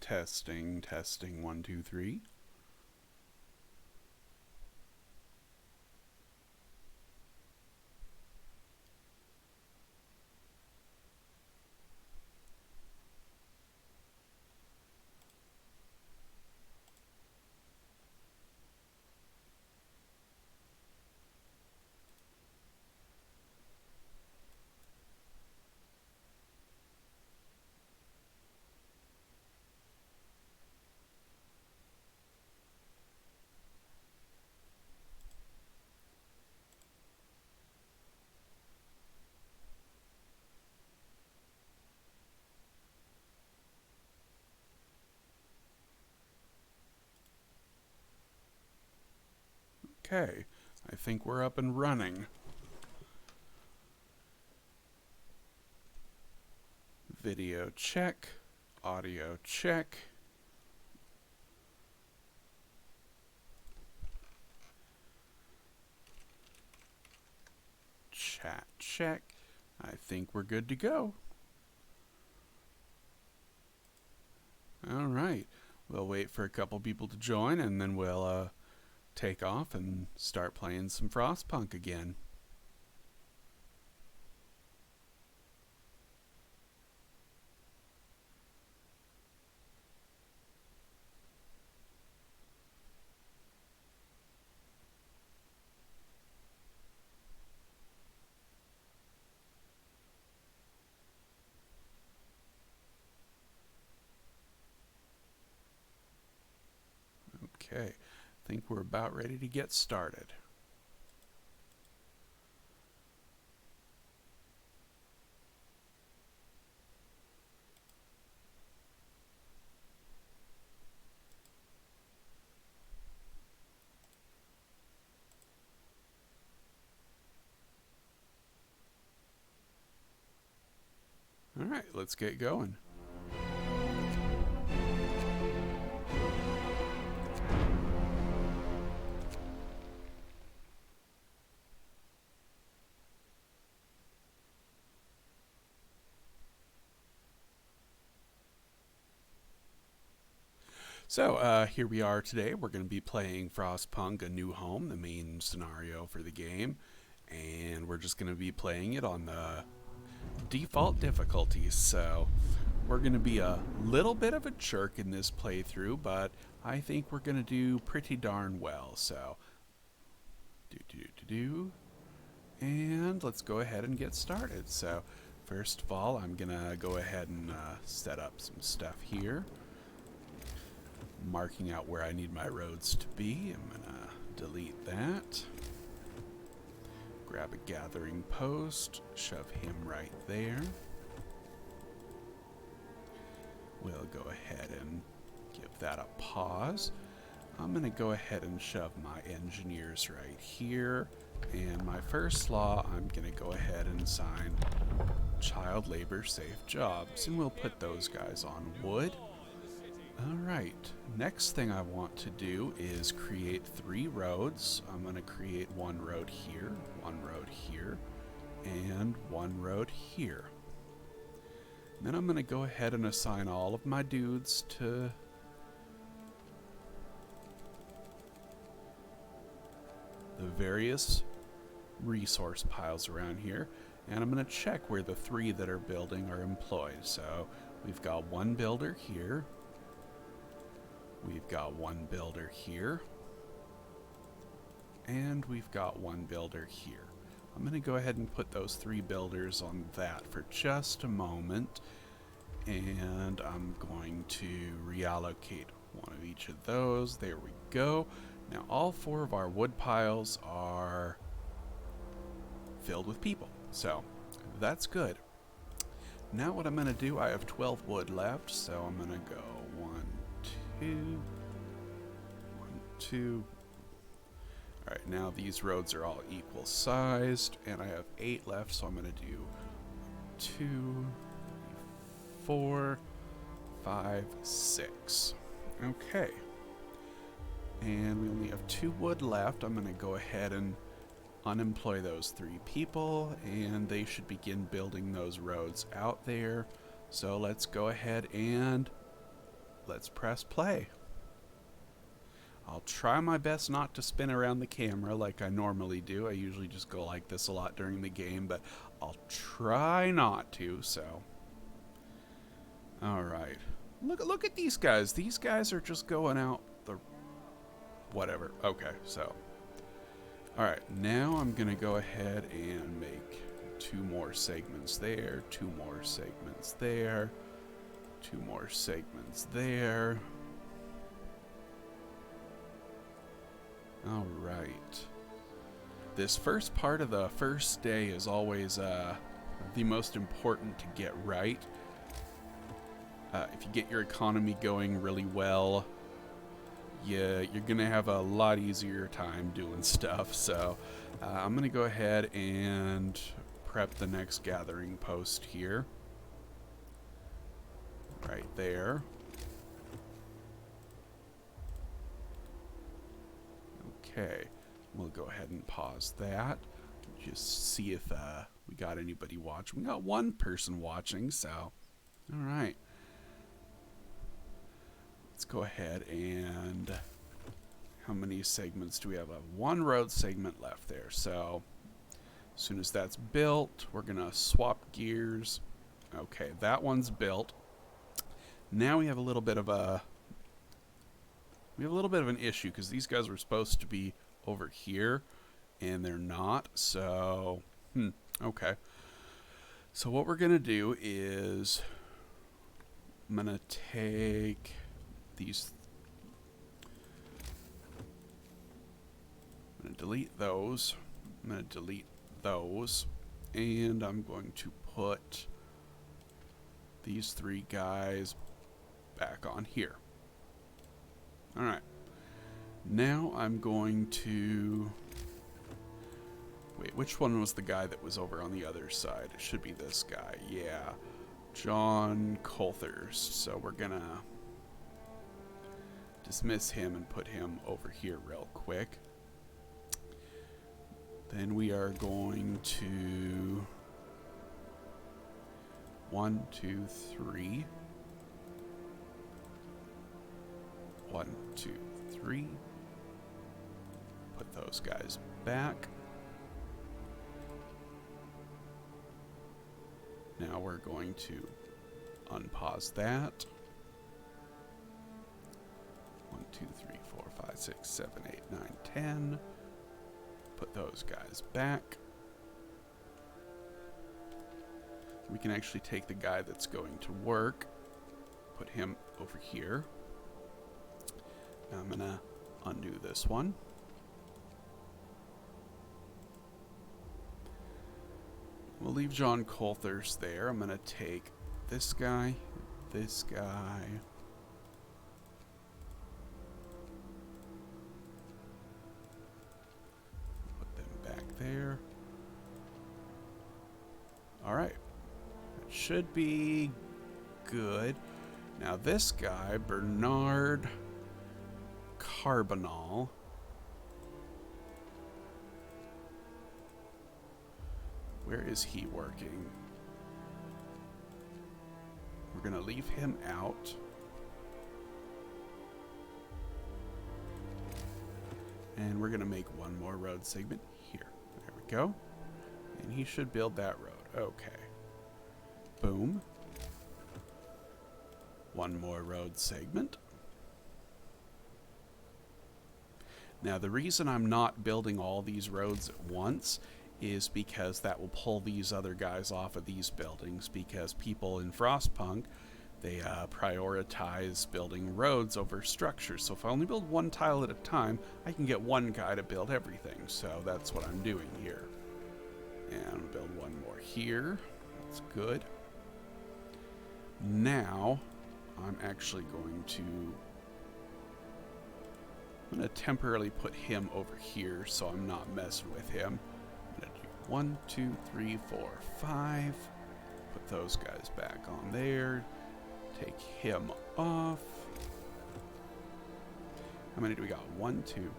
Testing, testing, 1, 2, 3. Okay, I think we're up and running. Video check, audio check. Chat check. I think we're good to go. All right, we'll wait for a couple people to join and then we'll take off and start playing some Frostpunk again. Okay, I think we're about ready to get started. All right, let's get going. So here we are today. We're going to be playing Frostpunk: A New Home, the main scenario for the game. And we're just going to be playing it on the default difficulties. So we're going to be a little bit of a jerk in this playthrough, but I think we're going to do pretty darn well. So, and let's go ahead and get started. So first of all, I'm going to go ahead and set up some stuff here. Marking out where I need my roads to be. I'm gonna delete that. Grab a gathering post, shove him right there. We'll go ahead and give that a pause. I'm gonna go ahead and shove my engineers right here. And my first law, I'm gonna go ahead and sign child labor safe jobs, and we'll put those guys on wood. Alright, next thing I want to do is create 3 roads. I'm going to create 1 road here, 1 road here, and 1 road here. Then I'm going to go ahead and assign all of my dudes to the various resource piles around here. And I'm going to check where the 3 that are building are employed. So we've got 1 builder here. We've got 1 builder here, and we've got 1 builder here. I'm going to go ahead and put those 3 builders on that for just a moment, and I'm going to reallocate 1 of each of those. There we go. Now all 4 of our wood piles are filled with people, so that's good. Now what I'm going to do, I have 12 wood left, so I'm going to go 1, 2, 1, 2. Alright, now these roads are all equal sized, and I have 8 left, so I'm going to do 2, 4, 5, 6. Okay. And we only have 2 wood left. I'm going to go ahead and unemploy those 3 people, and they should begin building those roads out there. So let's go ahead and let's press play. I'll try my best not to spin around the camera like I normally do. I usually just go like this a lot during the game, but I'll try not to, so. Alright. Look at these guys. These guys are just going out the... whatever. Okay, so. Alright, now I'm going to go ahead and make 2 more segments there, 2 more segments there, 2 more segments there. Alright. This first part of the first day is always the most important to get right. If you get your economy going really well, you're going to have a lot easier time doing stuff. So I'm going to go ahead and prep the next gathering post here. Right there. Okay, we'll go ahead and pause that. Just see if we got anybody watching. We got 1 person watching, so all right. Let's go ahead and how many segments do we have? 1 road segment left there. So as soon as that's built, we're gonna swap gears. Okay, that one's built. Now we have a little bit of an issue because these guys were supposed to be over here and they're not. So, okay. So what we're going to do is I'm going to take these. I'm going to delete those. I'm going to delete those. And I'm going to put these 3 guys back on here. Alright, now I'm going to... Wait, which one was the guy that was over on the other side? It should be this guy, yeah. John Colthurst. So we're gonna dismiss him and put him over here real quick. Then we are going to... 1, 2, 3... 1, 2, 3. Put those guys back. Now we're going to unpause that. 1, 2, 3, 4, 5, 6, 7, 8, 9, 10. Put those guys back. We can actually take the guy that's going to work, put him over here. Now I'm going to undo this one. We'll leave John Colthurst there. I'm going to take this guy, this guy. Put them back there. All right. That should be good. Now this guy, Bernard Carbonal. Where is he working? We're going to leave him out. And we're going to make 1 more road segment here. There we go. And he should build that road. Okay. Boom. 1 more road segment. Now the reason I'm not building all these roads at once is because that will pull these other guys off of these buildings, because people in Frostpunk, they prioritize building roads over structures. So if I only build 1 tile at a time, I can get 1 guy to build everything. So that's what I'm doing here. And I'm gonna build 1 more here. That's good. Now I'm actually going to temporarily put him over here so I'm not messing with him. I'm going to do 1, 2, 3, 4, 5. Put those guys back on there. Take him off. How many do we got? 1, 2, 1,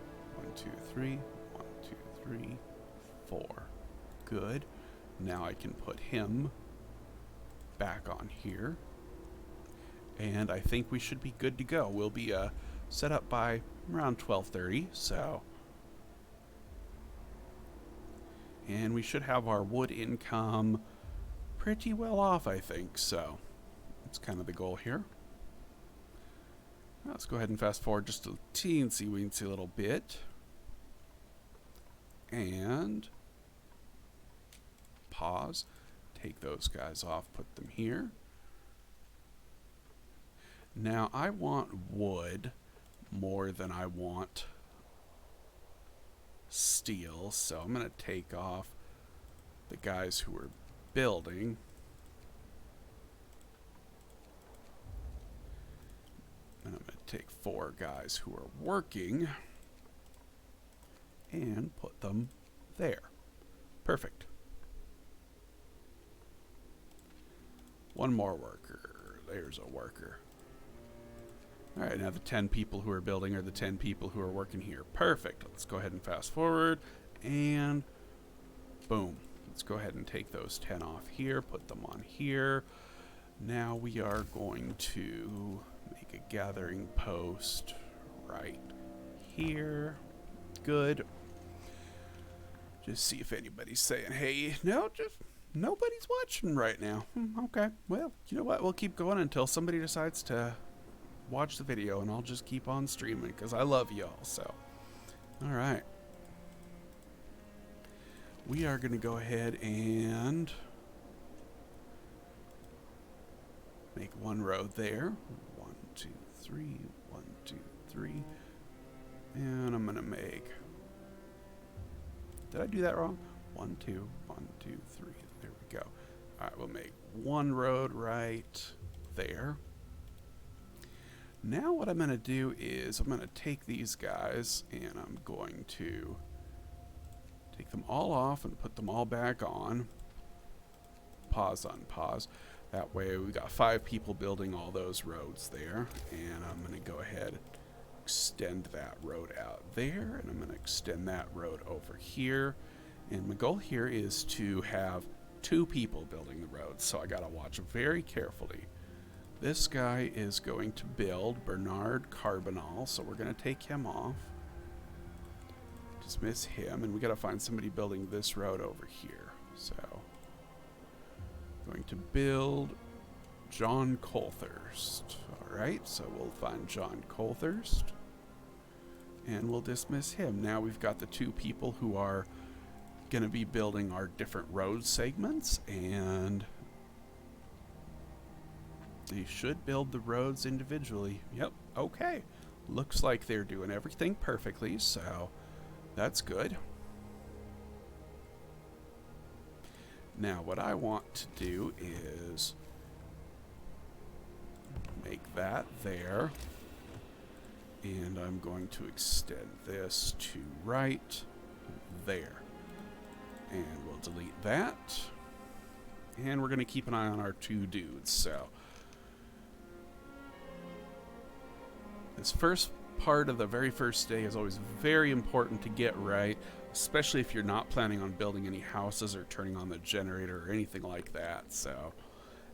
2, 3, 1, 2, 3, 4. Good. Now I can put him back on here. and I think we should be good to go. We'll be set up by around 12:30, so... And we should have our wood income pretty well off, I think, so that's kind of the goal here. Let's go ahead and fast forward just a teensy-weensy little bit. And pause. Take those guys off, put them here. Now, I want wood more than I want steel, so I'm going to take off the guys who are building. And I'm going to take 4 guys who are working and put them there. Perfect. One more worker. There's a worker. All right, now the 10 people who are building are the 10 people who are working here. Perfect. Let's go ahead and fast forward, and boom. Let's go ahead and take those 10 off here, put them on here. Now we are going to make a gathering post right here. Good. Just see if anybody's saying, hey, no, just nobody's watching right now. Okay, well, you know what? We'll keep going until somebody decides to watch the video, and I'll just keep on streaming because I love y'all. So, all right. We are going to go ahead and make one road there. 1, 2, 3, 1, 2, 3. And I'm going to make... Did I do that wrong? 1, 2, 1, 2, 3. There we go. All right, we'll make one road right there. Now what I'm going to do is I'm going to take these guys and I'm going to take them all off and put them all back on. Pause, unpause. That way we got 5 people building all those roads there. And I'm going to go ahead, extend that road out there, and I'm going to extend that road over here. And my goal here is to have 2 people building the road, so I got to watch very carefully. This guy is going to build Bernard Carbonal, so we're going to take him off. Dismiss him, and we got to find somebody building this road over here. So, going to build John Colthurst. All right, so we'll find John Colthurst, and we'll dismiss him. Now we've got the 2 people who are going to be building our different road segments, and they should build the roads individually. Yep, okay. Looks like they're doing everything perfectly, so that's good. Now, what I want to do is make that there, and I'm going to extend this to right there. And we'll delete that. And we're going to keep an eye on our 2 dudes, so this first part of the very first day is always very important to get right, especially if you're not planning on building any houses or turning on the generator or anything like that. So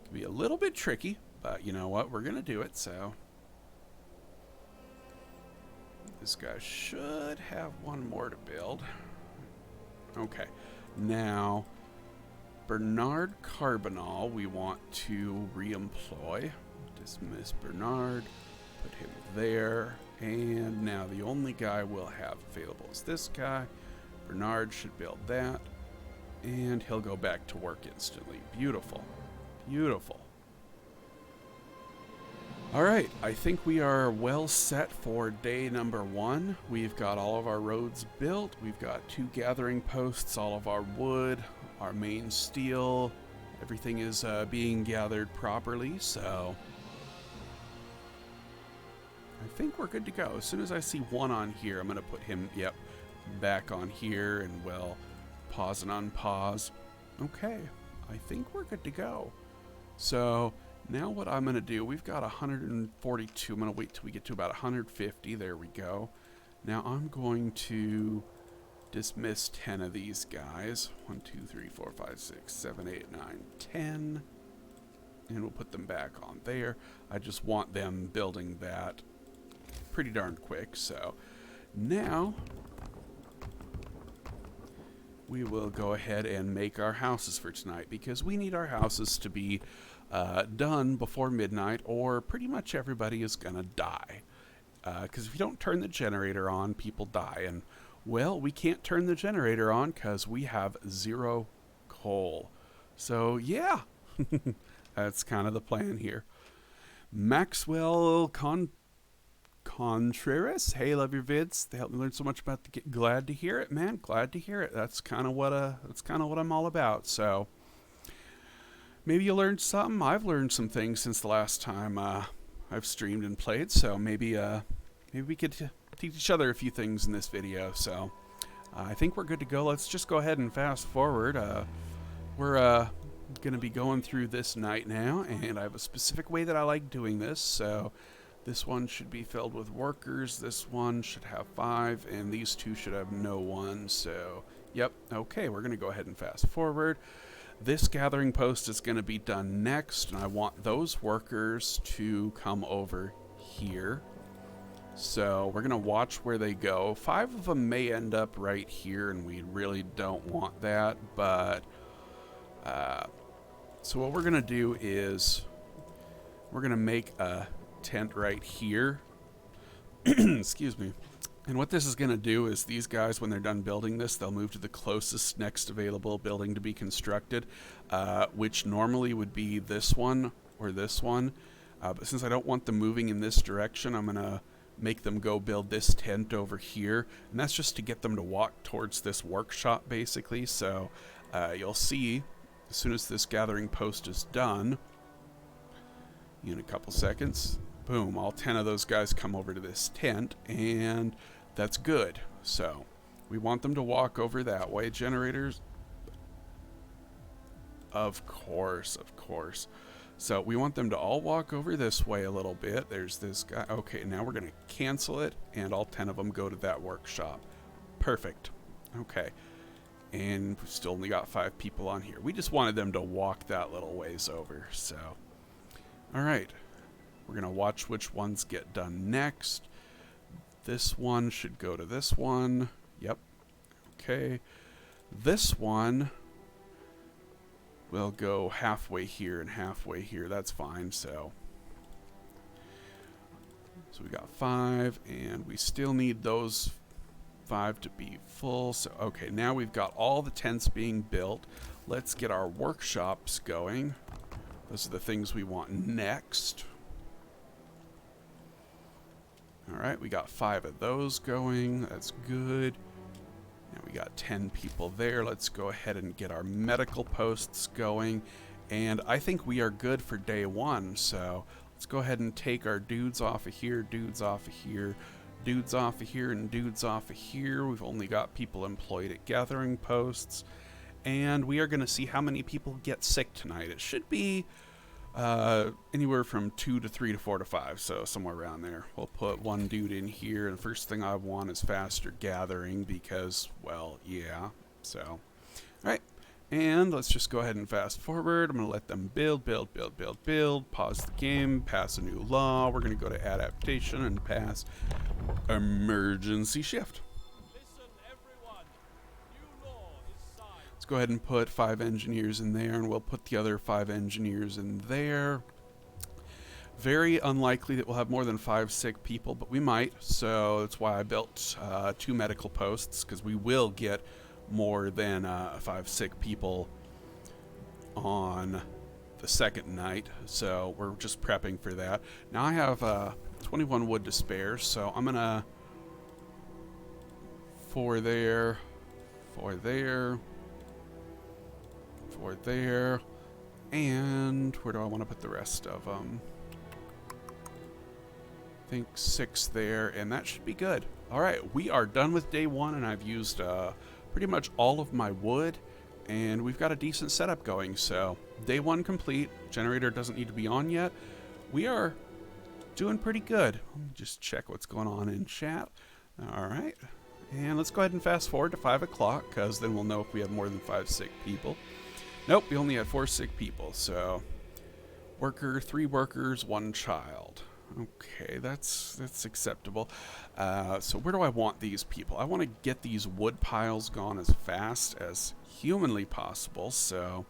it can be a little bit tricky, but you know what? We're going to do it. So this guy should have 1 more to build. Okay. Now, Bernard Carbonal, we want to re-employ. Dismiss Bernard. Put him there, and now the only guy we'll have available is this guy. Bernard should build that, and he'll go back to work instantly. Beautiful. Beautiful. All right, I think we are well set for day number 1. We've got all of our roads built. We've got 2 gathering posts, all of our wood, our main steel. Everything is being gathered properly, so I think we're good to go. As soon as I see 1 on here, I'm going to put him, back on here, and we'll pause and unpause. Okay, I think we're good to go. So now what I'm going to do, we've got 142. I'm going to wait till we get to about 150. There we go. Now I'm going to dismiss 10 of these guys. 1, 2, 3, 4, 5, 6, 7, 8, 9, 10. and we'll put them back on there. I just want them building that pretty darn quick. So now we will go ahead and make our houses for tonight, because we need our houses to be done before midnight, or pretty much everybody is gonna die. Because if you don't turn the generator on, people die. And, well, we can't turn the generator on because we have 0 coal. So, yeah, that's kind of the plan here. Maxwell Contreras, hey, love your vids. They help me learn so much about the glad to hear it, man. Glad to hear it. That's kind of what I'm all about. So maybe you learned something. I've learned some things since the last time I've streamed and played. So maybe we could teach each other a few things in this video. So I think we're good to go. Let's just go ahead and fast forward. We're going to be going through this night now, and I have a specific way that I like doing this. So this one should be filled with workers. This one should have 5, and these 2 should have no 1. So, yep. Okay, we're going to go ahead and fast forward. This gathering post is going to be done next, and I want those workers to come over here. So we're going to watch where they go. 5 of them may end up right here, and we really don't want that. But, so what we're going to do is we're going to make a tent right here. Excuse me. And what this is going to do is these guys, when they're done building this, they'll move to the closest next available building to be constructed, which normally would be this one or this one. But since I don't want them moving in this direction, I'm going to make them go build this tent over here. And that's just to get them to walk towards this workshop, basically. So you'll see as soon as this gathering post is done, in a couple seconds, boom, all 10 of those guys come over to this tent, and that's good. So we want them to walk over that way. Generators, of course. So we want them to all walk over this way a little bit. There's this guy. Okay, now we're going to cancel it, and all 10 of them go to that workshop. Perfect. Okay. And we've still only got 5 people on here. We just wanted them to walk that little ways over. So, all right. We're going to watch which ones get done next. This one should go to this one. Yep. Okay. This one will go halfway here and halfway here. That's fine. So we got 5, and we still need those 5 to be full. So, okay, now we've got all the tents being built. Let's get our workshops going. Those are the things we want next. All right, we got 5 of those going. That's good. Now we got 10 people there. Let's go ahead and get our medical posts going. And I think we are good for day 1. So let's go ahead and take our dudes off of here, dudes off of here, dudes off of here, and dudes off of here. We've only got people employed at gathering posts. And we are going to see how many people get sick tonight. It should be anywhere from 2 to 3 to 4 to 5, so somewhere around there. We'll put 1 dude in here, and the first thing I want is faster gathering because, well, yeah. So, all right, and let's just go ahead and fast forward. I'm going to let them build, pause the game, pass a new law. We're going to go to adaptation and pass emergency shift. Go ahead and put 5 engineers in there, and we'll put the other 5 engineers in there. Very unlikely that we'll have more than 5 sick people, but we might. So that's why I built 2 medical posts, because we will get more than 5 sick people on the second night. So we're just prepping for that. Now I have 21 wood to spare, so I'm gonna 4 there, 4 there, 4 there, and where do I want to put the rest of them? I think 6 there, and that should be good. All right, we are done with day 1, and I've used pretty much all of my wood, and we've got a decent setup going. So day 1 complete. Generator doesn't need to be on yet. We are doing pretty good. Let me just check what's going on in chat. All right, and let's go ahead and fast forward to 5 o'clock, because then we'll know if we have more than 5 sick people. Nope, we only had 4 sick people, so Worker, 3 workers, 1 child. Okay, that's acceptable. So where do I want these people? I want to get these wood piles gone as fast as humanly possible. So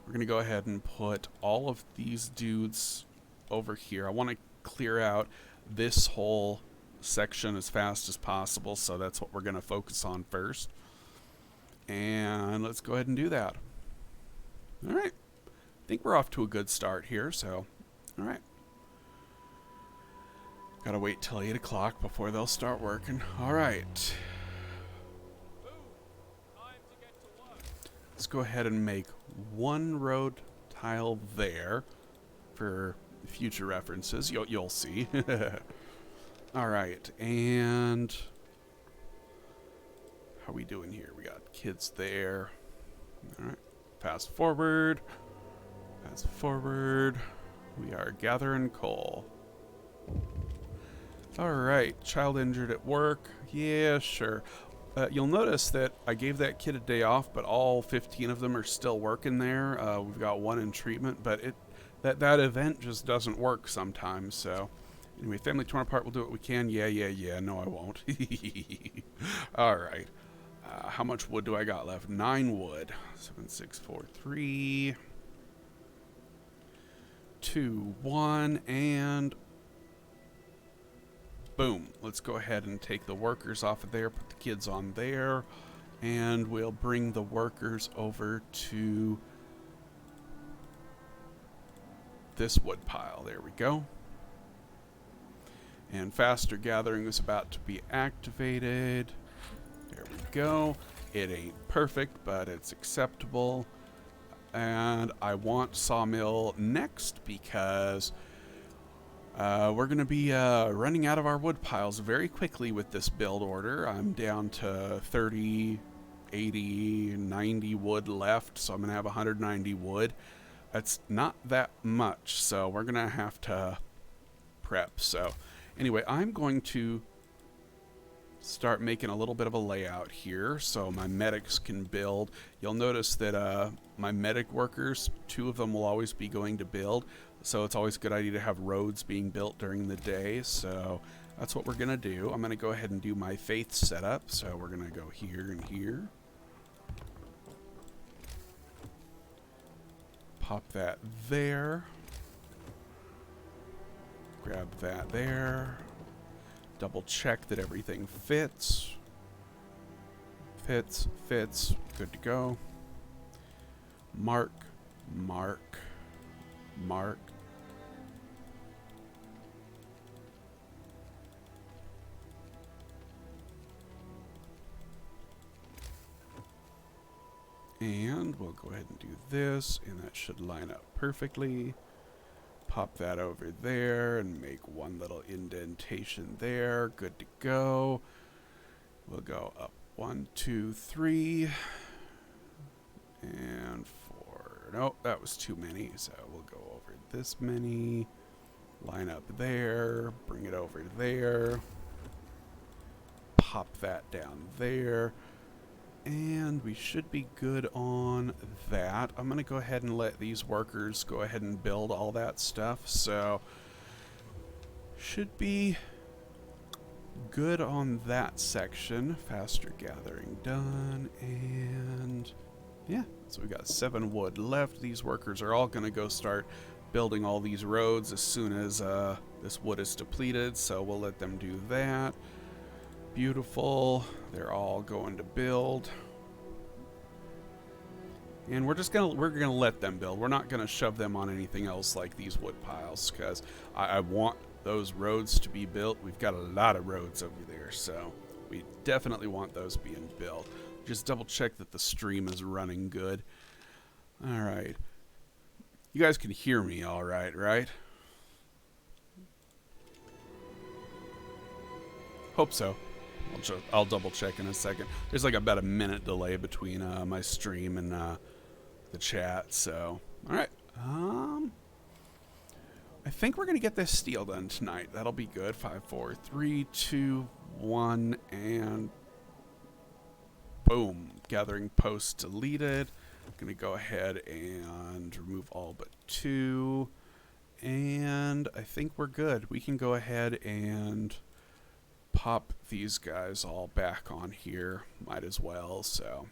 we're going to go ahead and put all of these dudes over here. I want to clear out this whole section as fast as possible. So that's what we're going to focus on first. And let's go ahead and do that. All right. I think we're off to a good start here. So, all right. Gotta wait till 8 o'clock before they'll start working. Alright. Let's go ahead and make 1 road tile there for future references. You'll see. Alright, and how are we doing here? We got kids there. Alright, fast forward. Fast forward. We are gathering coal. Alright, child injured at work. Yeah, sure. You'll notice that I gave that kid a day off, but all 15 of them are still working there. We've got 1 in treatment, but that event just doesn't work sometimes, so... Anyway, family torn apart, we'll do what we can. Yeah. No, I won't. Alright. How much wood do I got left? 9 wood. 7, 6, 4, 3... 2, 1, and... Boom. Let's go ahead and take the workers off of there, put the kids on there, and we'll bring the workers over to this wood pile. There we go. And faster gathering is about to be activated. There we go. It ain't perfect, but it's acceptable. And I want sawmill next because... we're going to be running out of our wood piles very quickly with this build order. I'm down to 30, 80, 90 wood left, so I'm going to have 190 wood. That's not that much, so we're going to have to prep. So anyway, I'm going to start making a little bit of a layout here so my medics can build. You'll notice that my medic workers, 2 of them will always be going to build. So it's always a good idea to have roads being built during the day. So that's what we're going to do. I'm going to go ahead and do my faith setup. So we're going to go here and here. Pop that there. Grab that there. Double check that everything fits. Fits. Good to go. Mark. And we'll go ahead and do this, and that should line up perfectly. Pop that over there and make 1 little indentation there. Good to go. We'll go up 1, 2, 3, and 4. Nope, that was too many, so we'll go over this many. Line up there, bring it over there. Pop that down there. And we should be good on that. I'm going to go ahead and let these workers go ahead and build all that stuff. So, should be good on that section. Faster gathering done. And yeah, so we got 7 wood left. These workers are all going to go start building all these roads as soon as this wood is depleted. So we'll let them do that. Beautiful. They're all going to build. And we're gonna let them build. We're not gonna shove them on anything else like these wood piles, because I want those roads to be built. We've got a lot of roads over there, so we definitely want those being built. Just double check that the stream is running good. Alright. You guys can hear me alright, right? Hope so. I'll double check in a second. There's like about a minute delay between my stream and the chat, so alright. I think we're gonna get this steel done tonight. That'll be good. 5, 4, 3, 2, 1, and boom. Gathering post deleted. I'm gonna go ahead and remove all but 2. And I think we're good. We can go ahead and pop these guys all back on here. Might as well, so.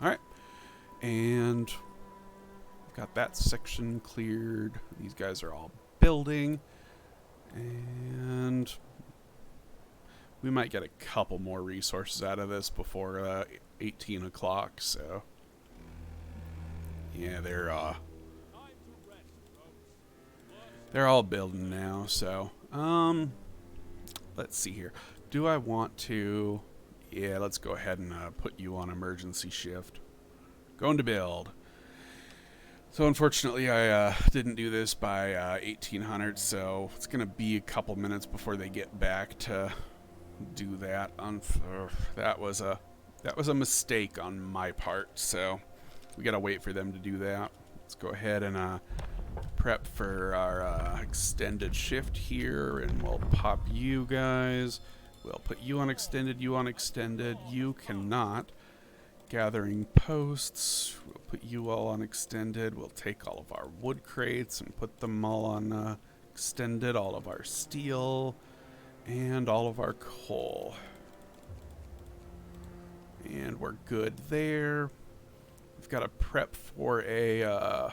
Alright. And got that section cleared. These guys are all building. And we might get a couple more resources out of this before 18 o'clock, so. Yeah, they're all building now, so. Let's see here. Do I want to... Yeah, let's go ahead and put you on emergency shift. Going to build. So unfortunately, I didn't do this by 1800, so it's going to be a couple minutes before they get back to do that. That was a mistake on my part, so we got to wait for them to do that. Let's go ahead and prep for our extended shift here, and we'll pop you guys. We'll put you on extended, you on extended. You cannot. Gathering posts. We'll put you all on extended. We'll take all of our wood crates and put them all on extended. All of our steel and all of our coal. And we're good there. We've got to prep for a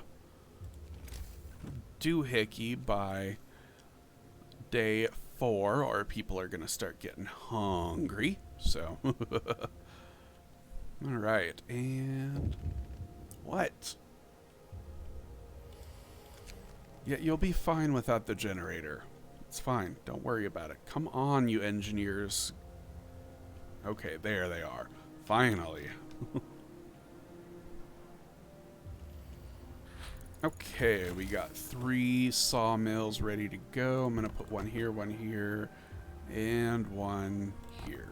doohickey by day 4, or people are going to start getting hungry. So, all right. And what? Yeah, you'll be fine without the generator. It's fine. Don't worry about it. Come on, you engineers. Okay, there they are. Finally. Okay, we got 3 sawmills ready to go. I'm gonna put one here, and one here.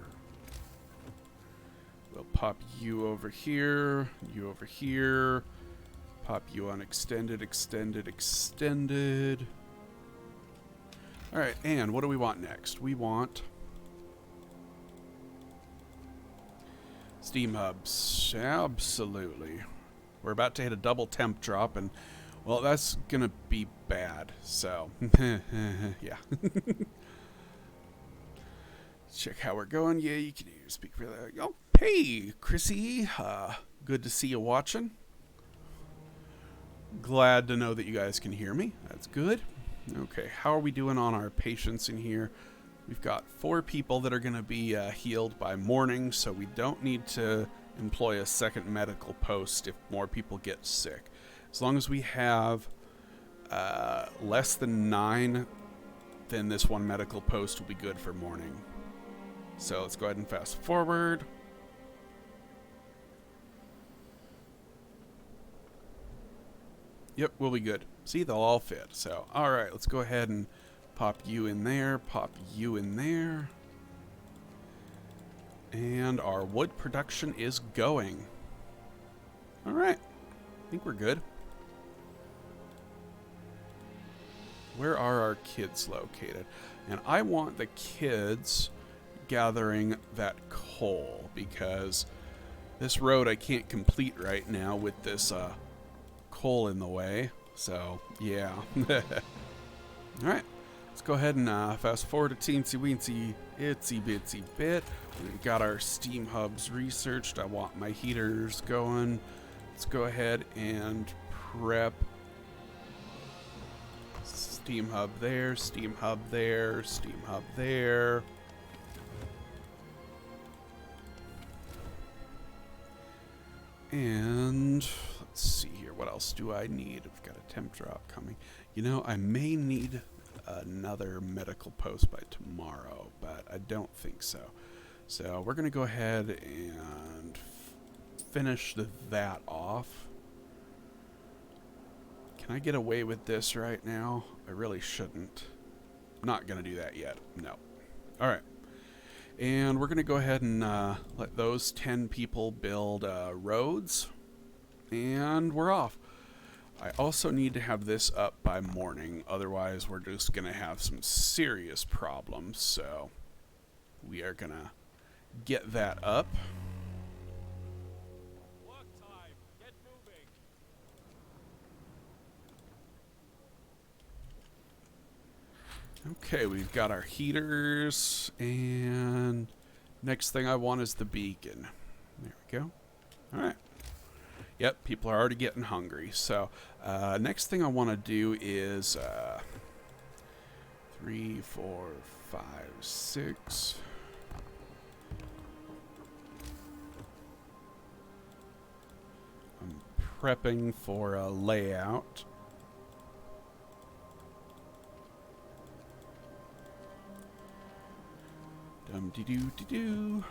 We'll pop you over here, you over here. Pop you on extended, extended, extended. Alright, and what do we want next? We want steam hubs. Absolutely. We're about to hit a double temp drop, and well, that's gonna be bad, so yeah. Check how we're going. Yeah, you can speak for that. Oh, hey, Chrissy. Good to see you watching. Glad to know that you guys can hear me. That's good. Okay, how are we doing on our patients in here? We've got 4 people that are going to be healed by morning, so we don't need to employ a second medical post if more people get sick. As long as we have less than 9, then this one medical post will be good for morning. So let's go ahead and fast forward. Yep, we'll be good. See, they'll all fit. So, all right, let's go ahead and pop you in there, pop you in there. And our wood production is going. All right, I think we're good. Where are our kids located? And I want the kids gathering that coal, because this road I can't complete right now with this coal in the way. So, yeah. Alright, let's go ahead and fast forward to teensy weensy itsy bitsy bit. We've got our steam hubs researched. I want my heaters going. Let's go ahead and prep. Steam hub there, steam hub there, steam hub there. And let's see here, what else do I need? I've got a temp drop coming. You know, I may need another medical post by tomorrow, but I don't think so. So we're going to go ahead and finish that off. Can I get away with this right now? I really shouldn't. I'm not going to do that yet. No. All right. And we're going to go ahead and let those 10 people build roads. And we're off. I also need to have this up by morning. Otherwise, we're just going to have some serious problems. So we are going to get that up. Okay, we've got our heaters, and next thing I want is the beacon. There we go. All right. Yep, people are already getting hungry. So next thing I want to do is 3, 4, 5, 6. I'm prepping for a layout. Dum-de-doo-de-doo.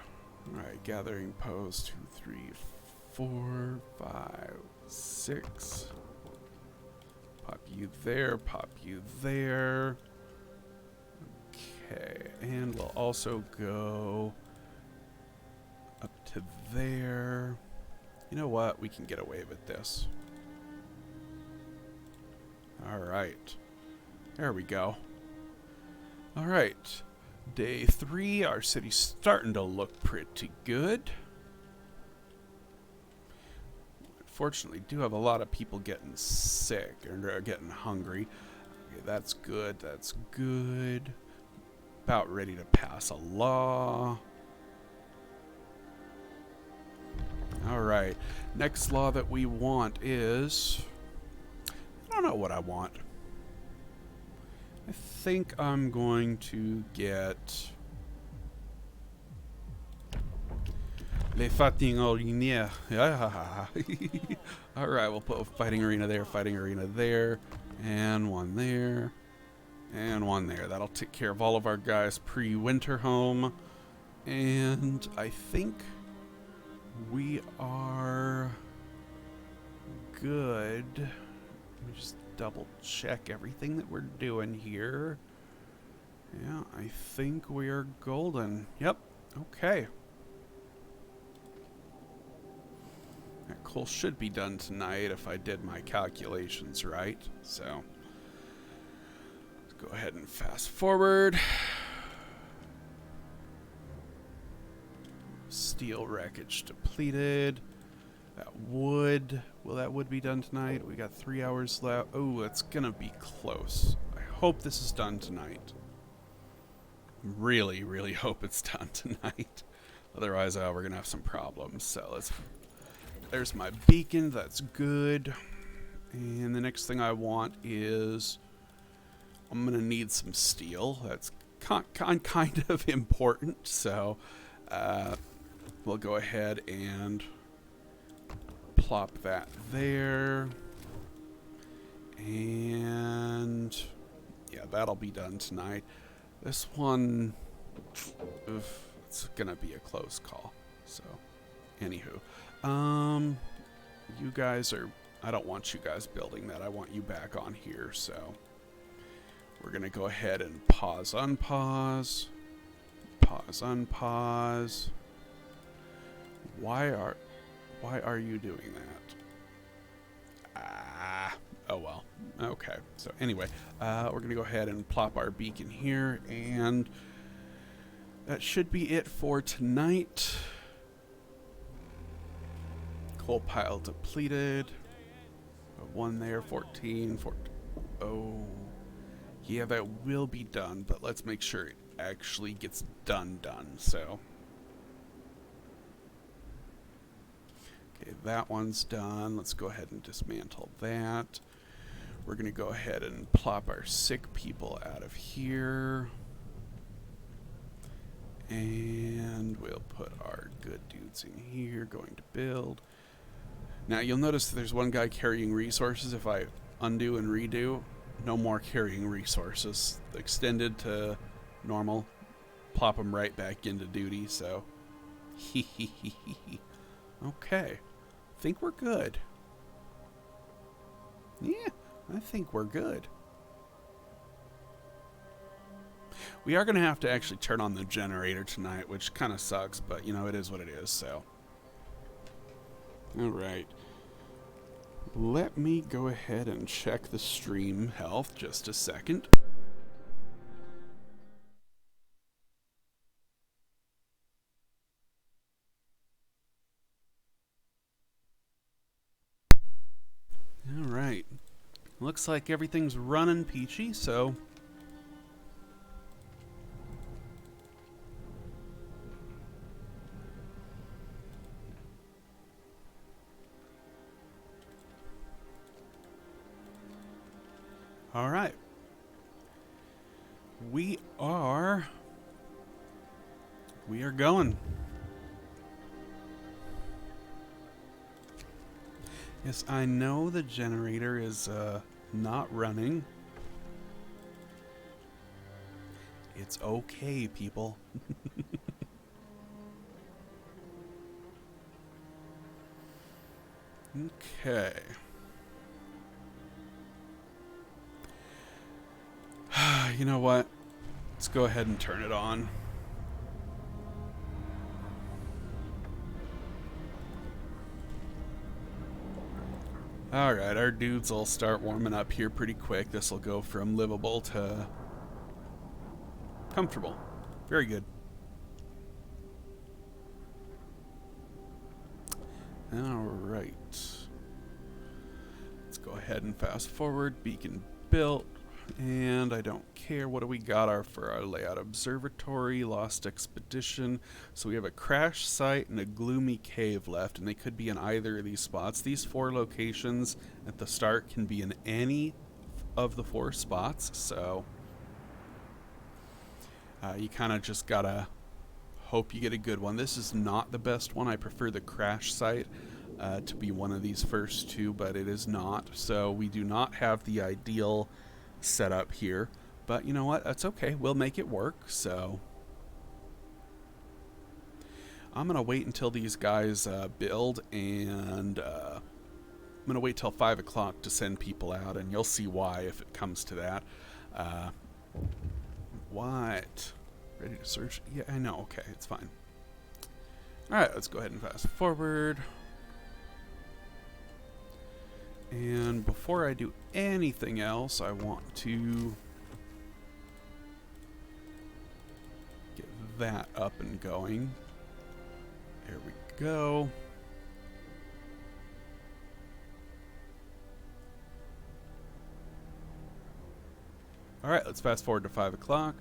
Alright, gathering post 2, 3, 4, 5, 6. Pop you there, pop you there. Okay, and we'll also go up to there. You know what? We can get away with this. Alright. There we go. Alright. Day 3, our city's starting to look pretty good. Unfortunately, do have a lot of people getting sick or getting hungry. Okay, that's good, that's good. About ready to pass a law. Alright, next law that we want is... I don't know what I want. I think I'm going to get... Les fighting arena. Yeah. Alright, we'll put a fighting arena there, and one there, and one there. That'll take care of all of our guys pre-winter home. And I think we are good. Let me just double check everything that we're doing here. Yeah, I think we are golden. Yep, okay. That coal should be done tonight if I did my calculations right. So, let's go ahead and fast forward. Steel wreckage depleted. That wood, will that wood be done tonight? We got 3 hours left. Oh, it's gonna be close. I hope this is done tonight. Really, really hope it's done tonight. Otherwise, we're gonna have some problems. So let's, there's my beacon, that's good. And the next thing I want is, I'm gonna need some steel. That's kind of important. So we'll go ahead and plop that there, and yeah, that'll be done tonight. This one, it's gonna be a close call. So, anywho, you guys are, I don't want you guys building that. I want you back on here. So, we're gonna go ahead and pause, unpause, pause, unpause. Why are you doing that? Oh well. Okay. So anyway, we're going to go ahead and plop our beacon here, and that should be it for tonight. Coal pile depleted. One there, 14. Oh, yeah, that will be done, but let's make sure it actually gets done. So... Okay, that one's done. Let's go ahead and dismantle that. We're going to go ahead and plop our sick people out of here. And we'll put our good dudes in here, going to build. Now, you'll notice there's one guy carrying resources. If I undo and redo, no more carrying resources. Extended to normal. Plop them right back into duty, so... Okay. I think we're good. Yeah, I think we're good. We are going to have to actually turn on the generator tonight, which kind of sucks, but, you know, it is what it is, so. Alright. Let me go ahead and check the stream health just a second. Alright. Looks like everything's running peachy, so All right. We are going. Yes, I know the generator is not running. It's okay, people. Okay. You know what? Let's go ahead and turn it on. Alright, our dudes will start warming up here pretty quick. This will go from livable to comfortable. Very good. Alright. Let's go ahead and fast forward. Beacon built. And I don't care. What do we got for our layout? Observatory, Lost Expedition. So we have a crash site and a gloomy cave left, and they could be in either of these spots. These 4 locations at the start can be in any of the 4 spots, so you kind of just gotta hope you get a good one. This is not the best one. I prefer the crash site to be one of these first 2, but it is not. So we do not have the ideal setup here, but you know what? That's okay. We'll make it work. So I'm gonna wait until these guys build, and I'm gonna wait till 5 o'clock to send people out, and you'll see why if it comes to that. What? Ready to search? Yeah, I know. Okay, it's fine. All right, let's go ahead and fast forward. And before I do anything else, I want to get that up and going. There we go. All right, let's fast forward to 5 o'clock.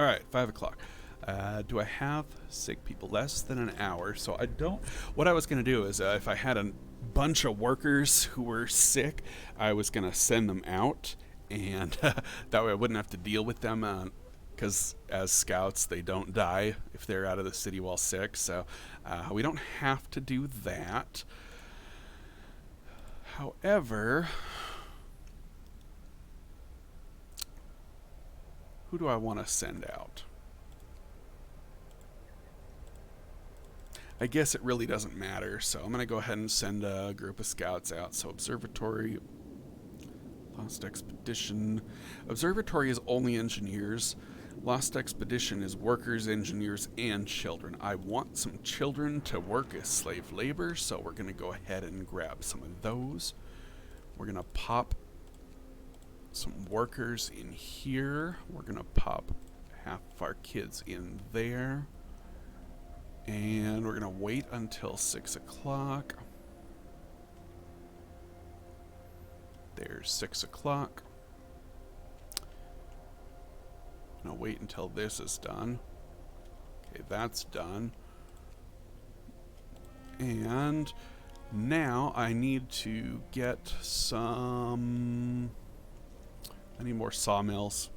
All right, 5 o'clock. Do I have sick people? Less than an hour. So I don't. What I was going to do is if I had a bunch of workers who were sick, I was going to send them out. And that way I wouldn't have to deal with them. Because as scouts, they don't die if they're out of the city while sick. So we don't have to do that. However, who do I want to send out? I guess it really doesn't matter, so I'm going to go ahead and send a group of scouts out. So Observatory, Lost Expedition. Observatory is only engineers. Lost Expedition is workers, engineers, and children. I want some children to work as slave labor, so we're going to go ahead and grab some of those. We're going to pop some workers in here. We're going to pop half of our kids in there. And we're going to wait until 6 o'clock. There's 6 o'clock. I'm going to wait until this is done. Okay, that's done. And now I need to get some... I need more sawmills.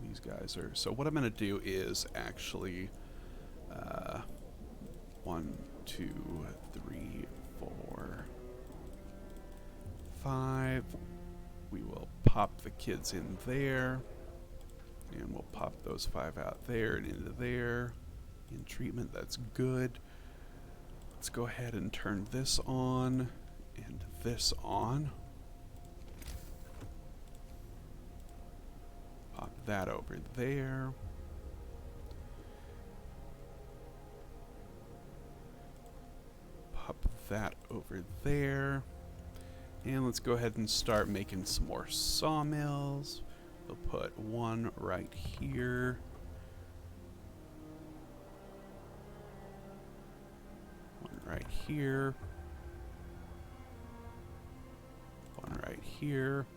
These guys are... So what I'm going to do is actually... 1, 2, 3, 4, 5. We will pop the kids in there. And we'll pop those 5 out there and into there. In treatment, that's good. Let's go ahead and turn this on and this on. Pop that over there. Pop that over there. And let's go ahead and start making some more sawmills. We'll put one right here. One right here. One right here.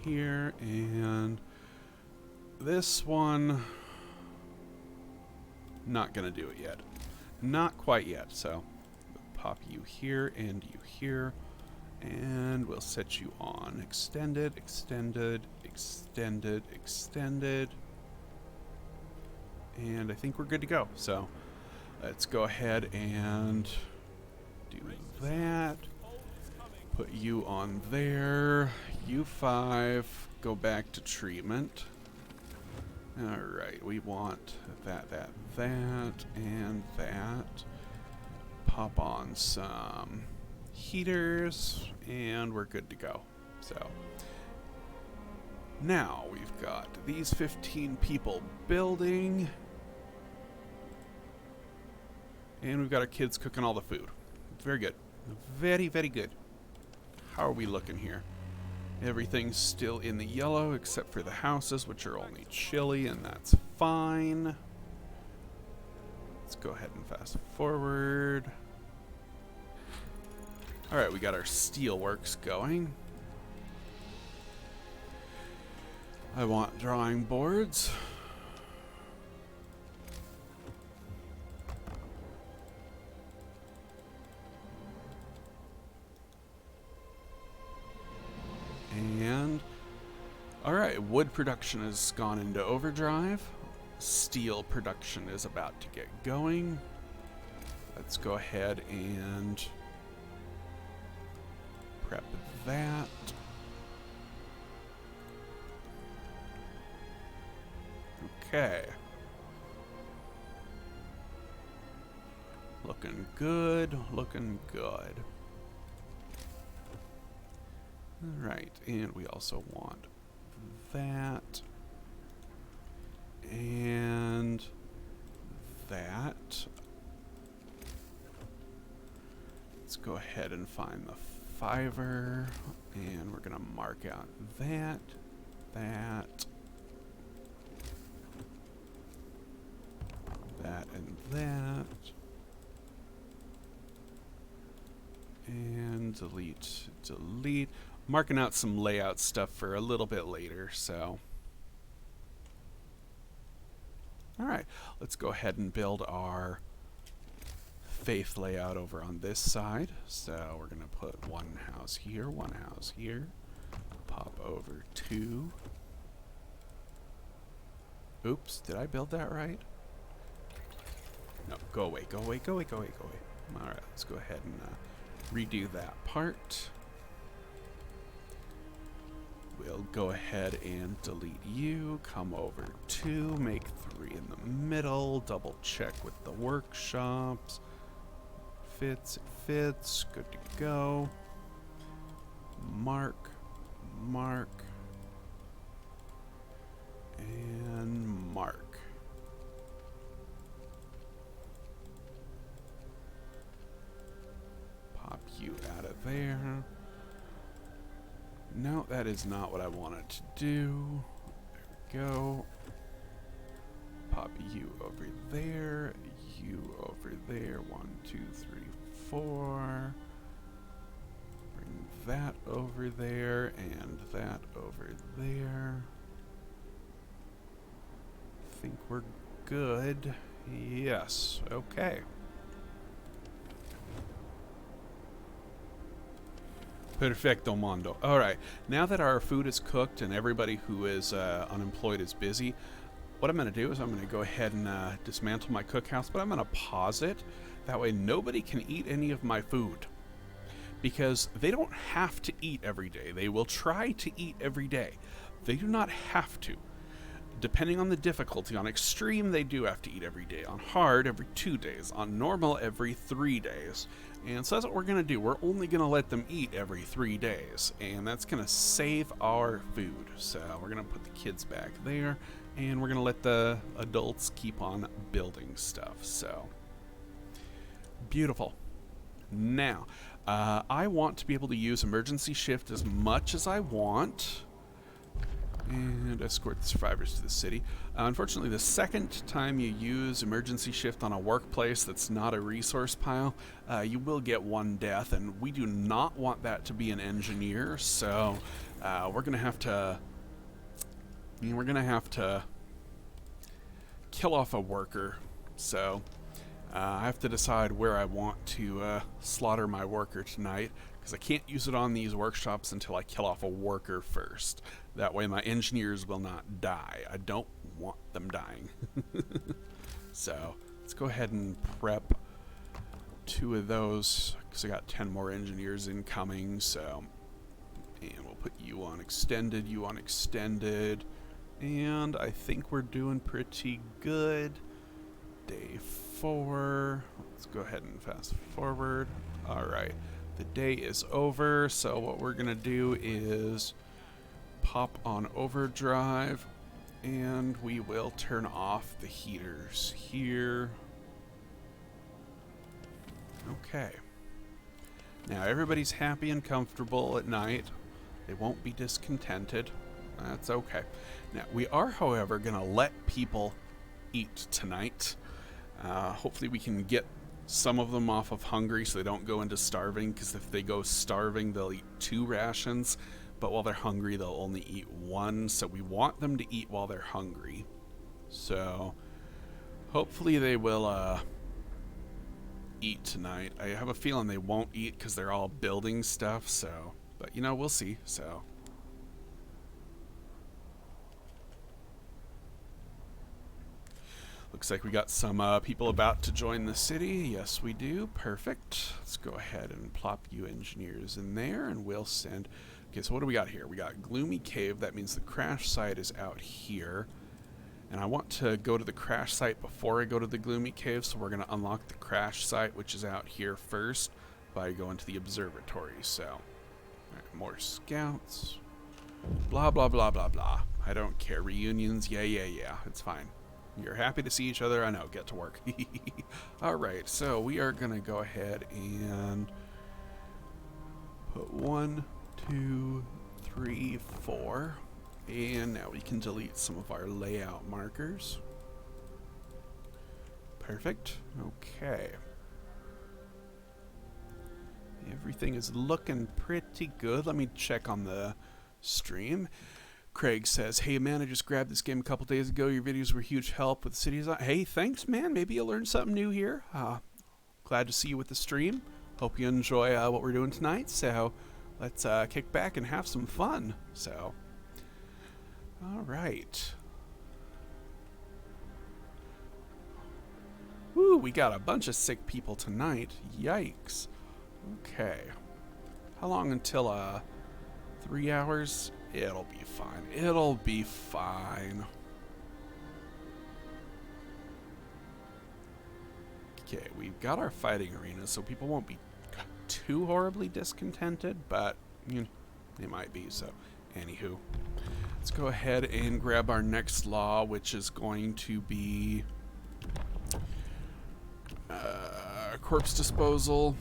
Here, and This one, not gonna do it yet. Not quite yet, so pop you here and you here, and we'll set you on extended, extended, extended, extended, and I think we're good to go. So let's go ahead and do that. Put you on there. You 5, go back to treatment. Alright, we want that, and that. Pop on some heaters, and we're good to go. So, now we've got these 15 people building, and we've got our kids cooking all the food. Very good. Very, very good. How are we looking here? Everything's still in the yellow except for the houses, which are only chilly, and that's fine. Let's go ahead and fast forward. Alright, we got our steelworks going. I want drawing boards. And, alright, wood production has gone into overdrive. Steel production is about to get going. Let's go ahead and prep that. Okay. Looking good, looking good. Alright, and we also want that. And that. Let's go ahead and find the fiber, and we're going to mark out that, that, and that, and delete, delete. Marking out some layout stuff for a little bit later, so. Alright, let's go ahead and build our faith layout over on this side. So we're going to put one house here, pop over 2. Oops, did I build that right? No, go away, go away, go away, go away, go away. Alright, let's go ahead and redo that part. We'll go ahead and delete you, come over 2, make 3 in the middle, double check with the workshops. Fits, it fits, good to go. Mark, mark, and mark. Pop you out of there. No, that is not what I wanted to do. There we go. Pop you over there, you over there. 1, 2, 3, 4. Bring that over there and that over there. I think we're good. Yes, okay. Perfecto mondo. Alright, now that our food is cooked and everybody who is unemployed is busy, what I'm going to do is I'm going to go ahead and dismantle my cookhouse, but I'm going to pause it. That way nobody can eat any of my food. Because they don't have to eat every day. They will try to eat every day. They do not have to. Depending on the difficulty, on extreme they do have to eat every day. On hard, every 2 days. On normal, every 3 days. And so that's what we're going to do. We're only going to let them eat every 3 days. And that's going to save our food. So we're going to put the kids back there. And we're going to let the adults keep on building stuff. So, beautiful. Now, I want to be able to use emergency shift as much as I want. And escort the survivors to the city. Unfortunately, the second time you use emergency shift on a workplace that's not a resource pile, you will get 1 death, and we do not want that to be an engineer, so we're going to have to we're going to have to kill off a worker. So I have to decide where I want to slaughter my worker tonight, because I can't use it on these workshops until I kill off a worker first. That way my engineers will not die. I don't want them dying. So let's go ahead and prep 2 of those, because I got 10 more engineers incoming. So, and we'll put you on extended, and I think we're doing pretty good. Day 4. Let's go ahead and fast forward. All right, the day is over, so what we're gonna do is pop on overdrive, and we will turn off the heaters here. Okay. Now everybody's happy and comfortable at night. They won't be discontented. That's okay. Now we are, however, going to let people eat tonight. Hopefully we can get some of them off of hungry so they don't go into starving, because if they go starving, they'll eat 2 rations, but while they're hungry, they'll only eat 1. So we want them to eat while they're hungry. So hopefully they will eat tonight. I have a feeling they won't eat because they're all building stuff, so, but you know, we'll see. So looks like we got some people about to join the city. Yes, we do. Perfect. Let's go ahead and plop you engineers in there, and we'll send. Okay, so what do we got here? We got Gloomy Cave. That means the crash site is out here. And I want to go to the crash site before I go to the Gloomy Cave, so we're going to unlock the crash site, which is out here first, by going to the observatory. So, all right, more scouts. Blah, blah, blah, blah, blah. I don't care. Reunions, yeah, it's fine. You're happy to see each other? I know, get to work. All right, so we are going to go ahead and put 1, 2, 3, 4. And now we can delete some of our layout markers. Perfect. Okay. Everything is looking pretty good. Let me check on the stream. Craig says, hey man, I just grabbed this game a couple days ago. Your videos were a huge help with the city design. Hey, thanks man. Maybe you learned something new here. Glad to see you with the stream. Hope you enjoy what we're doing tonight. So let's kick back and have some fun. So, all right. Woo, we got a bunch of sick people tonight. Yikes. Okay. How long until 3 hours? It'll be fine. It'll be fine. Okay, we've got our fighting arena, so people won't be too horribly discontented, but you know, they might be, so anywho. Let's go ahead and grab our next law, which is going to be corpse disposal.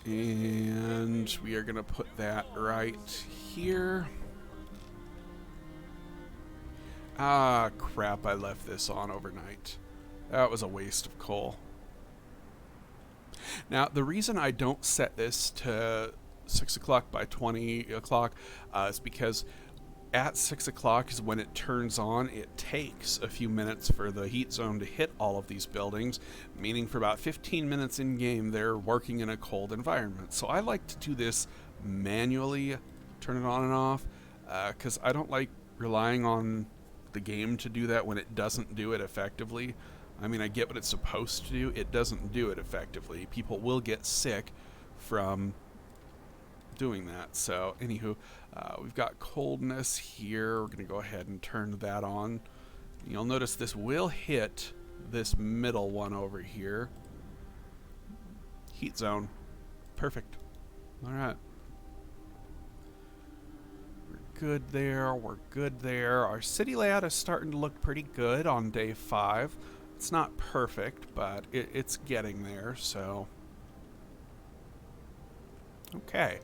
And we are going to put that right here. Ah, crap, I left this on overnight. That was a waste of coal. Now, the reason I don't set this to 6 o'clock by 20 o'clock is because at 6 o'clock is when it turns on. It takes a few minutes for the heat zone to hit all of these buildings, meaning for about 15 minutes in game, they're working in a cold environment. So I like to do this manually, turn it on and off, because I don't like relying on the game to do that when it doesn't do it effectively. I mean, I get what it's supposed to do. It doesn't do it effectively. People will get sick from doing that. So, anywho, we've got coldness here. We're going to go ahead and turn that on. You'll notice this will hit this middle one over here. Heat zone. Perfect. All right. We're good there. We're good there. Our city layout is starting to look pretty good on day 5. It's not perfect, but it's getting there, so. Okay.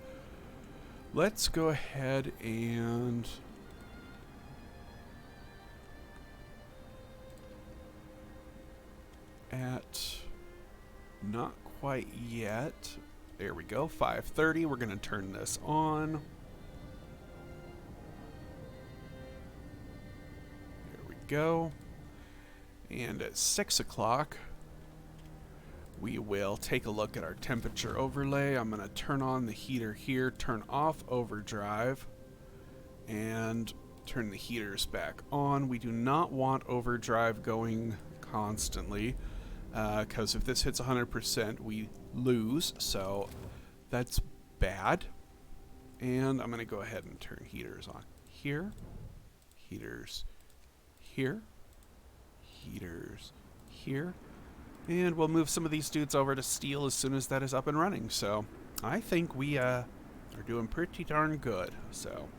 Let's go ahead and not quite yet. There we go, 5:30. We're going to turn this on. go. And at 6 o'clock, we will take a look at our temperature overlay. I'm going to turn on the heater here, turn off overdrive, and turn the heaters back on. We do not want overdrive going constantly, because if this hits 100%, we lose, so that's bad. And I'm going to go ahead and turn heaters on here, heaters here, heaters here, and we'll move some of these dudes over to steel as soon as that is up and running. So I think we are doing pretty darn good. So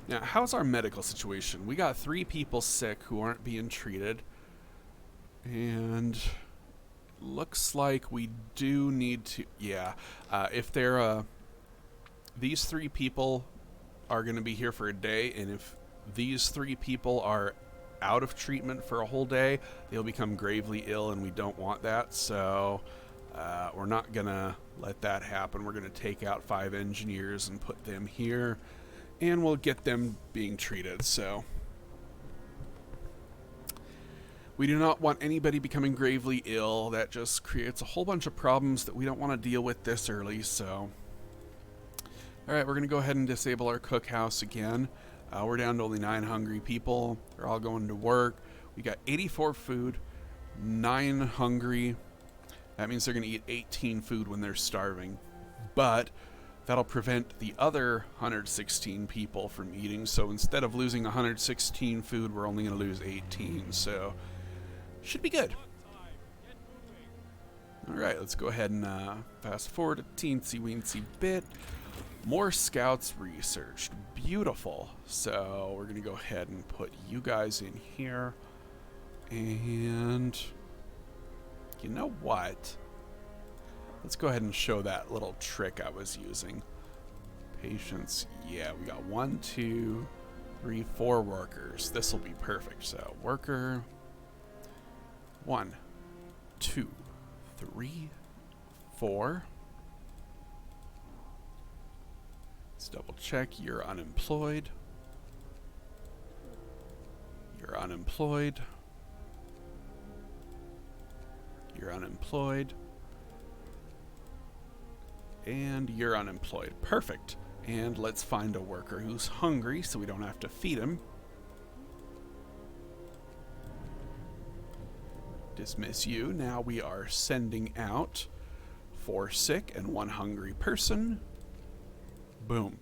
now, how's our medical situation? We got 3 people sick who aren't being treated, and looks like we do need to, if they're, these 3 people are going to be here for a day, and if these 3 people are out of treatment for a whole day, they'll become gravely ill, and we don't want that, so we're not going to let that happen. We're going to take out 5 engineers and put them here, and we'll get them being treated, so we do not want anybody becoming gravely ill. That just creates a whole bunch of problems that we don't want to deal with this early, so. Alright, we're going to go ahead and disable our cookhouse again. We're down to only 9 hungry people. They're all going to work. We got 84 food, 9 hungry. That means they're going to eat 18 food when they're starving. But that'll prevent the other 116 people from eating. So instead of losing 116 food, we're only going to lose 18. So should be good. Alright, let's go ahead and fast forward a teensy weensy bit. More scouts researched. Beautiful. So we're going to go ahead and put you guys in here. And you know what? Let's go ahead and show that little trick I was using. Patience. Yeah, we got 1, 2, 3, 4 workers. This will be perfect. So worker 1, 2, 3, 4. Let's double check. You're unemployed. You're unemployed. You're unemployed. And you're unemployed. Perfect. And let's find a worker who's hungry so we don't have to feed him. Dismiss you. Now we are sending out 4 sick and 1 hungry person. Boom.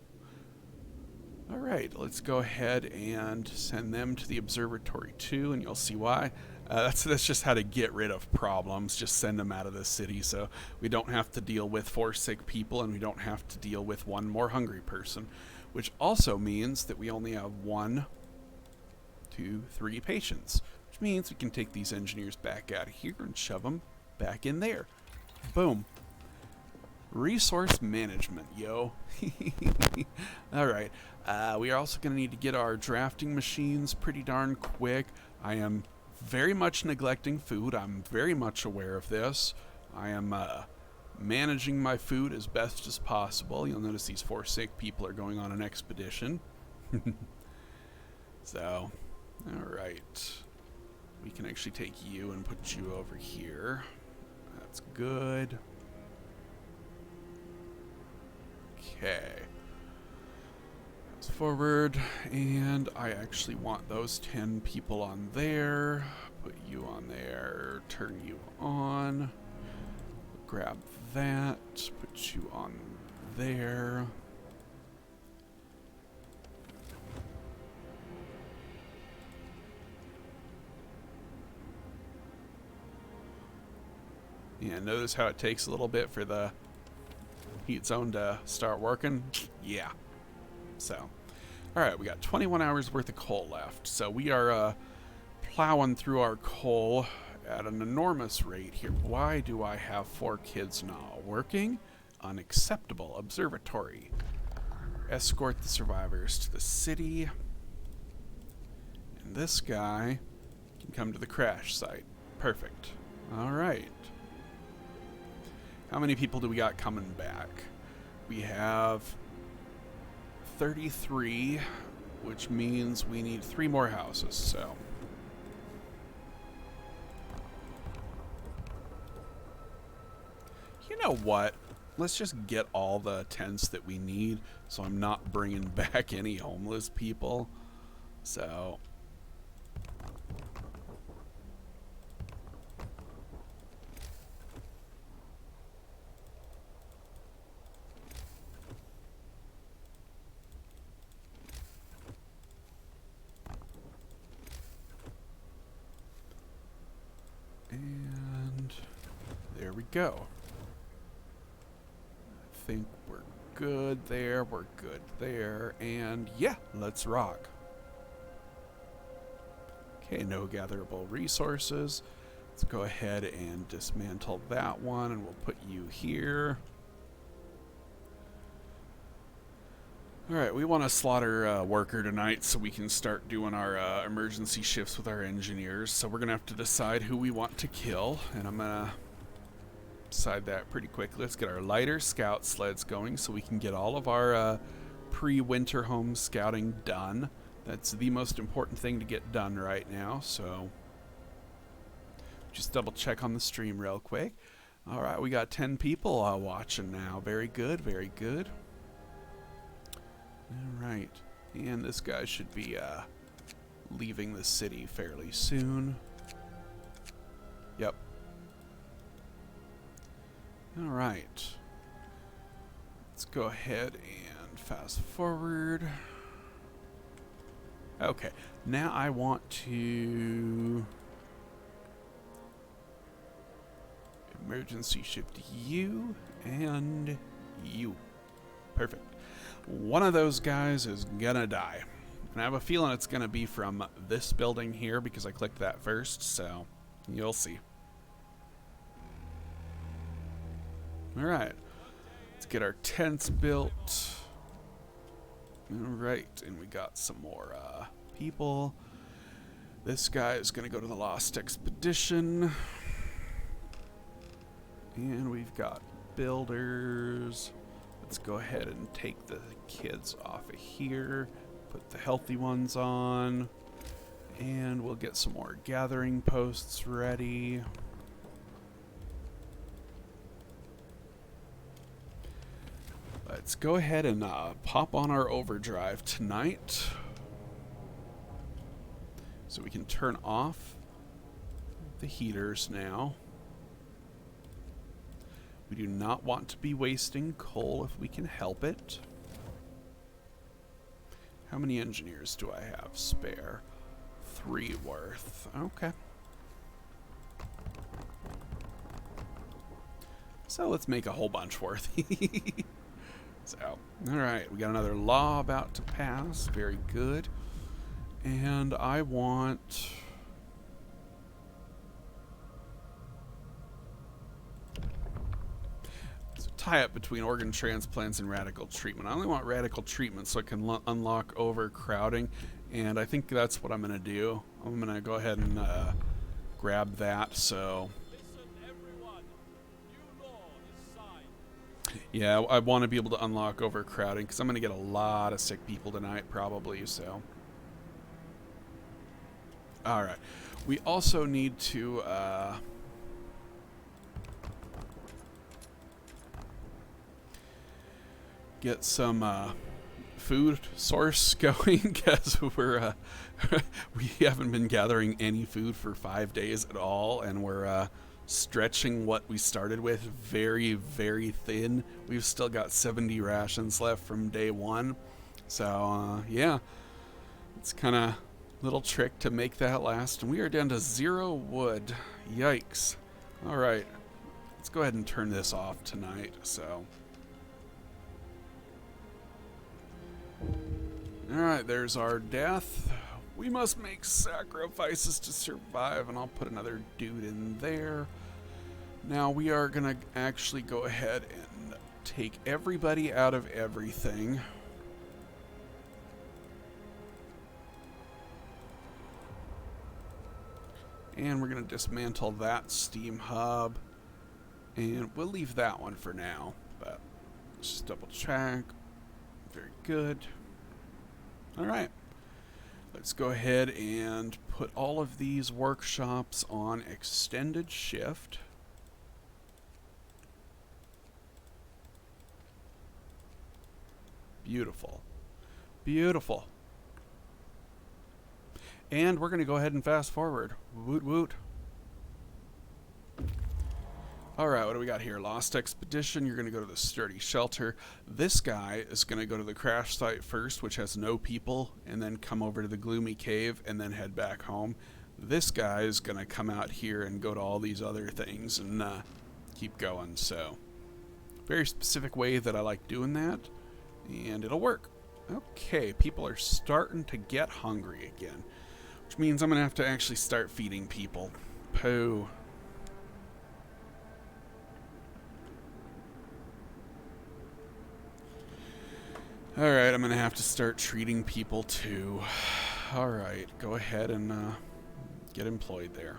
Alright, let's go ahead and send them to the observatory too, and you'll see why. That's just how to get rid of problems. Just send them out of the city so we don't have to deal with 4 sick people, and we don't have to deal with 1 more hungry person. Which also means that we only have 1, 2, 3 patients. Which means we can take these engineers back out of here and shove them back in there. Boom. Resource management, yo. Alright, we are also going to need to get our drafting machines pretty darn quick. I am very much neglecting food. I'm very much aware of this. I am managing my food as best as possible. You'll notice these 4 sick people are going on an expedition. So, alright. We can actually take you and put you over here. That's good. Okay. Fast forward, and I actually want those 10 people on there. Put you on there, turn you on. Grab that, put you on there. Yeah, notice how it takes a little bit for the heat zone to start working. Yeah. So, alright, we got 21 hours worth of coal left. So we are plowing through our coal at an enormous rate here. Why do I have 4 kids not working? Unacceptable. Observatory. Escort the survivors to the city. And this guy can come to the crash site. Perfect. Alright. How many people do we got coming back? We have 33 which means we need 3 more houses, so. You know what? Let's just get all the tents that we need, so I'm not bringing back any homeless people. So. And there we go. I think we're good there, we're good there, and yeah, let's rock. Okay, no gatherable resources. Let's go ahead and dismantle that one, and we'll put you here. Alright, we want to slaughter a worker tonight so we can start doing our emergency shifts with our engineers. So we're going to have to decide who we want to kill, and I'm going to decide that pretty quickly. Let's get our lighter scout sleds going so we can get all of our pre-winter home scouting done. That's the most important thing to get done right now, so just double check on the stream real quick. Alright, we got 10 people watching now. Very good, very good. Alright, and this guy should be leaving the city fairly soon. Yep. Alright. Let's go ahead and fast forward. Okay, now I want to emergency shift you and you. Perfect. One of those guys is gonna die. And I have a feeling it's gonna be from this building here because I clicked that first, so you'll see. Alright, let's get our tents built. Alright, and we got some more people. This guy is gonna go to the Lost Expedition. And we've got builders. Let's go ahead and take the kids off of here, put the healthy ones on, and we'll get some more gathering posts ready. Let's go ahead and pop on our overdrive tonight so we can turn off the heaters now. We do not want to be wasting coal if we can help it. How many engineers do I have spare? 3 worth. Okay. So let's make a whole bunch worth. So, alright, we got another law about to pass. Very good. And I want... tie up between organ transplants and radical treatment. I only want radical treatment so I can unlock overcrowding, and I think that's what I'm going to do. I'm going to go ahead and grab that, so... Yeah, I want to be able to unlock overcrowding, because I'm going to get a lot of sick people tonight, probably, so... Alright. We also need to... get some food source going because we're we haven't been gathering any food for 5 days at all, and we're stretching what we started with very, very thin. We've still got 70 rations left from day 1, so yeah, it's kind of little trick to make that last, and we are down to 0 wood. Yikes. All right, let's go ahead and turn this off tonight. So alright, there's our death. We must make sacrifices to survive, and I'll put another dude in there. Now we are going to actually go ahead and take everybody out of everything. And we're going to dismantle that steam hub. And we'll leave that one for now, but let's just double check. Very good. Alright, Let's go ahead and put all of these workshops on extended shift. Beautiful. Beautiful. And we're going to go ahead and fast forward. Woot woot. Alright, what do we got here? Lost Expedition, you're going to go to the Sturdy Shelter. This guy is going to go to the crash site first, which has no people, and then come over to the Gloomy Cave, and then head back home. This guy is going to come out here and go to all these other things and keep going. So, very specific way that I like doing that, and it'll work. Okay, people are starting to get hungry again, which means I'm going to have to actually start feeding people. Pooh. Alright, I'm going to have to start treating people too. Alright, go ahead and get employed there.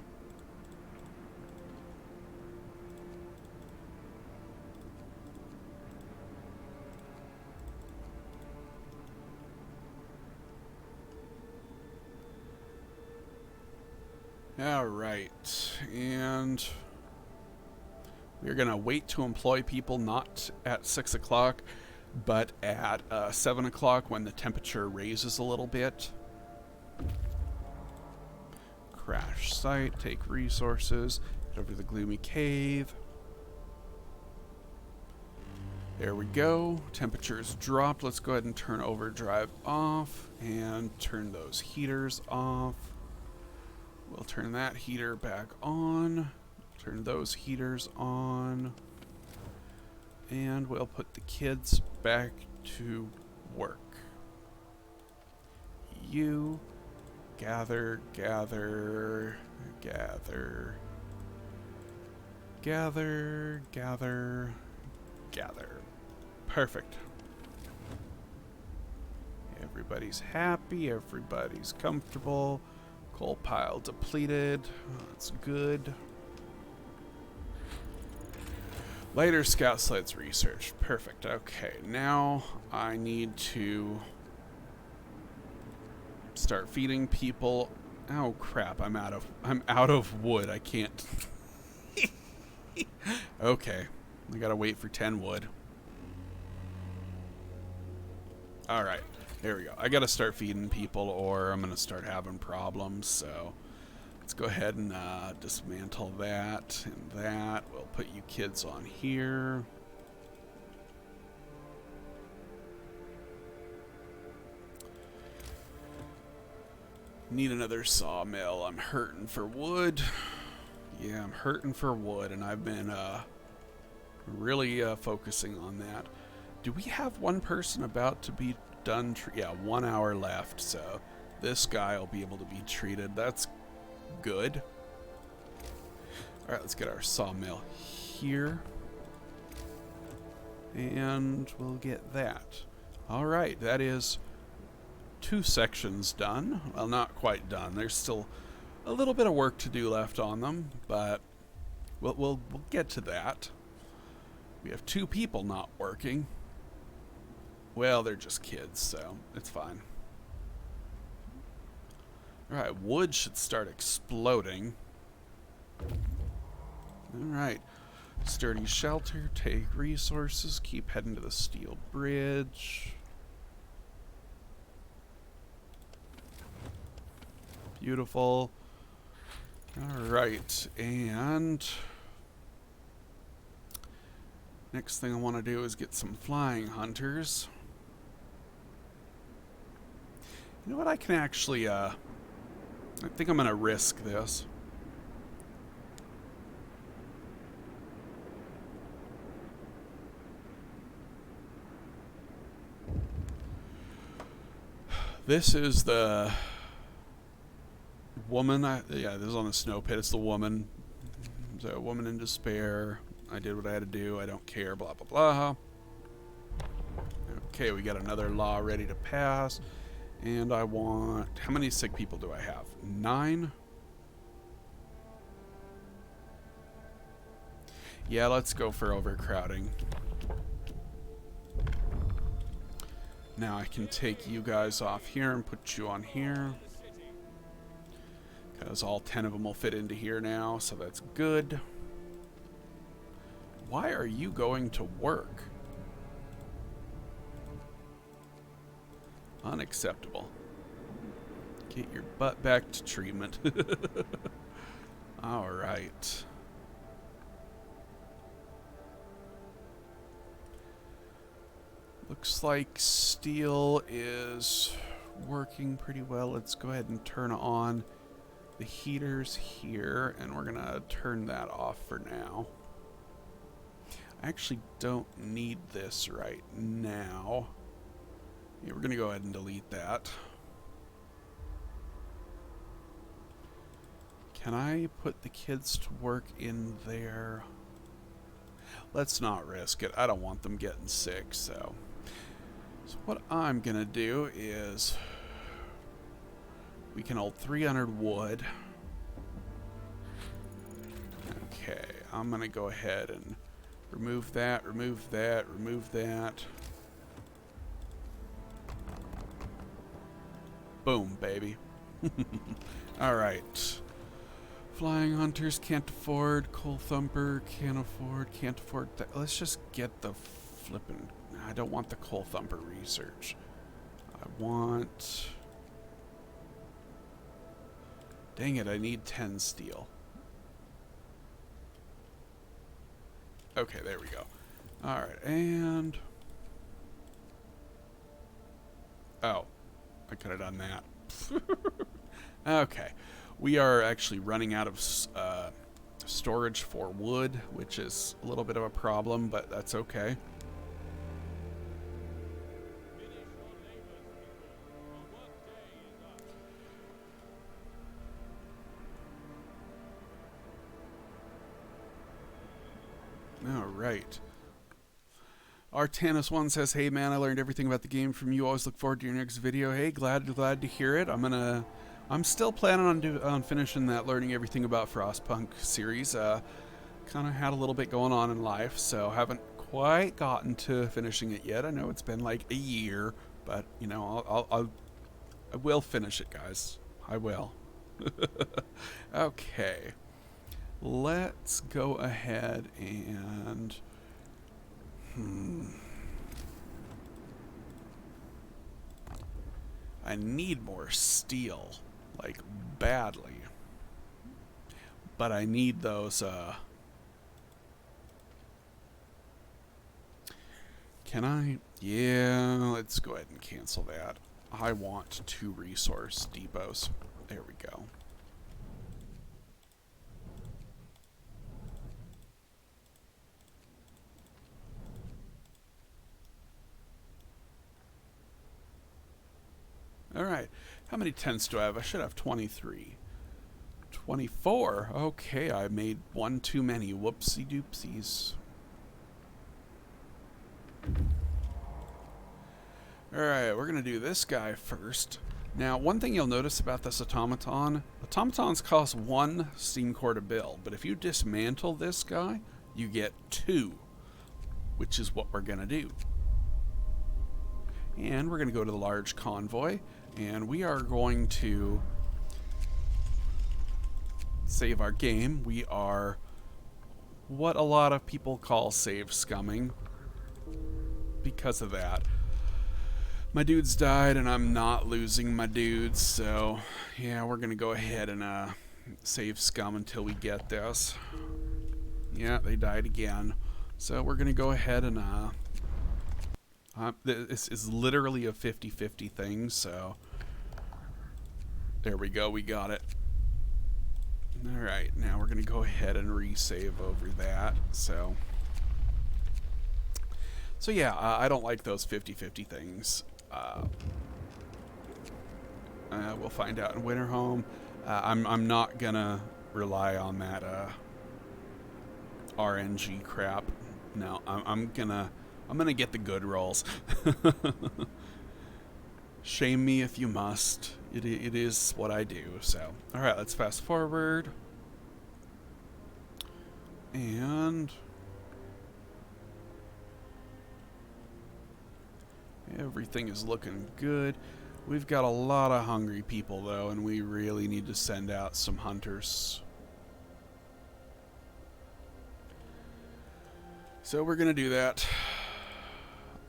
Alright, and we're going to wait to employ people not at 6 o'clock, but at 7 o'clock when the temperature raises a little bit. Crash site, take resources, head over to the Gloomy Cave. There we go. Temperature's dropped. Let's go ahead and turn overdrive off and turn those heaters off. We'll turn that heater back on. Turn those heaters on. And we'll put the kids back to work. You gather, gather, gather, gather, gather, gather. Perfect. Everybody's happy, everybody's comfortable. Coal pile depleted. That's good. Later scout sleds researched. Perfect. Okay, now I need to start feeding people. Oh crap, I'm out of wood. I can't. Okay. I gotta wait for 10 wood. Alright, there we go. I gotta start feeding people or I'm gonna start having problems, so let's go ahead and dismantle that and that. We'll put you kids on here. Need another sawmill. I'm hurting for wood. Yeah, I'm hurting for wood, and I've been really focusing on that. Do we have one person about to be done? Yeah, 1 hour left, so this guy will be able to be treated. That's good. Alright, let's get our sawmill here. And we'll get that. Alright, that is 2 sections done. Well, not quite done. There's still a little bit of work to do left on them, but we'll get to that. We have 2 people not working. Well, they're just kids, so it's fine. Alright, wood should start exploding. Alright. Sturdy shelter, take resources, keep heading to the steel bridge. Beautiful. Alright, and next thing I want to do is get some flying hunters. You know what, I can actually, I think I'm going to risk this. This is the woman, yeah, this is on the snow pit. It's the woman. So, a woman in despair. I did what I had to do. I don't care, blah, blah, blah. Okay, we got another law ready to pass. And I want... How many sick people do I have? 9? Yeah, let's go for overcrowding. Now I can take you guys off here and put you on here. because all 10 of them will fit into here now, so that's good. Why are you going to work? Unacceptable. Get your butt back to treatment. All right. Looks like steel is working pretty well. Let's go ahead and turn on the heaters here, and we're gonna turn that off for now. I actually don't need this right now. Yeah, we're gonna go ahead and delete that. Can I put the kids to work in there? Let's not risk it. I don't want them getting sick, so what I'm gonna do is we can hold 300 wood. Okay, I'm gonna go ahead and remove that, remove that, remove that. Boom, baby. Alright. Flying Hunters can't afford. Coal Thumper can't afford. Can't afford that. Let's just get the flippin'. I don't want the Coal Thumper research. I want... Dang it, I need 10 steel. Okay, there we go. Alright, and... Oh. I could have done that. Okay. We are actually running out of storage for wood, which is a little bit of a problem, but that's okay. All right. Artanis1 says, "Hey man, I learned everything about the game from you. Always look forward to your next video." Hey, glad to hear it. I'm still planning on finishing that learning everything about Frostpunk series. Kind of had a little bit going on in life, so haven't quite gotten to finishing it yet. I know it's been like a year, but you know, I will finish it, guys. I will. Okay. Let's go ahead and... I need more steel, like, badly. But I need those, Can I? Yeah, let's go ahead and cancel that. I want 2 resource depots. There we go. Alright, how many tents do I have? I should have 23. 24? Okay, I made 1 too many. Whoopsie doopsies. Alright, we're going to do this guy first. Now, one thing you'll notice about this automaton, automatons cost 1 steam core to build, but if you dismantle this guy, you get 2, which is what we're going to do. And we're going to go to the large convoy, and we are going to save our game. We are what a lot of people call save scumming because of that. My dudes died, and I'm not losing my dudes, so yeah, we're going to go ahead and save scum until we get this. Yeah, they died again. So we're going to go ahead and... this is literally a 50-50 thing, so there we go, we got it. Alright, now we're going to go ahead and resave over that, so yeah, I don't like those 50-50 things. We'll find out in Winterhome. I'm not going to rely on that RNG crap. No, I'm gonna get the good rolls. Shame me if you must. It is what I do. So, all right, let's fast forward. And everything is looking good. We've got a lot of hungry people, though, and we really need to send out some hunters. So we're going to do that.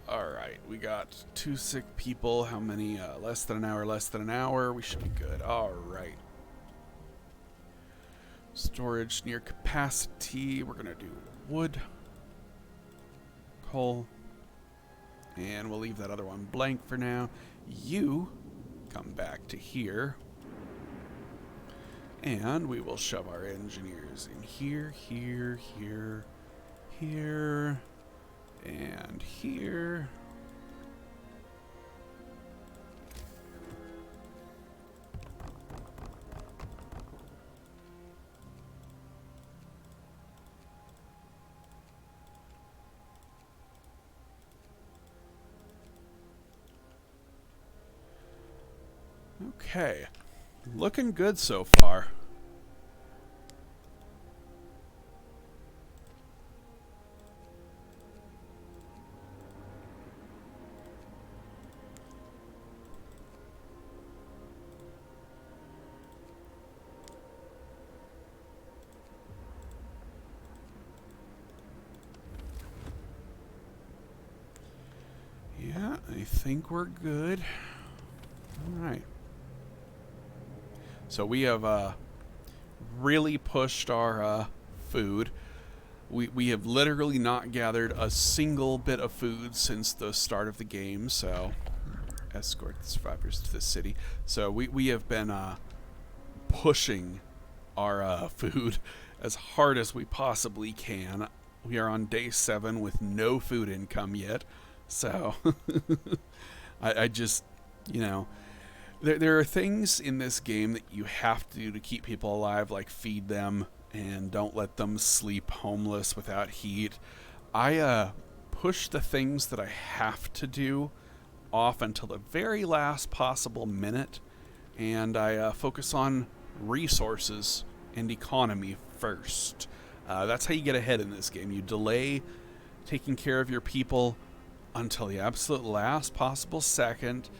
Alright, we got 2 sick people. How many? Less than an hour, less than an hour. We should be good. Alright. Storage near capacity. We're going to do wood, coal, and we'll leave that other one blank for now. You come back to here, and we will shove our engineers in here, here, here, here, and here. Okay, looking good so far. Yeah, I think we're good. All right. So we have really pushed our food. We have literally not gathered a single bit of food since the start of the game, so escort the survivors to the city. So we have been pushing our food as hard as we possibly can. We are on day 7 with no food income yet, so I just, you know, there are things in this game that you have to do to keep people alive, like feed them and don't let them sleep homeless without heat. I push the things that I have to do off until the very last possible minute, and I focus on resources and economy first. That's how you get ahead in this game. You delay taking care of your people until the absolute last possible second.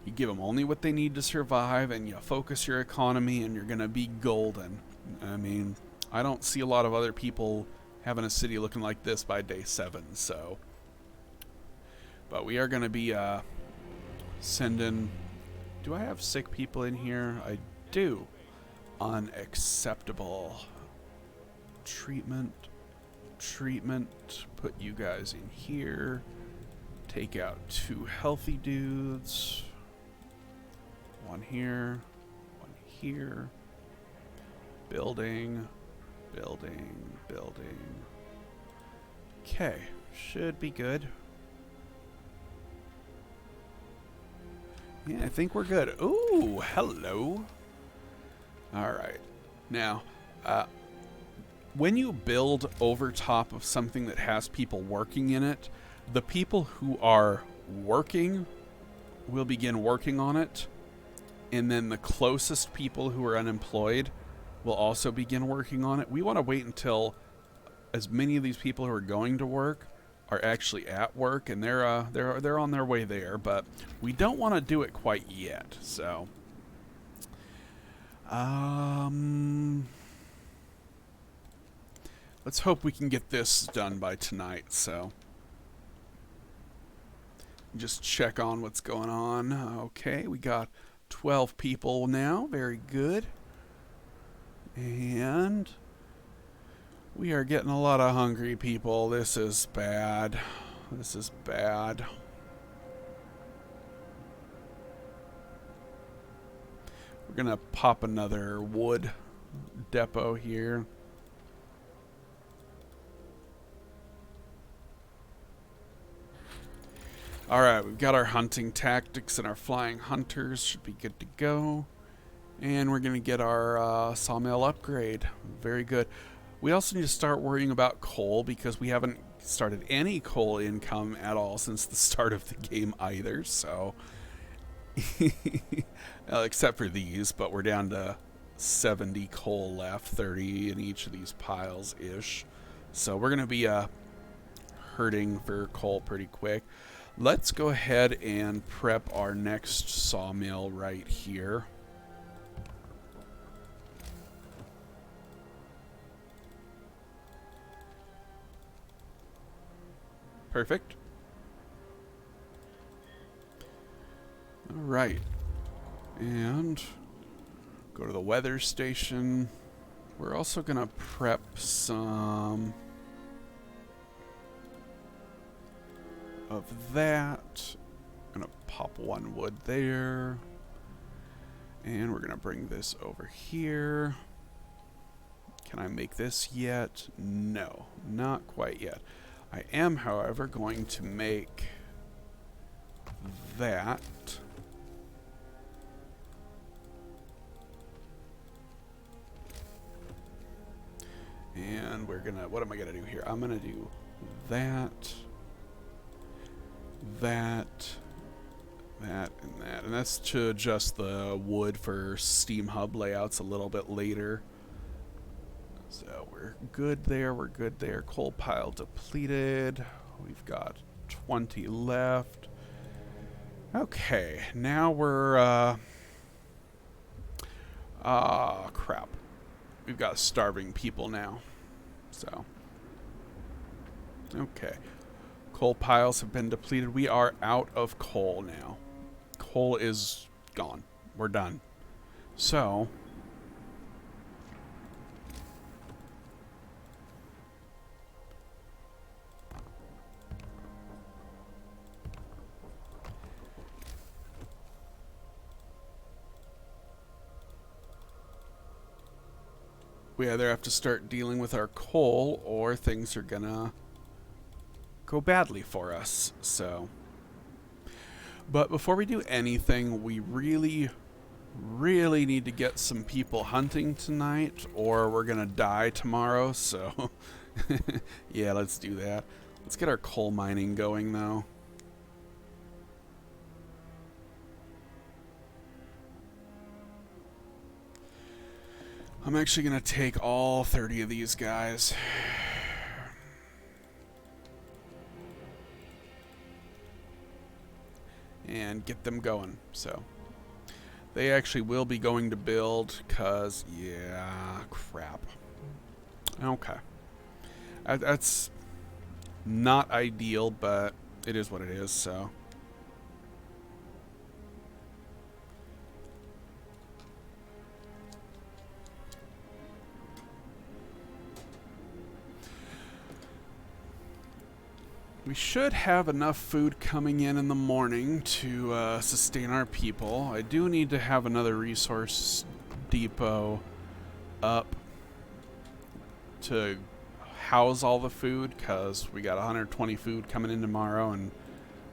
You give them only what they need to survive, and you focus your economy, and you're going to be golden. I mean, I don't see a lot of other people having a city looking like this by day 7, so. But we are going to be sending... Do I have sick people in here? I do. Unacceptable. Treatment. Put you guys in here. Take out 2 healthy dudes. 1 here, 1 here. Building. Okay, should be good. Yeah, I think we're good. Ooh, hello. Alright. Now, when you build over top of something that has people working in it, the people who are working will begin working on it, and then the closest people who are unemployed will also begin working on it. We want to wait until as many of these people who are going to work are actually at work, and they're on their way there, but we don't want to do it quite yet. So, let's hope we can get this done by tonight. So, just check on what's going on. Okay, we got 12 people now. Very good. And we are getting a lot of hungry people. This is bad. This is bad. We're going to pop another wood depot here. Alright, we've got our hunting tactics and our flying hunters. Should be good to go. And we're going to get our sawmill upgrade. Very good. We also need to start worrying about coal, because we haven't started any coal income at all since the start of the game either. So, except for these, but we're down to 70 coal left, 30 in each of these piles-ish. So we're going to be hurting for coal pretty quick. Let's go ahead and prep our next sawmill right here. Perfect. All right. And go to the weather station. We're also going to prep some of that. I'm going to pop one wood there. And we're going to bring this over here. Can I make this yet? No, not quite yet. I am, however, going to make that. And we're gonna, what am I gonna do here? I'm gonna do that, that, that, and that. And that's to adjust the wood for Steam Hub layouts a little bit later. So we're good there, we're good there. Coal pile depleted. We've got 20 left. Okay, now we're, crap. We've got starving people now. So, okay. Coal piles have been depleted. We are out of coal now. Coal is gone. We're done. So, we either have to start dealing with our coal or things are gonna go badly for us. So, but before we do anything, we really need to get some people hunting tonight or we're gonna die tomorrow. So yeah, let's do that. Let's get our coal mining going though. I'm actually going to take all 30 of these guys. And get them going. So, they actually will be going to build because, yeah, crap. Okay. That's not ideal, but it is what it is, so. We should have enough food coming in the morning to sustain our people. I do need to have another resource depot up to house all the food because we got 120 food coming in tomorrow and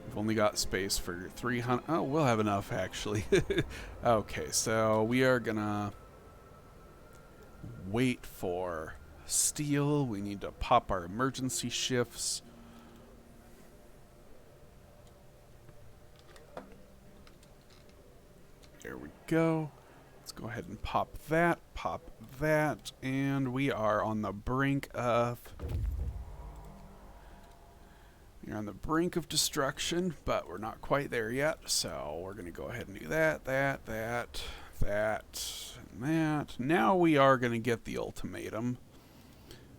we've only got space for 300. Oh, we'll have enough actually. Okay, so we are gonna wait for steel. We need to pop our emergency shifts. There we go. Let's go ahead and pop that, and we are on the brink of... We're on the brink of destruction, but we're not quite there yet, so we're going to go ahead and do that, that, and that. Now we are going to get the ultimatum.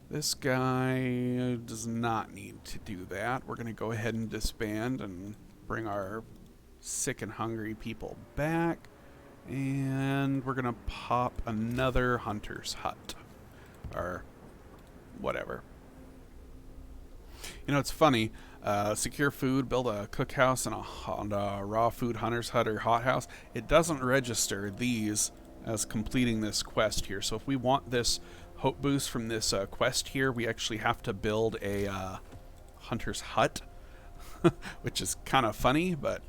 This guy does not need to do that. We're going to go ahead and disband and bring our sick and hungry people back. And we're gonna pop another hunter's hut. Or whatever. You know, it's funny. Secure food, build a cookhouse and a raw food hunter's hut or hothouse. It doesn't register these as completing this quest here. So if we want this hope boost from this quest here, we actually have to build a hunter's hut. Which is kind of funny, but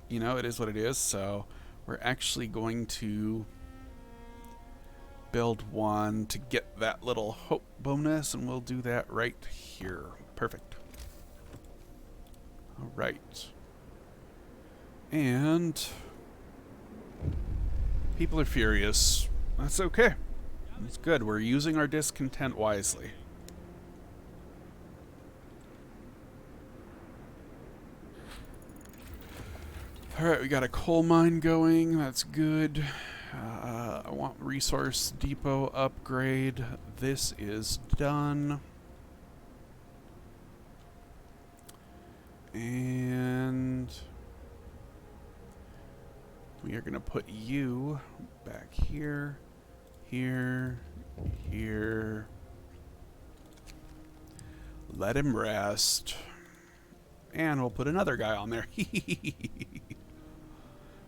you know, it is what it is. So we're actually going to build one to get that little hope bonus, and we'll do that right here. Perfect. All right. And people are furious. That's okay. That's good. We're using our discontent wisely. Alright, we got a coal mine going. That's good. I want resource depot upgrade. This is done. And we are going to put you back here, here, here. Let him rest. And we'll put another guy on there.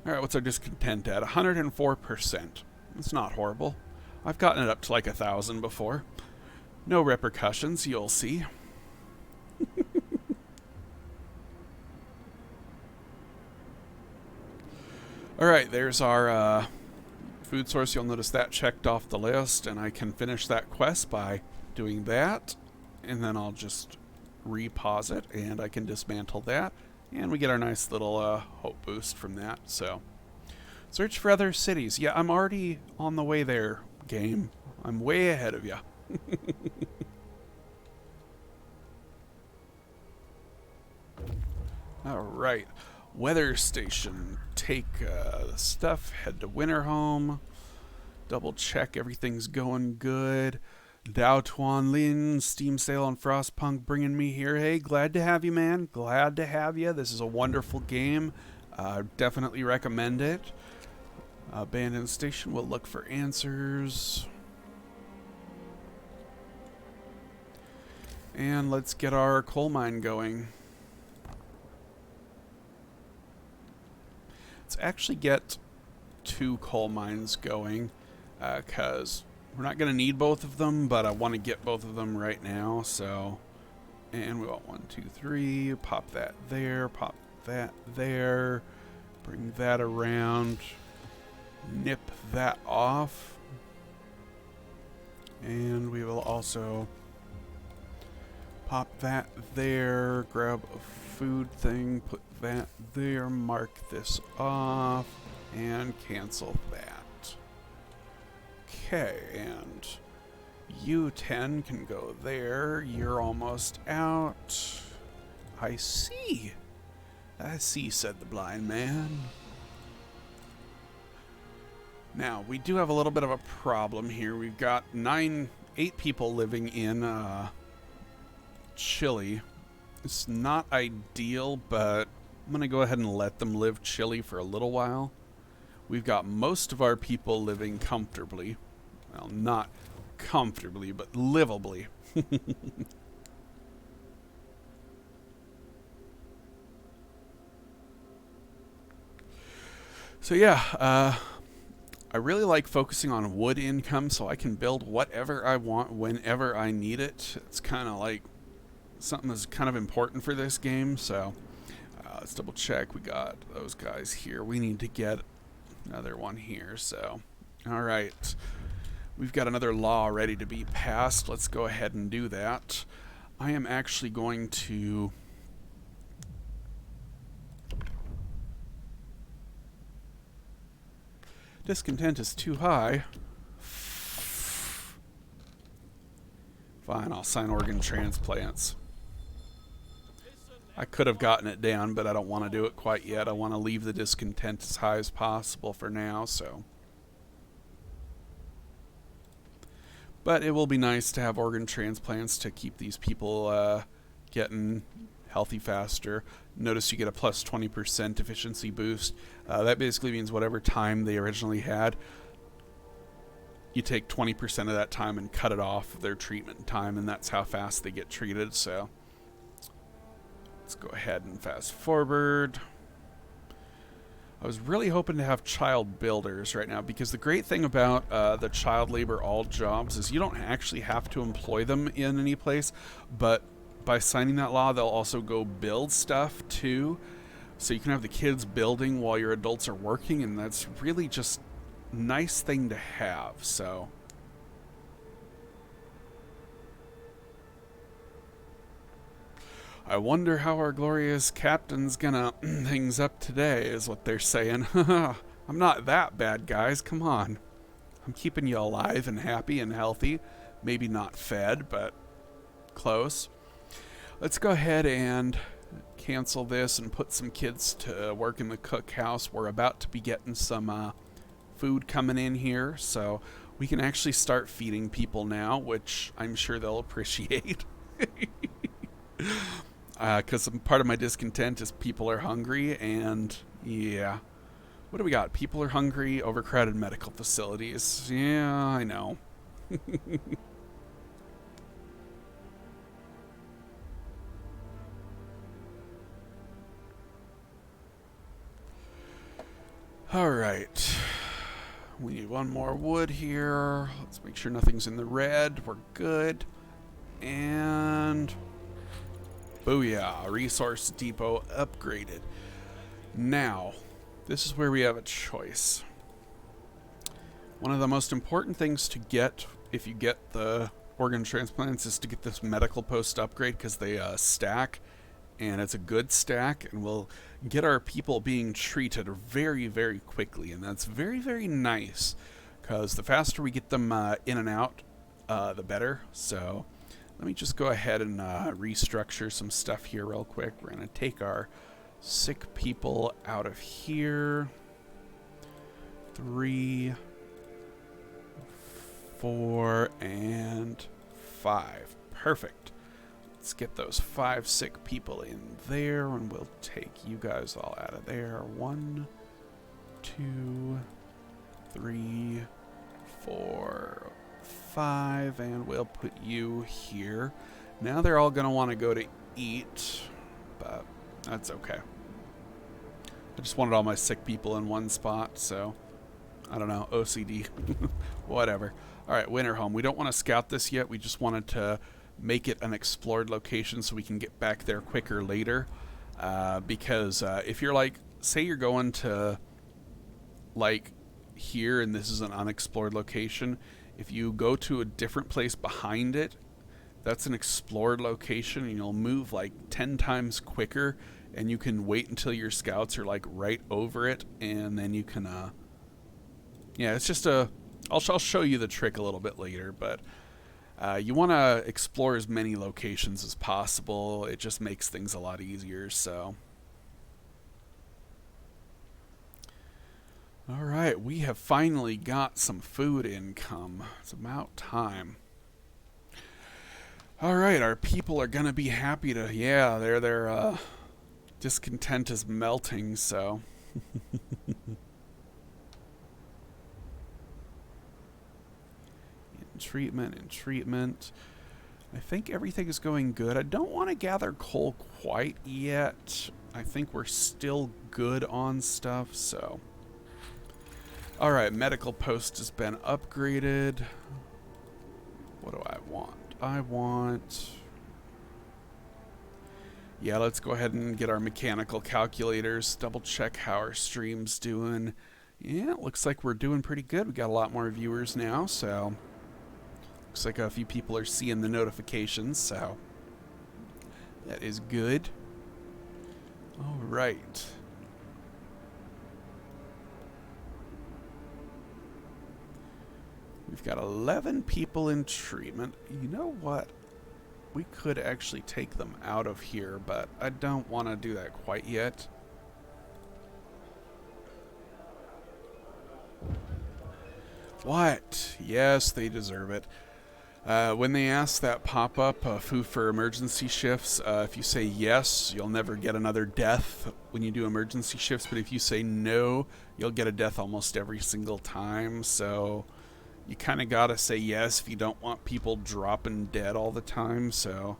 Alright, what's our discontent at? 104%. It's not horrible. I've gotten it up to like 1,000 before. No repercussions, you'll see. Alright, there's our food source. You'll notice that checked off the list, and I can finish that quest by doing that. And then I'll just repause it, and I can dismantle that. And we get our nice little hope boost from that. So, search for other cities. Yeah, I'm already on the way there, game. I'm way ahead of you. Alright. Weather station. Take the stuff, head to Winterhome. Double check everything's going good. Dao Tuan Lin, Steam Sale on Frostpunk bringing me here. Hey, glad to have you, man. Glad to have you. This is a wonderful game. Definitely recommend it. Abandoned station, we'll look for answers. And let's get our coal mine going. Let's actually get 2 coal mines going, because we're not going to need both of them, but I want to get both of them right now. So, and we want 1, 2, 3. Pop that there. Pop that there. Bring that around. Nip that off. And we will also pop that there. Grab a food thing. Put that there. Mark this off. And cancel that. Okay, and you 10 can go there. You're almost out. I see. I see, said the blind man. Now, we do have a little bit of a problem here. We've got 8 people living in Chile. It's not ideal, but I'm going to go ahead and let them live Chile for a little while. We've got most of our people living comfortably. Well, not comfortably, but livably. So yeah, I really like focusing on wood income so I can build whatever I want whenever I need it. It's kind of like something that's kind of important for this game. So let's double check. We got those guys here. We need to get another one here. So, all right. We've got another law ready to be passed. Let's go ahead and do that. I am actually going to discontent is too high. Fine, I'll sign organ transplants. I could have gotten it down, but I don't want to do it quite yet. I want to leave the discontent as high as possible for now, so. But it will be nice to have organ transplants to keep these people getting healthy faster. Notice you get a plus 20% efficiency boost. That basically means whatever time they originally had, you take 20% of that time and cut it off of their treatment time, and that's how fast they get treated. So let's go ahead and fast forward. I was really hoping to have child builders right now, because the great thing about the child labor all jobs is you don't actually have to employ them in any place, but by signing that law, they'll also go build stuff too. So you can have the kids building while your adults are working, and that's really just a nice thing to have. So I wonder how our glorious captain's gonna things up today, is what they're saying. I'm not that bad, guys. Come on. I'm keeping you alive and happy and healthy. Maybe not fed, but close. Let's go ahead and cancel this and put some kids to work in the cookhouse. We're about to be getting some food coming in here, so we can actually start feeding people now, which I'm sure they'll appreciate. Because part of my discontent is people are hungry, and yeah. What do we got? People are hungry, overcrowded medical facilities. Yeah, I know. All right. We need one more wood here. Let's make sure nothing's in the red. We're good. And booyah, resource depot upgraded. Now, this is where we have a choice. One of the most important things to get if you get the organ transplants is to get this medical post upgrade, because they stack, and it's a good stack, and we'll get our people being treated very, very quickly, and that's very, very nice, because the faster we get them in and out, the better. So let me just go ahead and restructure some stuff here real quick. We're going to take our sick people out of here. 3, 4, and 5. Perfect. Let's get those 5 sick people in there, and we'll take you guys all out of there. 1, 2, 3, 4, 5, and we'll put you here. Now they're all going to want to go to eat, but that's okay. I just wanted all my sick people in one spot, so I don't know, OCD. Whatever. Alright, winter home. We don't want to scout this yet. We just wanted to make it an explored location so we can get back there quicker later. Because if you're like, say you're going to like here and this is an unexplored location, if you go to a different place behind it, that's an explored location, and you'll move like 10 times quicker, and you can wait until your scouts are like right over it, and then you can yeah, it's just I'll show you the trick a little bit later, but you want to explore as many locations as possible. It just makes things a lot easier. So alright, we have finally got some food income. It's about time. Alright, our people are gonna be happy to, yeah, their discontent is melting, so in treatment. I think everything is going good. I don't want to gather coal quite yet. I think we're still good on stuff, so. Alright, medical post has been upgraded. What do I want? I want... yeah, let's go ahead and get our mechanical calculators. Double check how our stream's doing. Yeah, it looks like we're doing pretty good. We got a lot more viewers now, so... looks like a few people are seeing the notifications, so... that is good. Alright. We've got 11 people in treatment. You know what? We could actually take them out of here, but I don't want to do that quite yet. What? Yes, they deserve it. When they ask that pop-up, food for emergency shifts, if you say yes, you'll never get another death when you do emergency shifts, but if you say no, you'll get a death almost every single time, so you kind of gotta say yes if you don't want people dropping dead all the time, so...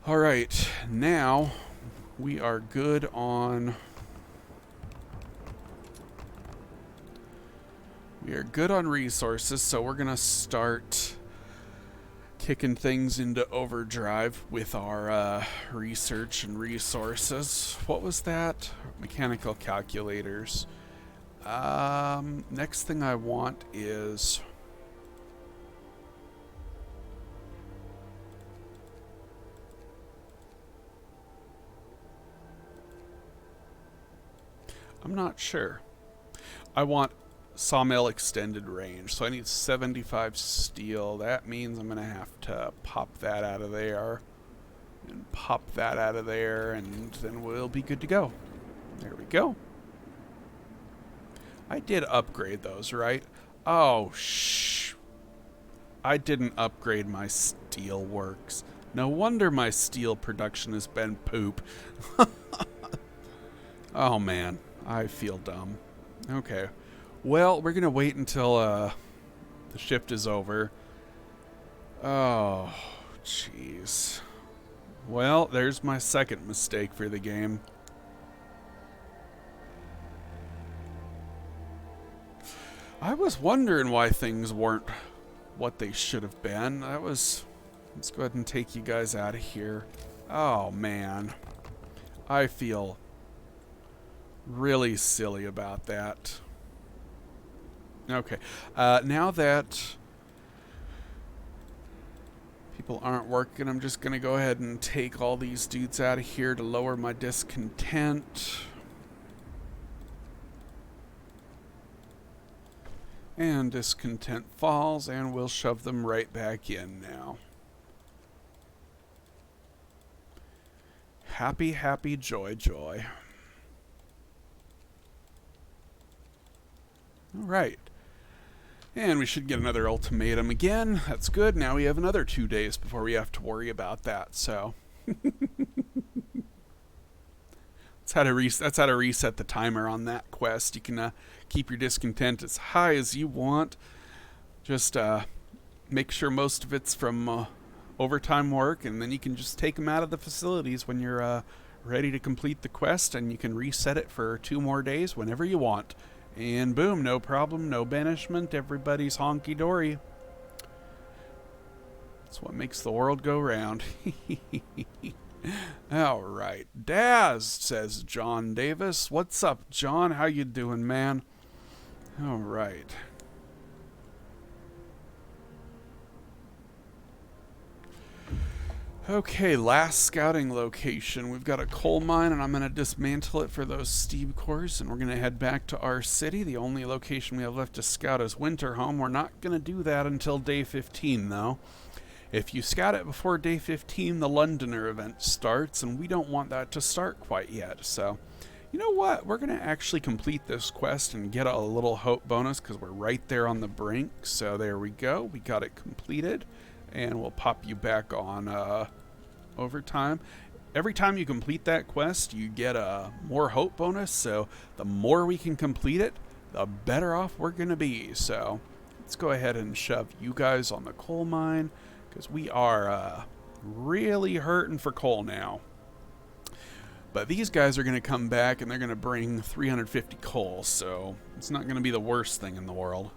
alright, now we are good on... we are good on resources, so we're gonna start kicking things into overdrive with our research and resources. What was that? Mechanical calculators. Next thing I want is... I'm not sure. I want sawmill extended range. So I need 75 steel. That means I'm going to have to pop that out of there. And pop that out of there, and then we'll be good to go. There we go. I did upgrade those, right? Oh, shh. I didn't upgrade my steel works. No wonder my steel production has been poop. Oh, man. I feel dumb. Okay. Well, we're going to wait until the shift is over. Oh, jeez. Well, there's my second mistake for the game. I was wondering why things weren't what they should have been. Let's go ahead and take you guys out of here. Oh, man. I feel really silly about that. Okay. Now that people aren't working, I'm just going to go ahead and take all these dudes out of here to lower my discontent. And discontent falls, and we'll shove them right back in now. Happy, happy, joy, joy. All right. And we should get another ultimatum again. That's good. Now we have another 2 days before we have to worry about that. So that's how to reset the timer on that quest. You can keep your discontent as high as you want. Just make sure most of it's from overtime work, and then you can just take them out of the facilities when you're ready to complete the quest, and you can reset it for 2 more days whenever you want. And boom, no problem, no banishment, everybody's honky-dory. That's what makes the world go round. All right. Daz, says John Davis. What's up, John? How you doing, man? All right. Okay, last scouting location. We've got a coal mine, and I'm going to dismantle it for those steam cores, and we're going to head back to our city. The only location we have left to scout is Winterhome. We're not going to do that until day 15, though. If you scout it before day 15, the Londoner event starts, and we don't want that to start quite yet. So, you know what? We're going to actually complete this quest and get a little hope bonus because we're right there on the brink. So there we go. We got it completed, and we'll pop you back on overtime. Every time you complete that quest, you get a more hope bonus. So the more we can complete it, the better off we're going to be. So let's go ahead and shove you guys on the coal mine, because we are really hurting for coal now. But these guys are going to come back, and they're going to bring 350 coal, so it's not going to be the worst thing in the world.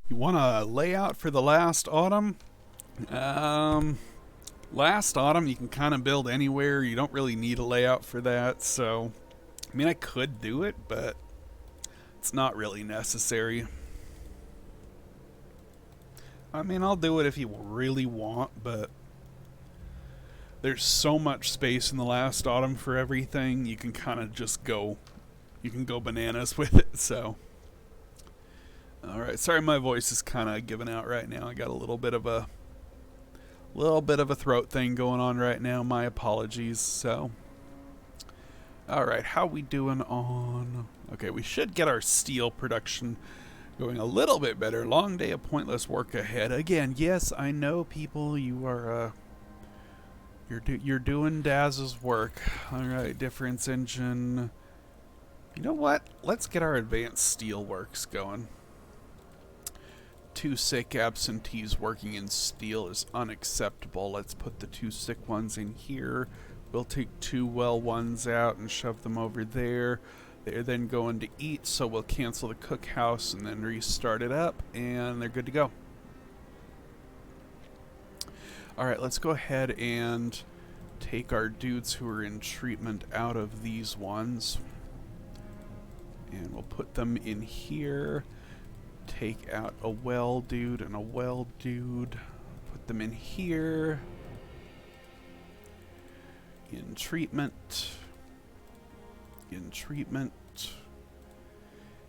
You want a layout for the last autumn? Last autumn, you can kind of build anywhere. You don't really need a layout for that. So, I mean, I could do it, but it's not really necessary. I mean, I'll do it if you really want, but there's so much space in the last autumn for everything. You can kind of just go, you can go bananas with it, so. Alright, sorry my voice is kind of giving out right now. I got a little bit of a throat thing going on right now. My apologies. So, alright, how we doing on... Okay, we should get our steel production going a little bit better. Long day of pointless work ahead. Again, yes, I know, people, you are, you're doing Daz's work. Alright, difference engine. You know what? Let's get our advanced steel works going. 2 sick absentees working in steel is unacceptable. Let's put the 2 sick ones in here. We'll take 2 well ones out and shove them over there. They're then going to eat, so we'll cancel the cookhouse and then restart it up, and they're good to go. Alright, let's go ahead and take our dudes who are in treatment out of these ones. And we'll put them in here. Take out a well dude and a well dude. Put them in here. In treatment. In treatment.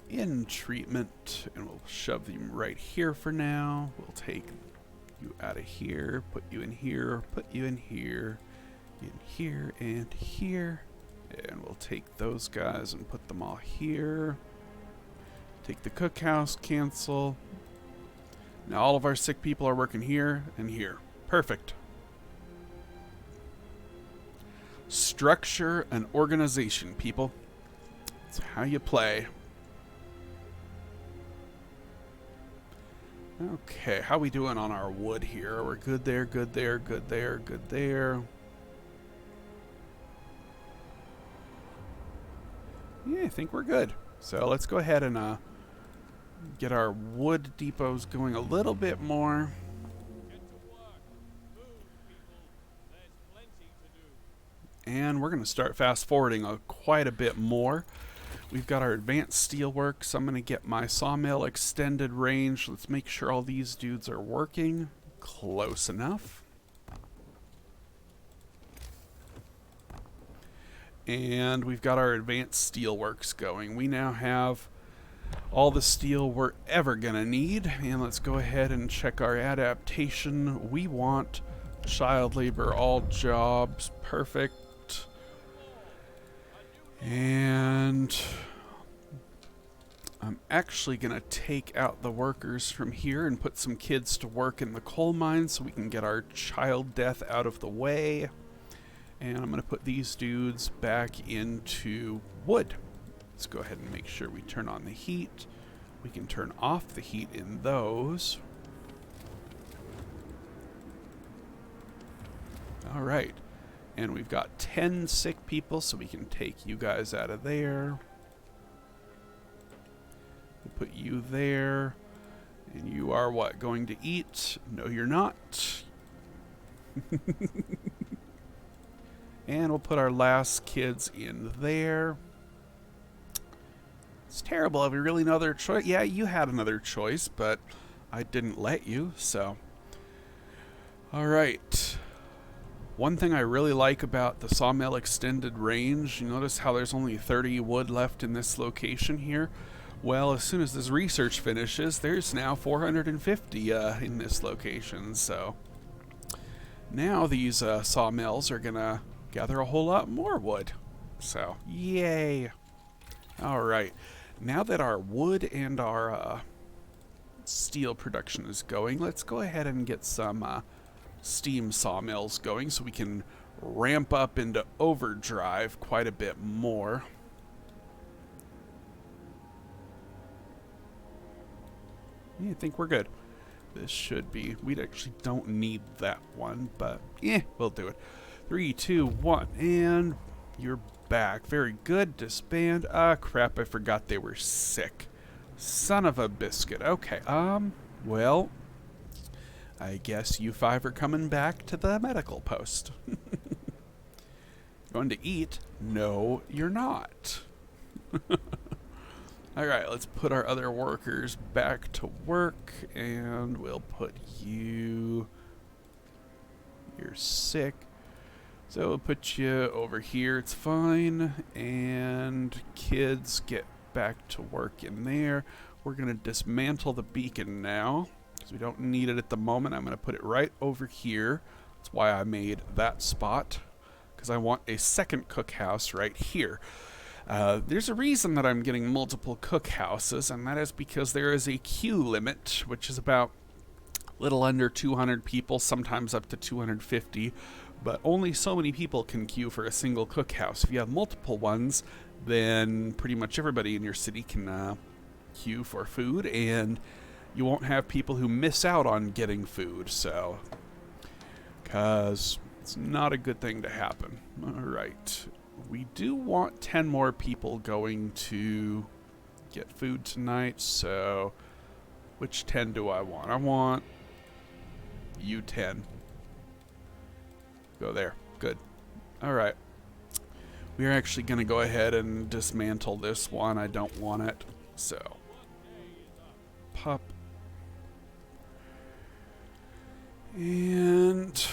In treatment. And we'll shove them right here for now. We'll take you out of here. Put you in here. Put you in here. In here and here. And we'll take those guys and put them all here. Take the cookhouse, cancel. Now all of our sick people are working here and here. Perfect. Structure and organization, people. It's how you play. Okay, how we doing on our wood here? We're good there, good there, good there, good there. Yeah, I think we're good. So let's go ahead and get our wood depots going a little bit more. And we're going to start fast forwarding quite a bit more. We've got our advanced steelworks. I'm going to get my sawmill extended range. Let's make sure all these dudes are working. Close enough. And we've got our advanced steelworks going. We now have all the steel we're ever going to need. And let's go ahead and check our adaptation. We want child labor, all jobs. Perfect. And I'm actually going to take out the workers from here and put some kids to work in the coal mines so we can get our child death out of the way. And I'm going to put these dudes back into wood. Let's go ahead and make sure we turn on the heat. We can turn off the heat in those. All right. And we've got 10 sick people, so we can take you guys out of there. We'll put you there. And you are what? Going to eat? No, you're not. And we'll put our last kids in there. It's terrible. Have we really no other choice? Yeah, you had another choice, but I didn't let you, so. All right. One thing I really like about the sawmill extended range, you notice how there's only 30 wood left in this location here? Well, as soon as this research finishes, there's now 450 in this location, so. Now these sawmills are gonna gather a whole lot more wood. So, yay. All right. Now that our wood and our steel production is going, let's go ahead and get some steam sawmills going so we can ramp up into overdrive quite a bit more. Yeah, I think we're good. This should be. We actually don't need that one, but yeah, we'll do it. 3, 2, 1, and you're back. Very good. Disband. Ah, crap, I forgot they were sick. Son of a biscuit. Okay, well, I guess you 5 are coming back to the medical post. Going to eat? No, you're not. Alright, let's put our other workers back to work, and we'll put you... You're sick. So we'll put you over here, it's fine. And kids, get back to work in there. We're going to dismantle the beacon now, because we don't need it at the moment. I'm going to put it right over here. That's why I made that spot, because I want a second cookhouse right here. There's a reason that I'm getting multiple cookhouses, and that is because there is a queue limit, which is about a little under 200 people, sometimes up to 250, but only so many people can queue for a single cookhouse. If you have multiple ones, then pretty much everybody in your city can queue for food, and you won't have people who miss out on getting food, so, because it's not a good thing to happen. All right. We do want 10 more people going to get food tonight, so which 10 do I want? I want you 10. Go there. Good. All right. We are actually going to go ahead and dismantle this one. I don't want it. So, pop. And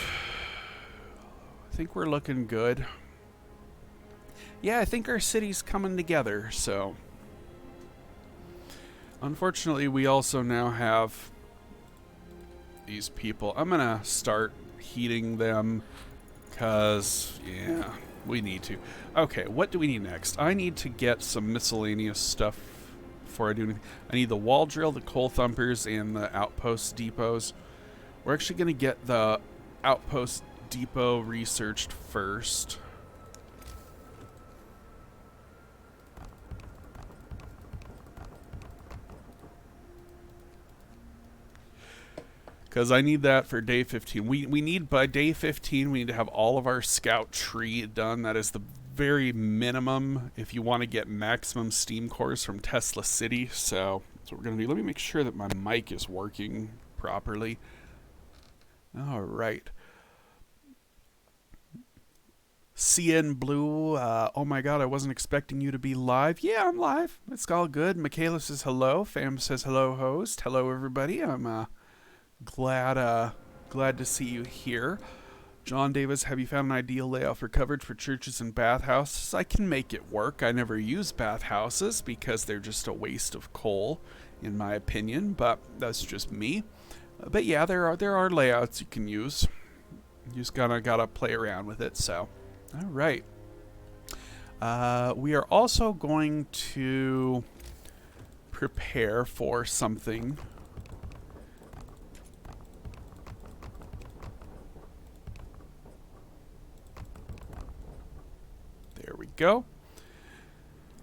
I think we're looking good. Yeah, I think our city's coming together, so. Unfortunately, we also now have these people. I'm going to start heating them because, yeah, we need to. Okay, what do we need next? I need to get some miscellaneous stuff before I do anything. I need the wall drill, the coal thumpers, and the outpost depots. We're actually going to get the outpost depot researched first. Because I need that for day 15. We need, by day 15, we need to have all of our scout tree done. That is the very minimum if you want to get maximum steam cores from Tesla City. So that's what we're going to do. Let me make sure that my mic is working properly. All right. CN Blue, oh my god, I wasn't expecting you to be live. Yeah, I'm live. It's all good. Michaela says hello. Fam says hello, host. Hello, everybody. I'm glad to see you here. John Davis, have you found an ideal layout for coverage for churches and bathhouses? I can make it work. I never use bathhouses because they're just a waste of coal, in my opinion, but that's just me. But yeah, there are layouts you can use. You just gotta play around with it. So, all right. We are also going to prepare for something. There we go.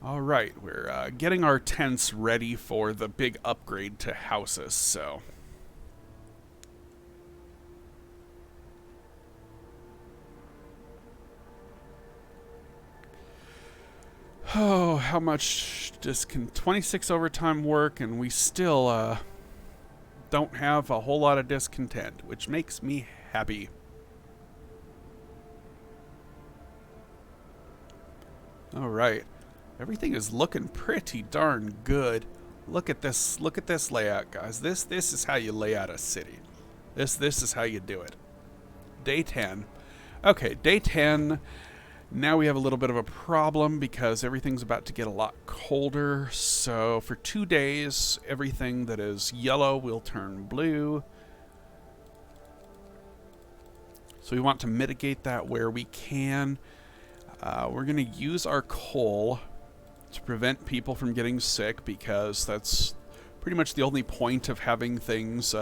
All right, we're getting our tents ready for the big upgrade to houses. So. Oh, how much 26 overtime work, and we still don't have a whole lot of discontent, which makes me happy. All right, everything is looking pretty darn good. Look at this layout, guys. This is how you lay out a city. This is how you do it. Day 10. Okay, day 10. Now we have a little bit of a problem because everything's about to get a lot colder. So for 2 days, everything that is yellow will turn blue. So we want to mitigate that where we can. We're going to use our coal to prevent people from getting sick because that's pretty much the only point of having things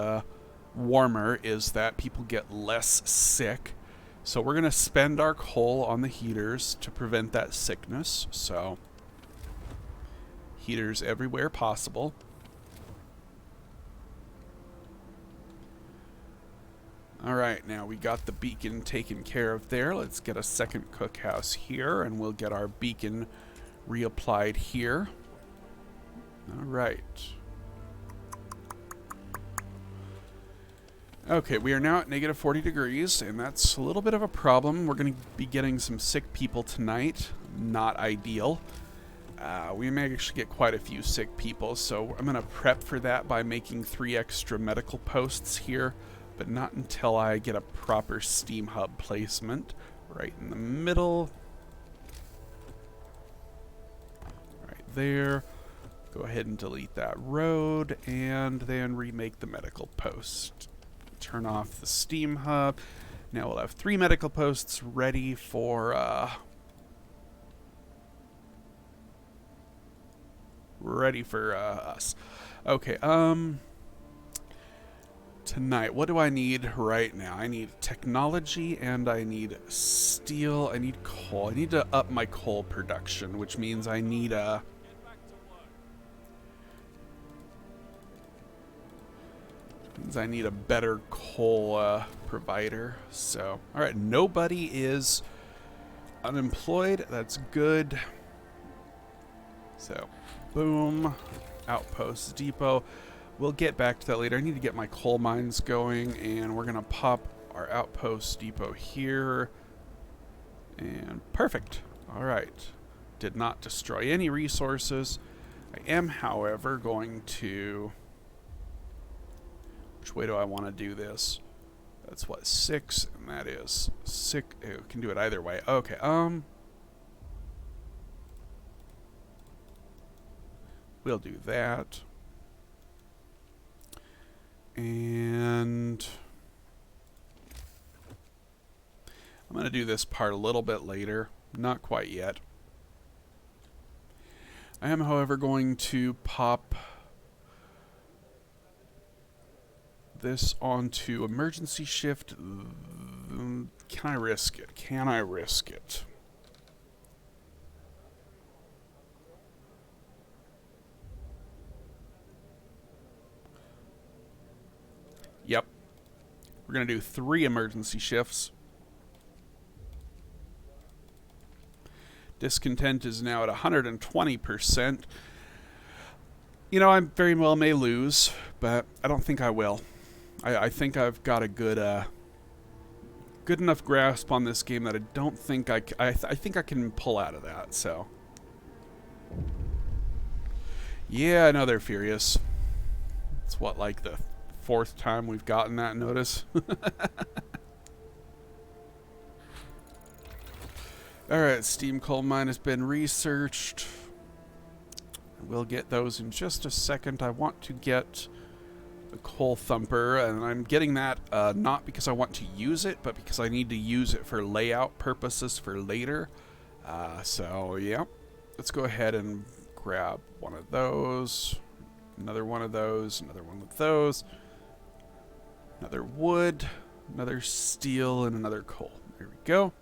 warmer is that people get less sick. So we're going to spend our coal on the heaters to prevent that sickness. So heaters everywhere possible. All right, now we got the beacon taken care of there. Let's get a second cookhouse here, and we'll get our beacon reapplied here. All right. Okay, we are now at negative 40 degrees, and that's a little bit of a problem. We're going to be getting some sick people tonight. Not ideal. We may actually get quite a few sick people, so I'm going to prep for that by making 3 extra medical posts here, but not until I get a proper steam hub placement right in the middle. Right there. Go ahead and delete that road, and then remake the medical post. Turn off the steam hub. Now we'll have 3 medical posts ready for us. Okay, tonight, what do I need right now? I need technology and I need steel. I need coal. I need to up my coal production, which means I need a better coal provider. So, all right, nobody is unemployed. That's good. So, boom, outpost depot. We'll get back to that later. I need to get my coal mines going, and we're gonna pop our outpost depot here. And perfect. All right. Did not destroy any resources. I am, however, going to... Which way do I want to do this? That's what, 6, and that is 6. Ew, can do it either way. Okay, we'll do that. And I'm going to do this part a little bit later. Not quite yet. I am, however, going to pop this onto emergency shift. Can I risk it? Can I risk it? Yep. We're going to do 3 emergency shifts. Discontent is now at 120%. You know, I very well may lose, but I don't think I will. I think I've got a good enough grasp on this game that I don't think I think I can pull out of that, so. Yeah, I know they're furious. It's what, like the 4th time we've gotten that notice? Alright, steam coal mine has been researched. We'll get those in just a second. I want to get the coal thumper, and I'm getting that not because I want to use it, but because I need to use it for layout purposes for later. So, yeah. Let's go ahead and grab one of those. Another one of those. Another one of those. Another wood. Another steel, and another coal. There we go.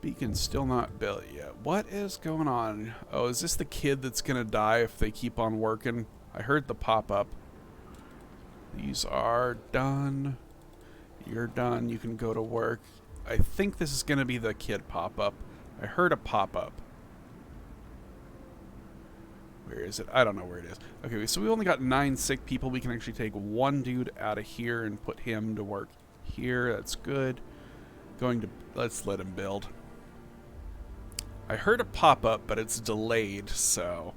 Beacon's still not built yet. What is going on? Oh, is this the kid that's gonna die if they keep on working? I heard the pop-up. These are done. You're done. You can go to work. I think this is gonna be the kid pop-up. I heard a pop-up. Where is it? I don't know where it is. Okay, so we only got 9 sick people. We can actually take one dude out of here and put him to work here. That's good. Let's let him build. I heard a pop-up, but it's delayed, so.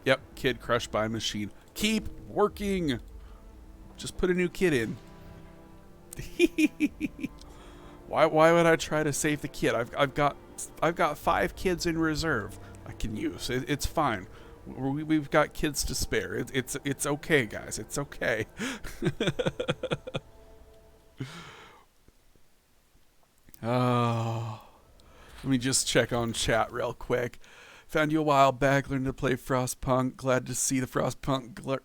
Yep, kid crushed by a machine. Keep working! Just put a new kid in. Why would I try to save the kid? I've got 5 kids in reserve I can use. It's fine. We've got kids to spare. It's okay, guys. It's okay. Oh, let me just check on chat real quick. Found you a while back, learned to play Frostpunk. Glad to see the Frostpunk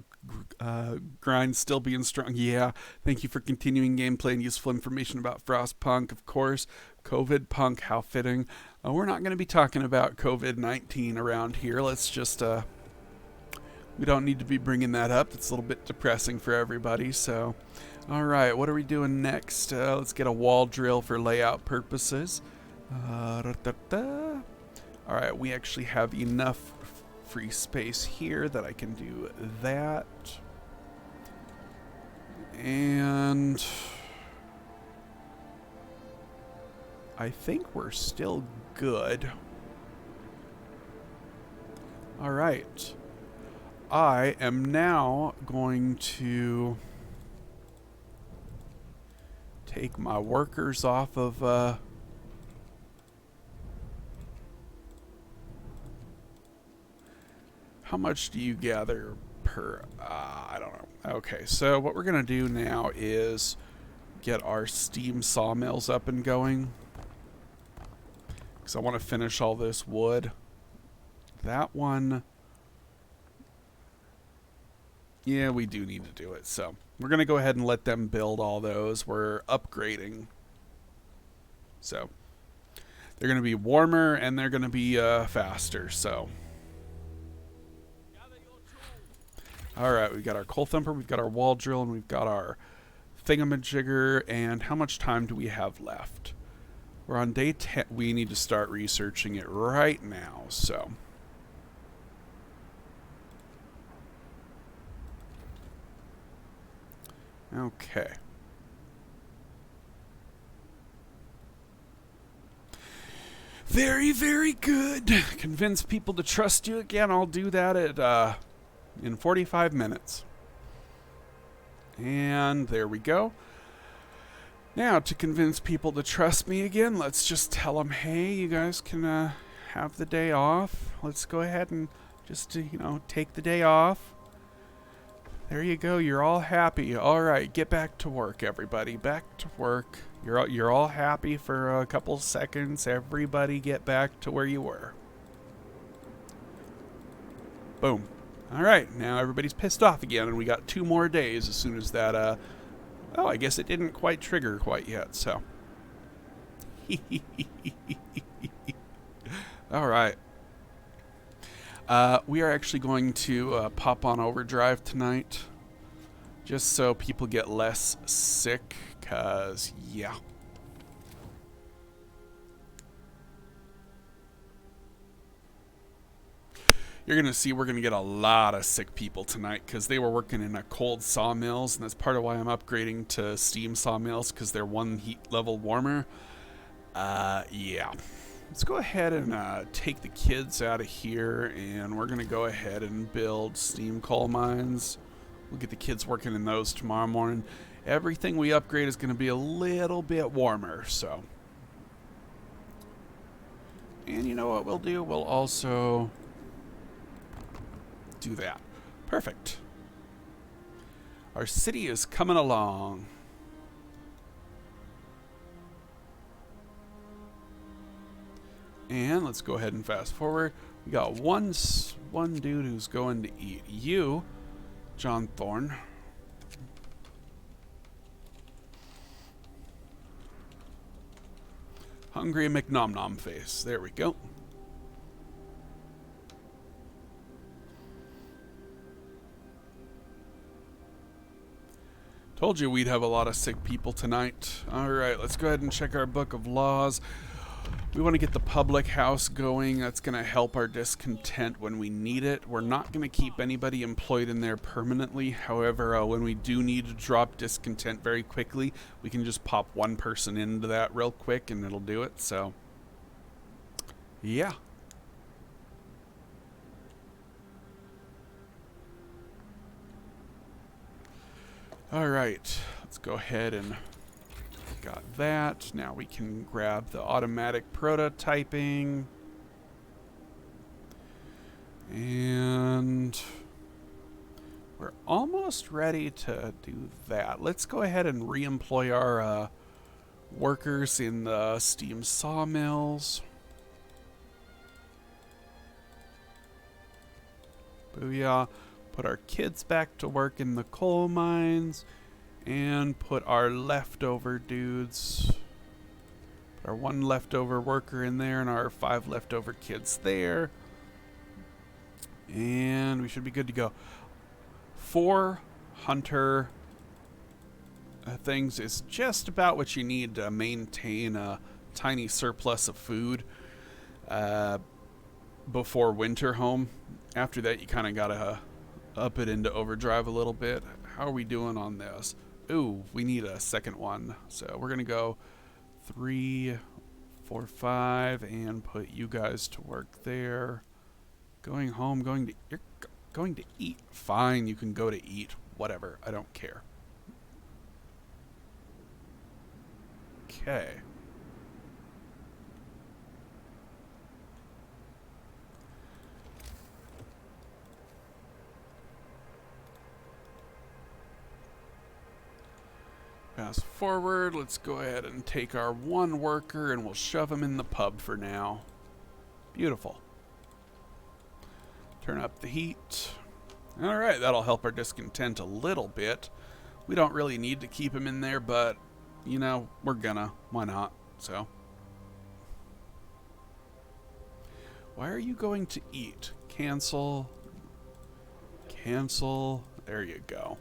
grind still being strong. Yeah, thank you for continuing gameplay and useful information about Frostpunk. Of course, COVID punk, how fitting. We're not going to be talking about COVID-19 around here. Let's just, we don't need to be bringing that up. It's a little bit depressing for everybody, so. Alright, what are we doing next? Let's get a wall drill for layout purposes. Alright, we actually have enough free space here that I can do that. And I think we're still good. Alright. I am now going to take my workers off of how much do you gather per I don't know. Okay, so what we're gonna do now is get our steam sawmills up and going, because I want to finish all this wood. That one, yeah, we do need to do it, so we're going to go ahead and let them build all those. We're upgrading. So they're going to be warmer and they're going to be faster, so. Alright, we've got our coal thumper, we've got our wall drill, and we've got our thingamajigger. And how much time do we have left? We're on day 10. We need to start researching it right now, so. Okay. Very, very good. Convince people to trust you again. I'll do that at in 45 minutes. And there we go. Now, to convince people to trust me again, let's just tell them, hey, you guys can have the day off. Let's go ahead and just, take the day off. There you go. You're all happy. All right, get back to work, everybody. Back to work. You're all happy for a couple seconds. Everybody get back to where you were. Boom. All right, now everybody's pissed off again, and we got 2 more days as soon as that, oh, I guess it didn't quite trigger quite yet, so. All right. We are actually going to pop on overdrive tonight, just so people get less sick, because, yeah. You're going to see we're going to get a lot of sick people tonight because they were working in a cold sawmills, and that's part of why I'm upgrading to steam sawmills, because they're 1 heat level warmer. Yeah. Let's go ahead and take the kids out of here, and we're going to go ahead and build steam coal mines. We'll get the kids working in those tomorrow morning. Everything we upgrade is going to be a little bit warmer, so. And you know what we'll do? We'll also do that. Perfect. Our city is coming along. And let's go ahead and fast forward. We got one dude who's going to eat. You, John Thorne. Hungry McNom-Nom face. There we go. Told you we'd have a lot of sick people tonight. All right, let's go ahead and check our book of laws. We want to get the public house going. That's going to help our discontent when we need it. We're not going to keep anybody employed in there permanently. However, when we do need to drop discontent very quickly, we can just pop 1 person into that real quick and it'll do it. So, yeah. All right, let's go ahead and got that. Now we can grab the automatic prototyping. And we're almost ready to do that. Let's go ahead and re-employ our workers in the steam sawmills. Booyah. Put our kids back to work in the coal mines. And put our leftover dudes, put our 1 leftover worker in there and our 5 leftover kids there. And we should be good to go. 4 hunter things is just about what you need to maintain a tiny surplus of food before winter home. After that, you kind of got to up it into overdrive a little bit. How are we doing on this? Ooh, we need a second one. So we're going to go 3, 4, 5 and put you guys to work there. Going home, you're going to eat. Fine, you can go to eat. Whatever, I don't care. Okay. Fast forward, let's go ahead and take our 1 worker and we'll shove him in the pub for now. Beautiful. Turn up the heat. Alright, that'll help our discontent a little bit. We don't really need to keep him in there, but, we're gonna. Why not? So. Why are you going to eat? Cancel. Cancel. There you go.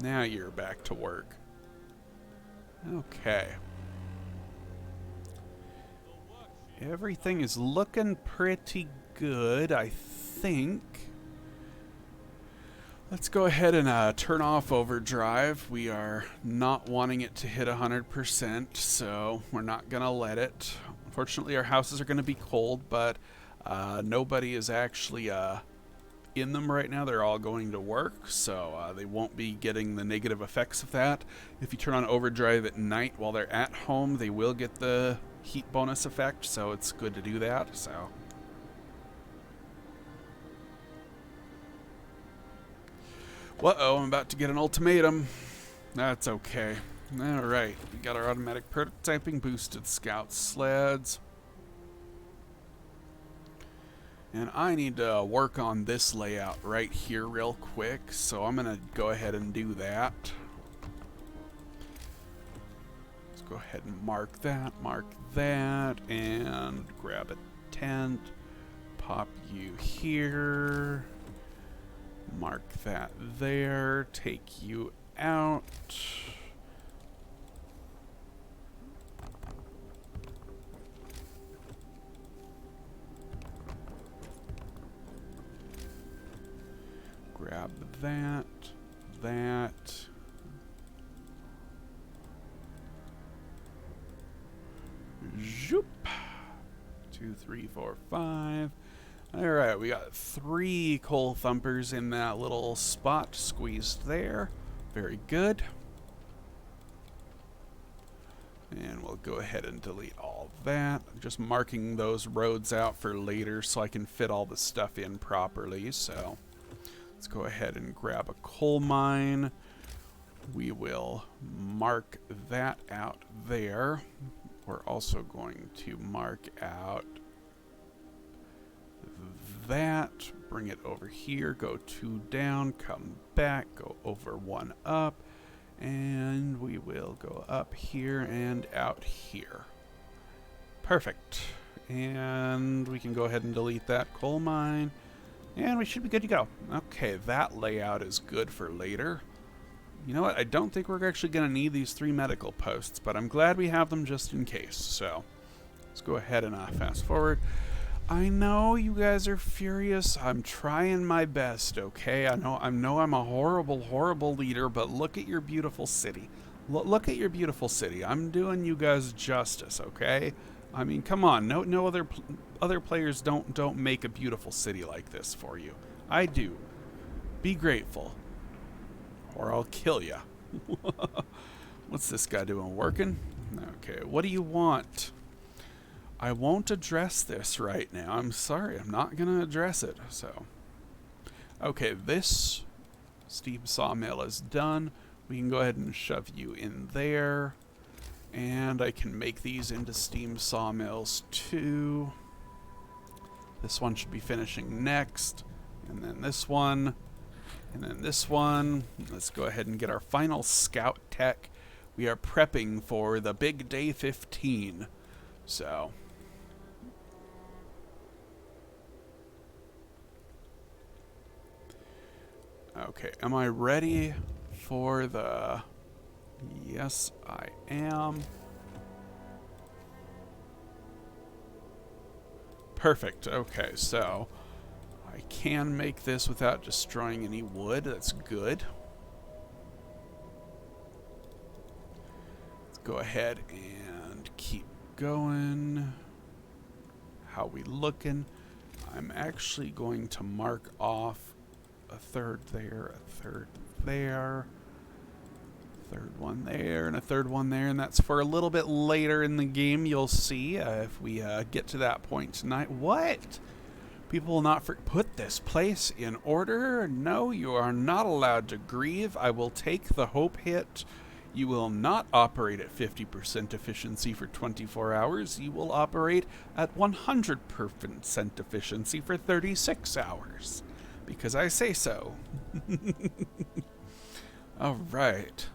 Now you're back to work. Okay. Everything is looking pretty good, I think. Let's go ahead and turn off overdrive. We are not wanting it to hit 100%, so we're not going to let it. Unfortunately, our houses are going to be cold, but nobody is actually in them right now. They're all going to work, so they won't be getting the negative effects of that. If you turn on overdrive at night while they're at home, they will get the heat bonus effect, so it's good to do that. So uh-oh, I'm about to get an ultimatum. That's okay. Alright, we got our automatic prototyping, boosted scout sleds. And I need to work on this layout right here real quick, so I'm going to go ahead and do that. Let's go ahead and mark that, and grab a tent, pop you here, mark that there, take you out. Grab that. Zoop. 2, 3, 4, 5. Alright, we got 3 coal thumpers in that little spot squeezed there. Very good. And we'll go ahead and delete all that. I'm just marking those roads out for later so I can fit all the stuff in properly. So let's go ahead and grab a coal mine. We will mark that out there. We're also going to mark out that, bring it over here, go 2 down, come back, go over 1 up, and we will go up here and out here. Perfect. And we can go ahead and delete that coal mine, and we should be good to go. Okay, that layout is good for later. You know what? I don't think we're actually going to need these 3 medical posts, but I'm glad we have them just in case. So let's go ahead and fast forward. I know you guys are furious. I'm trying my best, okay? I know I'm a horrible leader, but look at your beautiful city. Look at your beautiful city. I'm doing you guys justice, okay? I mean, come on. No other players don't make a beautiful city like this for you. I do. Be grateful, or I'll kill ya. What's this guy doing? Working? Okay. What do you want? I won't address this right now. I'm sorry. I'm not going to address it. So, okay, this steam sawmill is done. We can go ahead and shove you in there. And I can make these into steam sawmills too. This one should be finishing next. And then this one. And then this one. Let's go ahead and get our final scout tech. We are prepping for the big day 15. So okay, am I ready for the... Yes, I am. Perfect. Okay, so I can make this without destroying any wood. That's good. Let's go ahead and keep going. How we looking? I'm actually going to mark off a third there, a third there, third one there, and a third one there, and that's for a little bit later in the game. You'll see if we get to that point tonight. What? People will not put this place in order? No, you are not allowed to grieve. I will take the hope hit. You will not operate at 50% efficiency for 24 hours. You will operate at 100% efficiency for 36 hours. Because I say so. All right.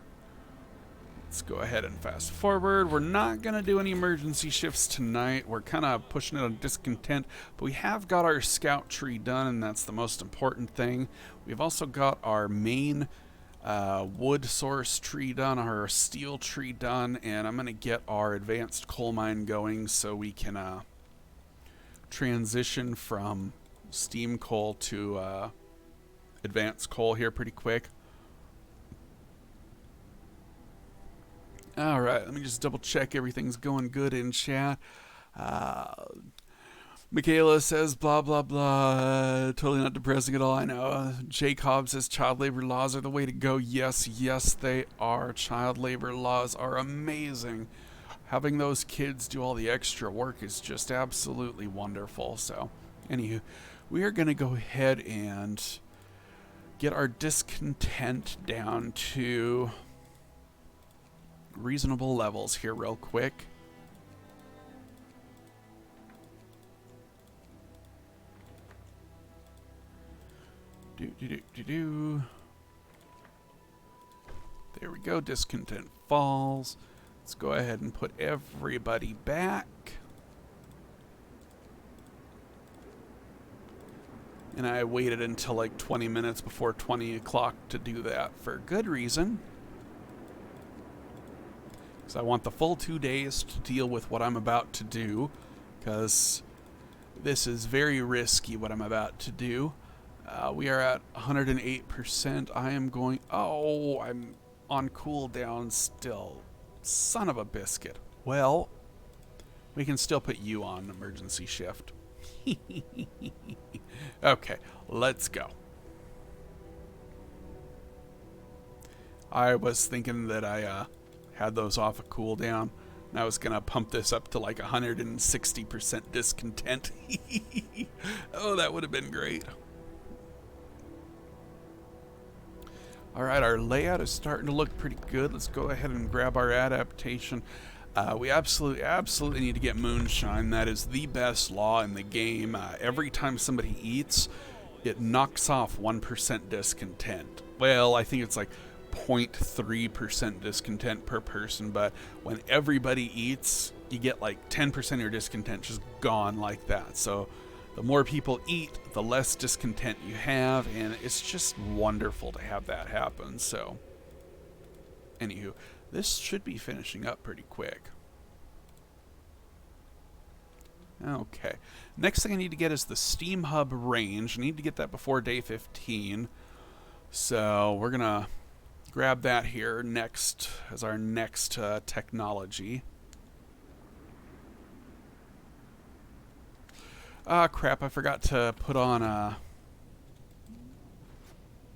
Let's go ahead and fast forward. We're not going to do any emergency shifts tonight. We're kind of pushing it on discontent, but we have got our scout tree done, and that's the most important thing. We've also got our main wood source tree done, our steel tree done, and I'm going to get our advanced coal mine going so we can transition from steam coal to advance coal here pretty quick. All right, let me just double check everything's going good in chat. Michaela says blah blah blah. Totally not depressing at all. I know. Jacob says child labor laws are the way to go. Yes, yes, they are. Child labor laws are amazing. Having those kids do all the extra work is just absolutely wonderful. So, anywho, we are going to go ahead and get our discontent down to reasonable levels here real quick. There we go. Discontent falls. Let's go ahead and put everybody back. And I waited until like 20 minutes before 20 o'clock to do that for good reason. Because I want the full 2 days to deal with what I'm about to do. Because this is very risky what I'm about to do. We are at 108%. I am going... Oh, I'm on cooldown still. Son of a biscuit. Well, we can still put you on emergency shift. Okay, let's go. I was thinking that I had those off a cooldown. And I was going to pump this up to like 160% discontent. Oh, that would have been great. Alright, our layout is starting to look pretty good. Let's go ahead and grab our adaptation. We absolutely need to get moonshine. That is the best law in the game. Every time somebody eats, it knocks off 1% discontent. Well, I think it's like 0.3% discontent per person, but when everybody eats, you get like 10% of your discontent just gone like that. So the more people eat, the less discontent you have, and it's just wonderful to have that happen. So, anywho, this should be finishing up pretty quick. Okay. Next thing I need to get is the Steam Hub range. I need to get that before day 15. So, we're going to grab that here next as our next technology. Ah, crap, I forgot to put on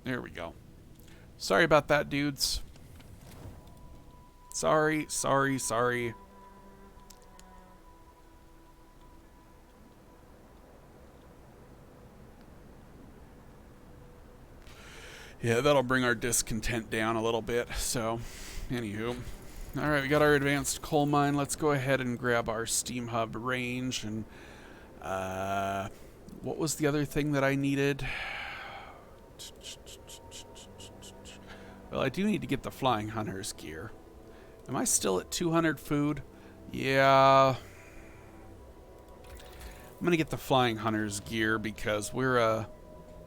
there we go. Sorry about that, dudes. Sorry. Yeah, that'll bring our discontent down a little bit. So, anywho. Alright, we got our advanced coal mine. Let's go ahead and grab our Steam Hub range and what was the other thing that I needed? Well, I do need to get the Flying Hunter's gear. Am I still at 200 food? Yeah. I'm going to get the Flying Hunter's gear because we're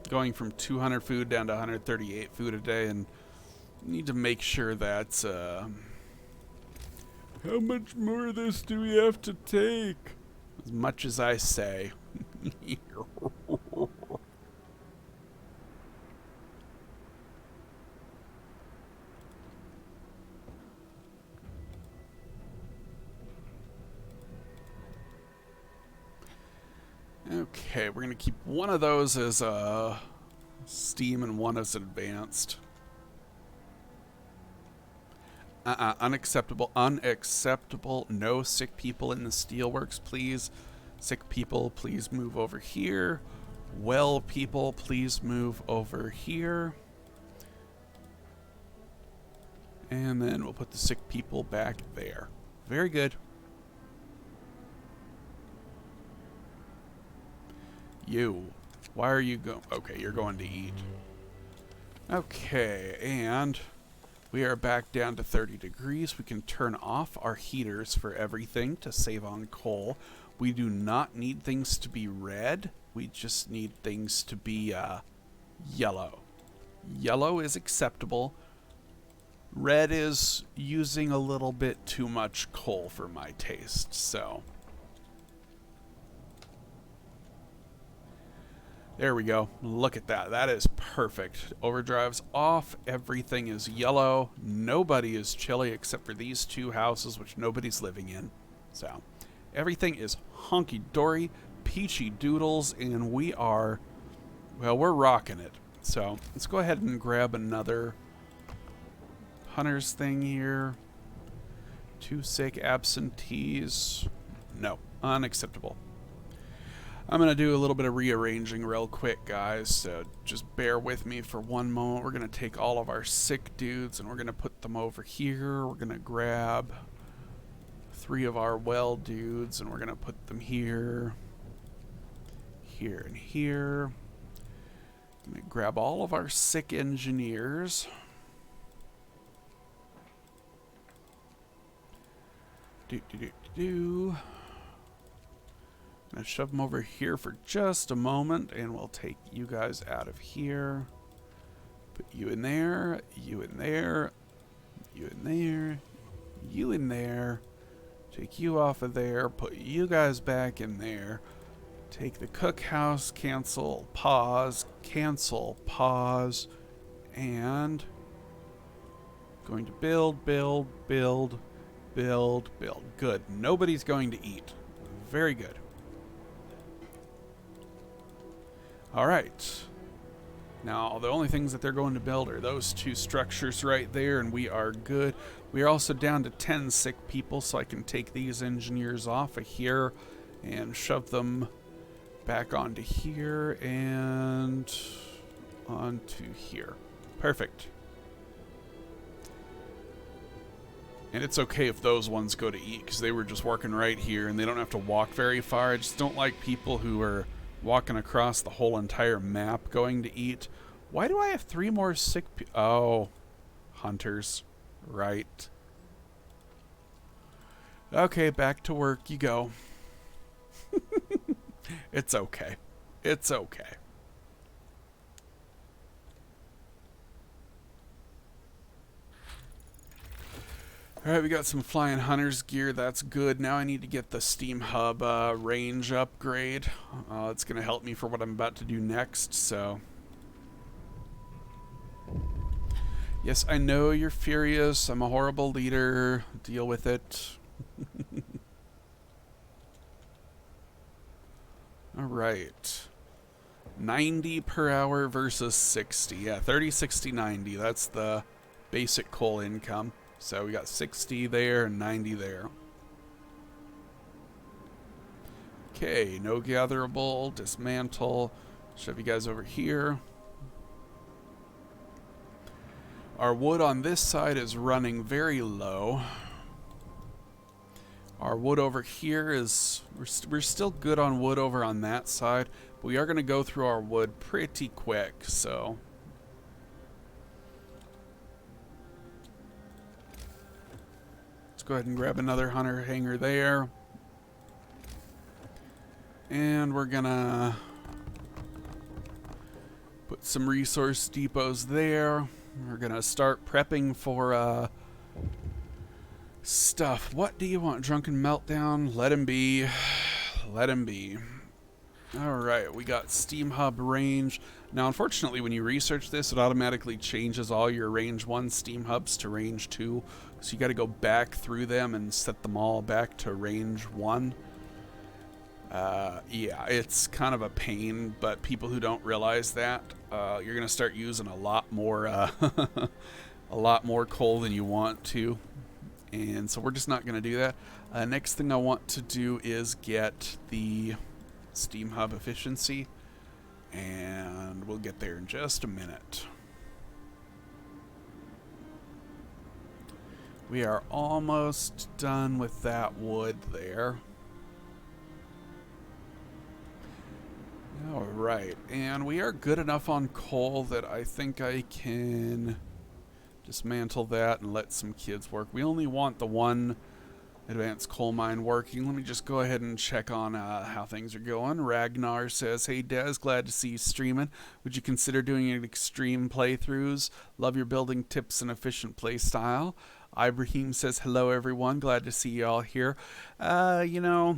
going from 200 food down to 138 food a day, and need to make sure that's... How much more of this do we have to take? As much as I say. Okay, we're going to keep one of those as Steam and one as advanced. Unacceptable. Unacceptable. No sick people in the steelworks, please. Sick people, please move over here. Well people, please move over here. And then we'll put the sick people back there. Very good. You. Why are you going? Okay, you're going to eat. Okay, and we are back down to 30 degrees. We can turn off our heaters for everything to save on coal. We do not need things to be red. We just need things to be yellow. Yellow is acceptable. Red is using a little bit too much coal for my taste, so. There we go. Look at that. That is perfect. Overdrive's off. Everything is yellow. Nobody is chilly except for these two houses, which nobody's living in. So everything is honky-dory, peachy doodles, and we are, well, we're rocking it. So let's go ahead and grab another hunter's thing here. 2 sick absentees. No, unacceptable. I'm going to do a little bit of rearranging real quick, guys, so just bear with me for one moment. We're going to take all of our sick dudes and we're going to put them over here. We're going to grab 3 of our well dudes and we're going to put them here, here, and here. I'm going to grab all of our sick engineers. I'm going to shove them over here for just a moment, and we'll take you guys out of here. Put you in there, you in there, you in there, you in there. Take you off of there, put you guys back in there. Take the cookhouse, cancel, pause, and going to build, build, build, build, build. Good. Nobody's going to eat. Very good. Alright. Now, the only things that they're going to build are those 2 structures right there, and we are good. We are also down to 10 sick people, so I can take these engineers off of here and shove them back onto here and onto here. Perfect. And it's okay if those ones go to eat, because they were just working right here, and they don't have to walk very far. I just don't like people who are walking across the whole entire map going to eat. Why do I have 3 more sick people? Oh, hunters. Right. Okay, back to work you go. It's okay. It's okay. Alright, we got some flying hunters gear. That's good. Now I need to get the Steam Hub range upgrade. It's going to help me for what I'm about to do next, so. Yes, I know you're furious. I'm a horrible leader. Deal with it. Alright. 90 per hour versus 60. Yeah, 30, 60, 90. That's the basic coal income. So we got 60 there and 90 there. Okay, no gatherable, dismantle. Shove you guys over here. Our wood on this side is running very low. Our wood over here is, we're still good on wood over on that side, but we are going to go through our wood pretty quick, so. Go ahead and grab another hunter hanger there. And we're gonna put some resource depots there. We're gonna start prepping for stuff. What do you want? Drunken Meltdown? Let him be. Let him be. Alright, we got Steam Hub range. Now, unfortunately, when you research this, it automatically changes all your range 1 Steam Hubs to range 2. So you got to go back through them and set them all back to range 1. Yeah, it's kind of a pain, but people who don't realize that, you're going to start using a lot more, a lot more coal than you want to. And so we're just not going to do that. Next thing I want to do is get the Steam Hub efficiency, and we'll get there in just a minute. We are almost done with that wood there. Alright, and we are good enough on coal that I think I can dismantle that and let some kids work. We only want the 1 advanced coal mine working. Let me just go ahead and check on how things are going. Ragnar says, hey Des, glad to see you streaming. Would you consider doing an extreme playthroughs? Love your building tips and efficient play style. Ibrahim says, hello everyone, glad to see you all here. You know,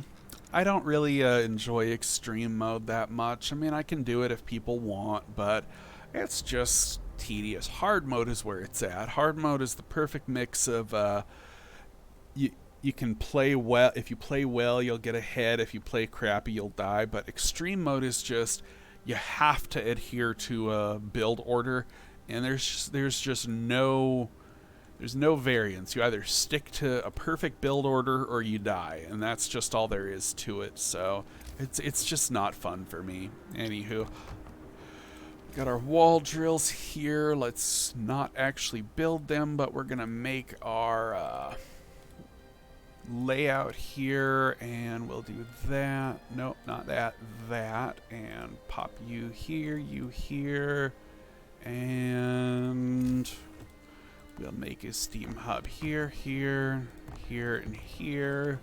I don't really enjoy extreme mode that much. I mean, I can do it if people want, but it's just tedious. Hard mode is where it's at. Hard mode is the perfect mix of you you can play well. If you play well, you'll get ahead. If you play crappy, you'll die. But extreme mode is just you have to adhere to a build order, and there's just no there's no variance. You either stick to a perfect build order or you die, and that's just all there is to it. So it's just not fun for me. Anywho, got our wall drills here. Let's not actually build them, but we're gonna make our layout here, and we'll do that. Nope, not that. That, and pop you here, and we'll make a steam hub here, and here.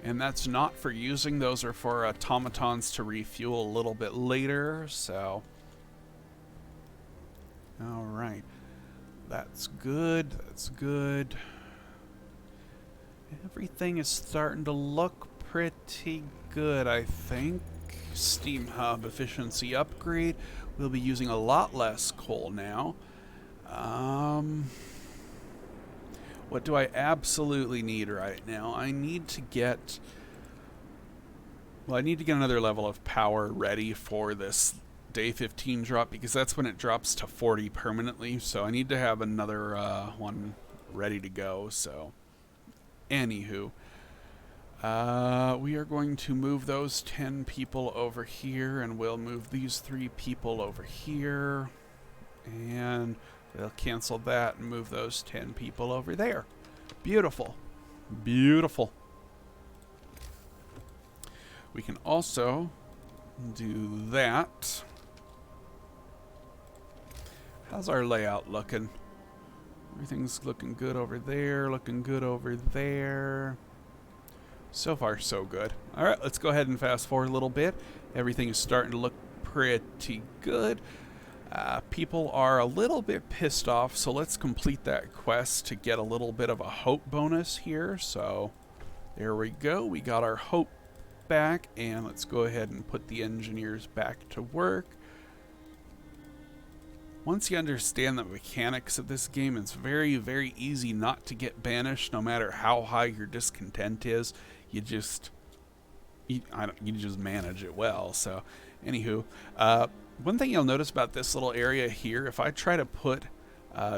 And that's not for using, those are for automatons to refuel a little bit later, so. Alright. That's good, that's good. Everything is starting to look pretty good, I think. Steam hub efficiency upgrade. We'll be using a lot less coal now. What do I absolutely need right now? I need to get another level of power ready for this day 15 drop, because that's when it drops to 40 permanently. So I need to have another one ready to go. So anywho, we are going to move those 10 people over here, and we'll move these 3 people over here, and we'll cancel that and move those 10 people over there. Beautiful. Beautiful. We can also do that. How's our layout looking? Everything's looking good over there, looking good over there. So far, so good. All right, let's go ahead and fast forward a little bit. Everything is starting to look pretty good. People are a little bit pissed off, so let's complete that quest to get a little bit of a hope bonus here. So there we go. We got our hope back, and let's go ahead and put the engineers back to work. Once you understand the mechanics of this game, it's very, very easy not to get banished, no matter how high your discontent is. You just manage it well. So, anywho, one thing you'll notice about this little area here, if I try to put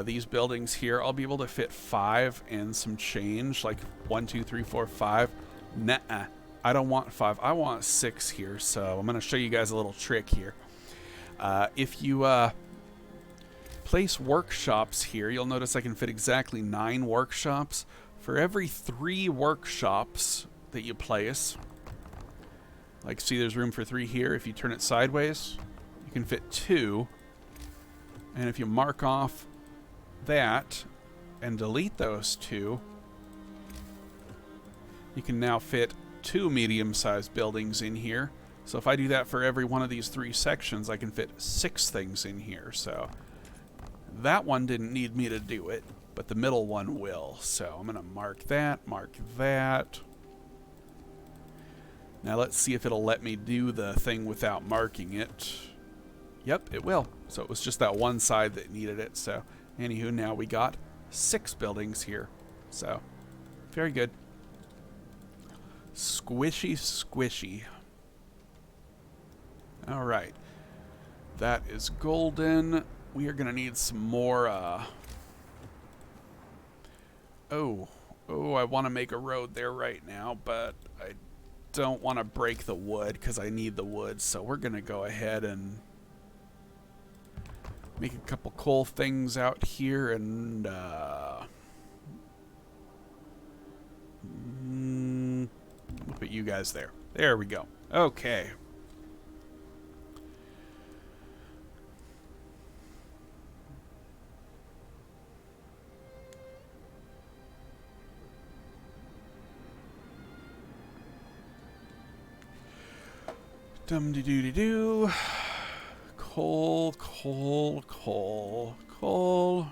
these buildings here, I'll be able to fit 5 and some change, like 1, 2, 3, 4, 5. Nuh-uh. I don't want 5. I want 6 here. So I'm going to show you guys a little trick here. If you place workshops here, you'll notice I can fit exactly 9 workshops. For every 3 workshops that you place, like see there's room for 3 here. If you turn it sideways, you can fit 2. And if you mark off that and delete those 2, you can now fit 2 medium-sized buildings in here. So if I do that for every one of these 3 sections, I can fit 6 things in here. So that one didn't need me to do it, but the middle one will. So I'm going to mark that, mark that. Now let's see if it'll let me do the thing without marking it. Yep, it will. So it was just that one side that needed it. So anywho, now we got 6 buildings here. So very good. Squishy, squishy. All right. That is golden. We are going to need some more, Oh, I want to make a road there right now, but I don't want to break the wood because I need the wood. So we're going to go ahead and make a couple cool things out here, and we'll put you guys there. There we go. Okay. Dum-de-doo-de-doo. Coal, coal, coal, coal.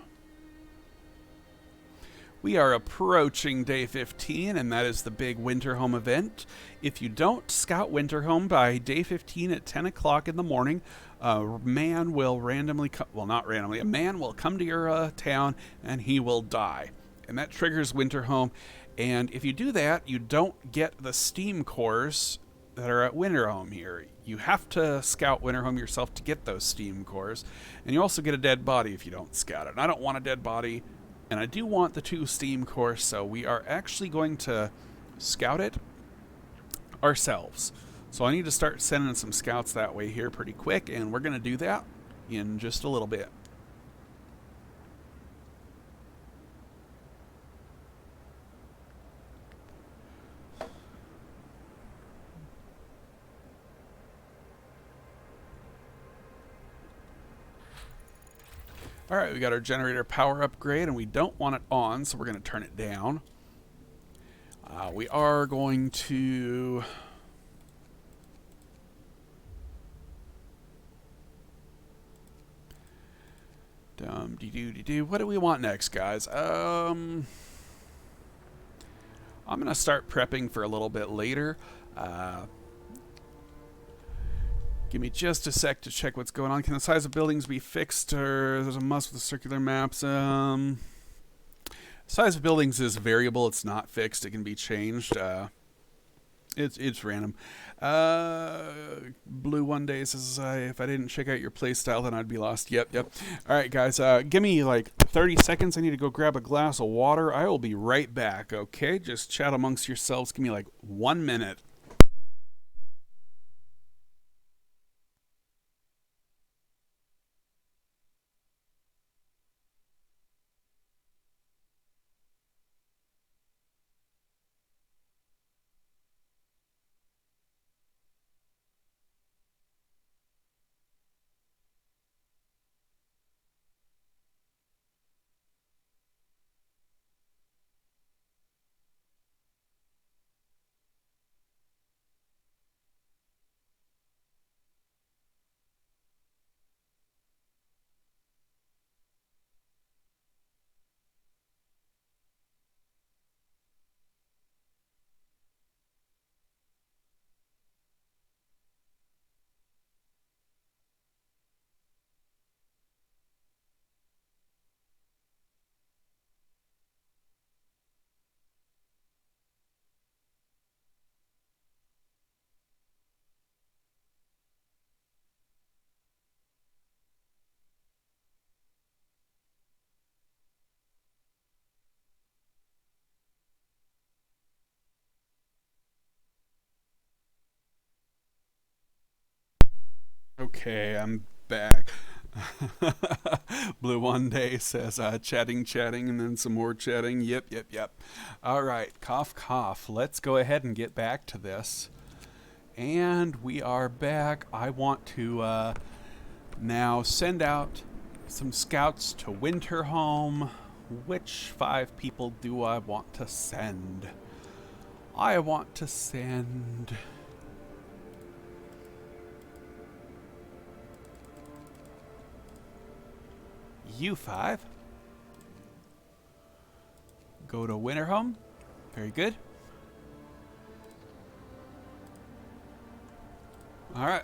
We are approaching day 15, and that is the big winter home event. If you don't scout winter home by day 15 at 10 o'clock in the morning, a man will randomly come, well, not randomly, a man will come to your town and he will die. And that triggers winter home. And if you do that, you don't get the steam cores that are at winter home here. You have to scout winter home yourself to get those steam cores. And you also get a dead body if you don't scout it. And I don't want a dead body. And I do want the 2 steam cores, so we are actually going to scout it ourselves. So I need to start sending some scouts that way here pretty quick, and we're going to do that in just a little bit. Alright, we got our generator power upgrade, and we don't want it on, so we're going to turn it down. We are going to... What do we want next, guys? I'm going to start prepping for a little bit later. Give me just a sec to check what's going on. Can the size of buildings be fixed, or there's a must with the circular maps? Size of buildings is variable. It's not fixed. It can be changed. It's random. Blue one day says, if I didn't check out your playstyle, then I'd be lost. Yep. All right, guys. Give me like 30 seconds. I need to go grab a glass of water. I will be right back, okay? Just chat amongst yourselves. Give me like 1 minute. Okay, I'm back. Blue one day says chatting, and then some more chatting. Yep. All right, cough. Let's go ahead and get back to this. And we are back. I want to now send out some scouts to Winterhome. Which 5 people do I want to send? I want to send... you 5. Go to Winterhome. Very good. Alright.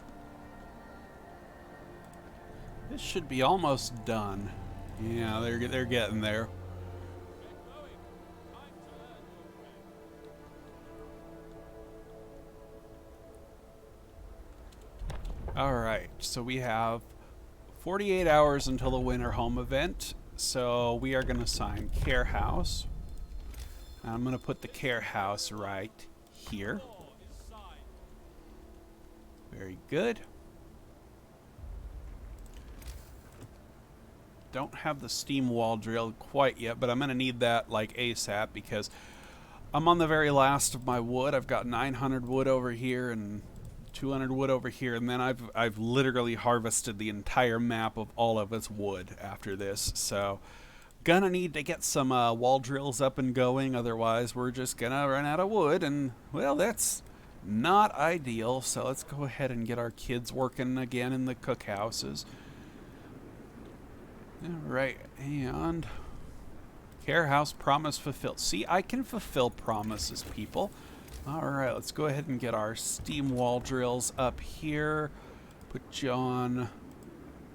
This should be almost done. Yeah, they're getting there. Alright, so we have 48 hours until the winter home event, so we are going to assign care house. I'm going to put the care house right here. Very good. Don't have the steam wall drilled quite yet, but I'm going to need that like ASAP because I'm on the very last of my wood. I've got 900 wood over here and 200 wood over here, and then I've literally harvested the entire map of all of its wood after this, so gonna need to get some wall drills up and going, otherwise we're just gonna run out of wood, and well, that's not ideal. So let's go ahead and get our kids working again in the cookhouses. Alright, and Care house promise fulfilled. See, I can fulfill promises, people. All right, let's go ahead and get our steam wall drills up here. Put you on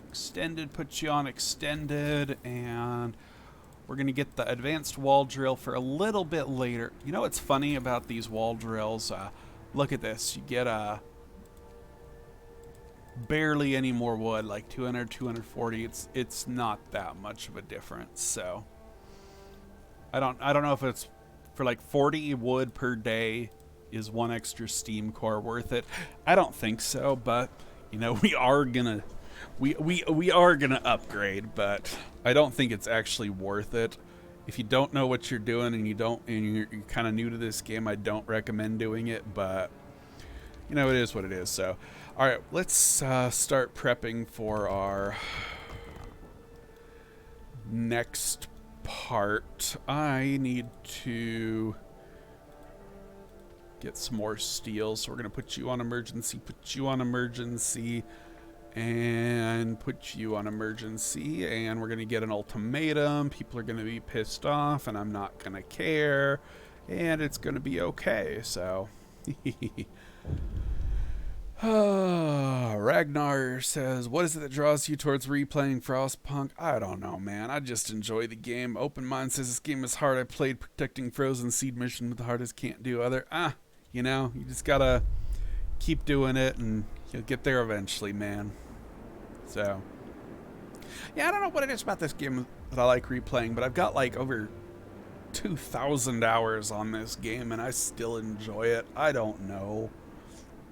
extended, put you on extended, and we're going to get the advanced wall drill for a little bit later. You know what's funny about these wall drills? Look at this. You get barely any more wood, like 200, 240. It's not that much of a difference. So I don't know if it's for like 40 wood per day is one extra steam core worth it. I don't think so, but you know, we are gonna upgrade, but I don't think it's actually worth it. If you don't know what you're doing and you're kind of new to this game, I don't recommend doing it, but you know, it is what it is. So, all right, let's start prepping for our next part. I need to get some more steel, so we're gonna put you on emergency, and put you on emergency, and we're gonna get an ultimatum. People are gonna be pissed off, and I'm not gonna care, and it's gonna be okay. So Ragnar says, what is it that draws you towards replaying Frostpunk? I don't know, man. I just enjoy the game. Open Mind says this game is hard. I played Protecting Frozen Seed Mission with the hardest, can't do other. You know, you just gotta keep doing it and you'll get there eventually, man. So, yeah, I don't know what it is about this game that I like replaying, but I've got like over 2,000 hours on this game and I still enjoy it. I don't know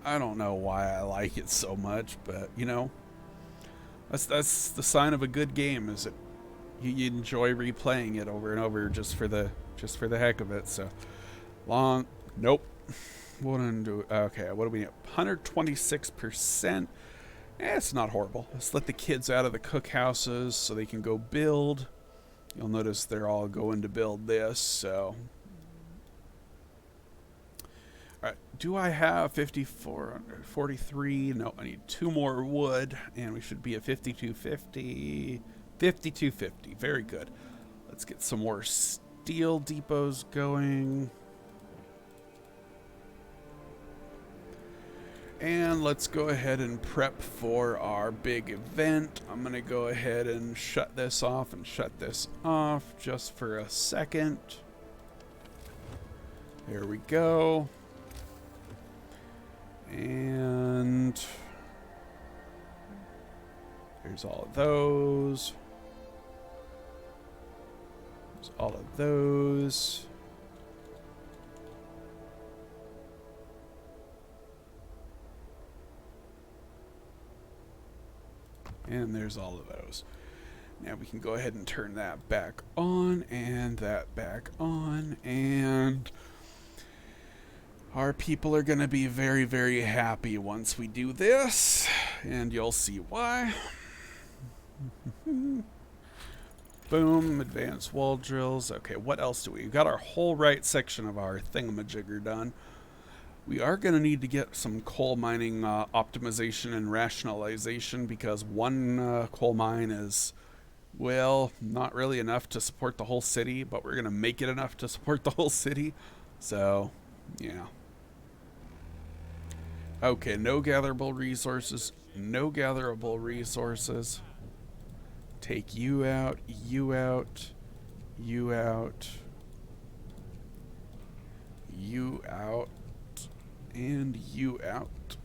why I like it so much, but you know, that's the sign of a good game, is that you enjoy replaying it over and over just for the heck of it. So long, nope. Okay, what do we have? 126%. It's not horrible. Let's let the kids out of the cookhouses so they can go build. You'll notice they're all going to build this, so. Alright, do I have 43? No, I need 2 more wood, and we should be at 5250. 5250, very good. Let's get some more steel depots going. And let's go ahead and prep for our big event. I'm going to go ahead and shut this off and shut this off just for a second. There we go. And there's all of those. There's all of those. And there's all of those. Now we can go ahead and turn that back on and that back on, and our people are going to be very, very happy once we do this, and you'll see why. Boom, advanced wall drills. Okay, what else do we? We've got our whole right section of our thingamajigger done. We are going to need to get some coal mining optimization and rationalization, because one coal mine is, well, not really enough to support the whole city, but we're going to make it enough to support the whole city. So, yeah. Okay, no gatherable resources. No gatherable resources. Take you out, you out, you out, you out. And you out.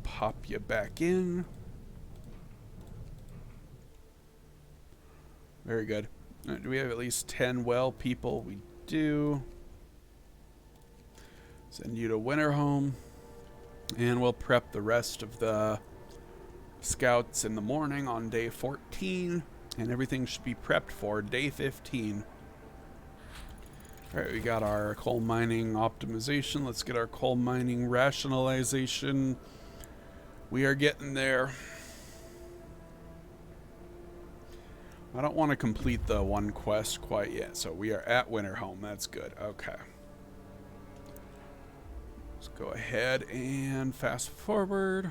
Pop you back in. Very good. Do we have at least 10 well people? We do. Send you to Winterhome. And we'll prep the rest of the scouts in the morning on day 14. And everything should be prepped for day 15. Alright, we got our coal mining optimization. Let's get our coal mining rationalization. We are getting there. I don't want to complete the one quest quite yet, so we are at Winterhome. That's good. Okay. Let's go ahead and fast forward.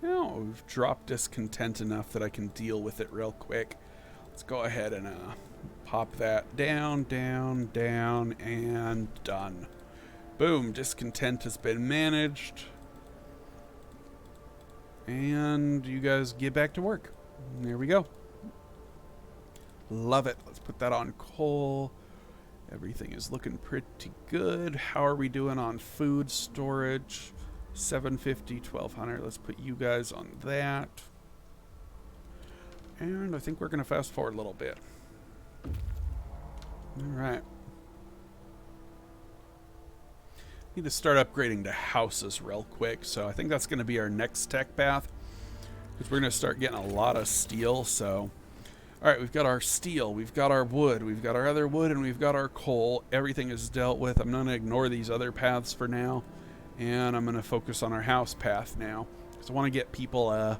Oh, we've dropped discontent enough that I can deal with it real quick. Let's go ahead and pop that down, down, down, and done. Boom, discontent has been managed. And you guys get back to work. There we go. Love it. Let's put that on coal. Everything is looking pretty good. How are we doing on food storage? 750, 1200. Let's put you guys on that. And I think we're going to fast forward a little bit. All right. Need to start upgrading to houses real quick. So I think that's going to be our next tech path, because we're going to start getting a lot of steel. So, all right, we've got our steel, we've got our wood, we've got our other wood, and we've got our coal. Everything is dealt with. I'm going to ignore these other paths for now, and I'm going to focus on our house path now, because I want to get people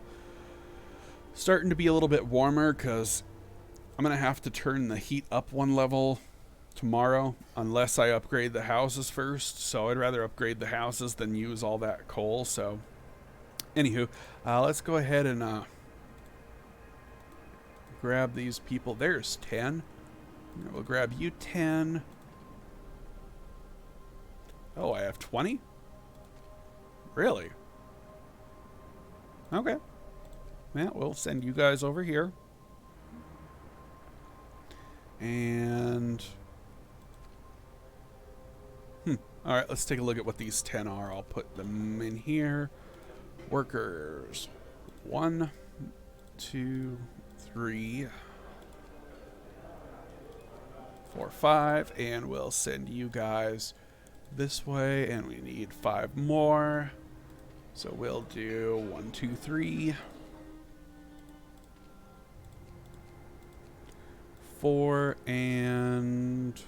starting to be a little bit warmer, because I'm going to have to turn the heat up one level tomorrow unless I upgrade the houses first. So I'd rather upgrade the houses than use all that coal. So anywho, let's go ahead and grab these people. There's 10. We'll grab you 10. Oh, I have 20? Really? Okay. Yeah, we'll send you guys over here. And all right, let's take a look at what these 10 are. I'll put them in here. Workers. 1, 2, 3, 4, 5. And we'll send you guys this way. And we need 5 more. So we'll do 1, 2, 3, 4, and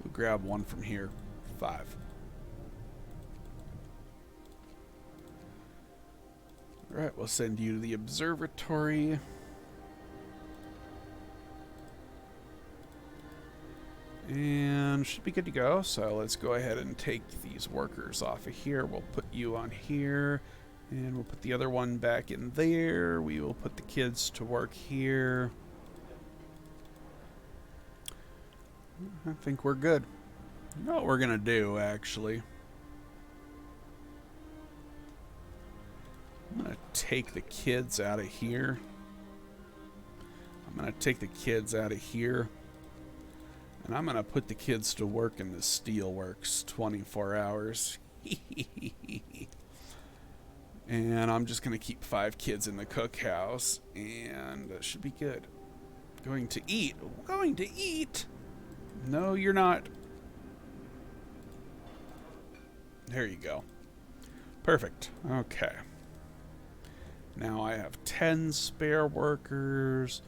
we'll grab 1 from here. 5. All right, we'll send you to the observatory. And should be good to go. So let's go ahead and take these workers off of here. We'll put you on here. And we'll put the other one back in there. We will put the kids to work here. I think we're good. You know what we're going to do, actually? I'm going to take the kids out of here. I'm going to take the kids out of here. And I'm going to put the kids to work in the steelworks 24 hours. And I'm just going to keep 5 kids in the cookhouse. And that should be good. Going to eat. Going to eat? No, you're not. There you go. Perfect. Okay. Now I have 10 spare workers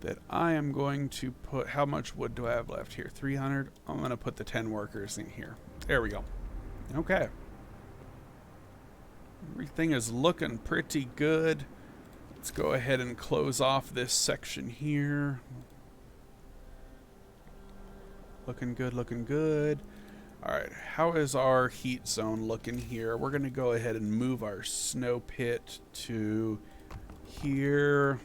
that I am going to put... How much wood do I have left here? 300? I'm going to put the 10 workers in here. There we go. Okay. Everything is looking pretty good. Let's go ahead and close off this section here. Looking good, looking good. Alright, how is our heat zone looking here? We're going to go ahead and move our snow pit to here.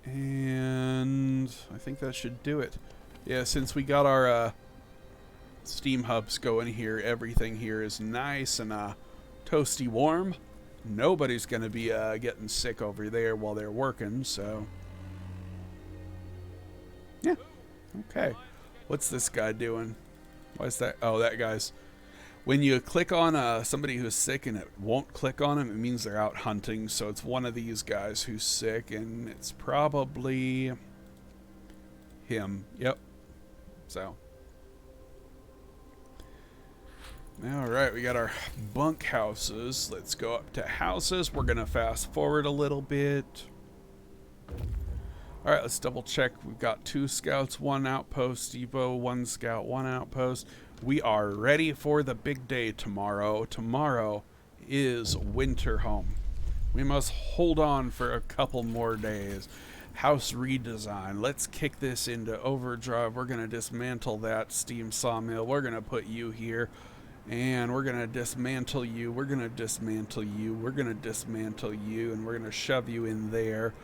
And I think that should do it. Yeah, since we got our steam hubs going here, everything here is nice and toasty warm. Nobody's going to be getting sick over there while they're working, so... Yeah. Okay. What's this guy doing? Why is that? Oh, that guy's... When you click on somebody who's sick and it won't click on them, it means they're out hunting. So it's one of these guys who's sick, and it's probably him. Yep. So. All right, we got our bunk houses. Let's go up to houses. We're going to fast forward a little bit. All right, let's double check. We've got 2 scouts, 1 outpost. Evo, 1 scout, 1 outpost. We are ready for the big day tomorrow. Tomorrow is winter home. We must hold on for a couple more days. House redesign. Let's kick this into overdrive. We're going to dismantle that steam sawmill. We're going to put you here. And we're going to dismantle you. We're going to dismantle you. We're going to dismantle you. And we're going to shove you in there.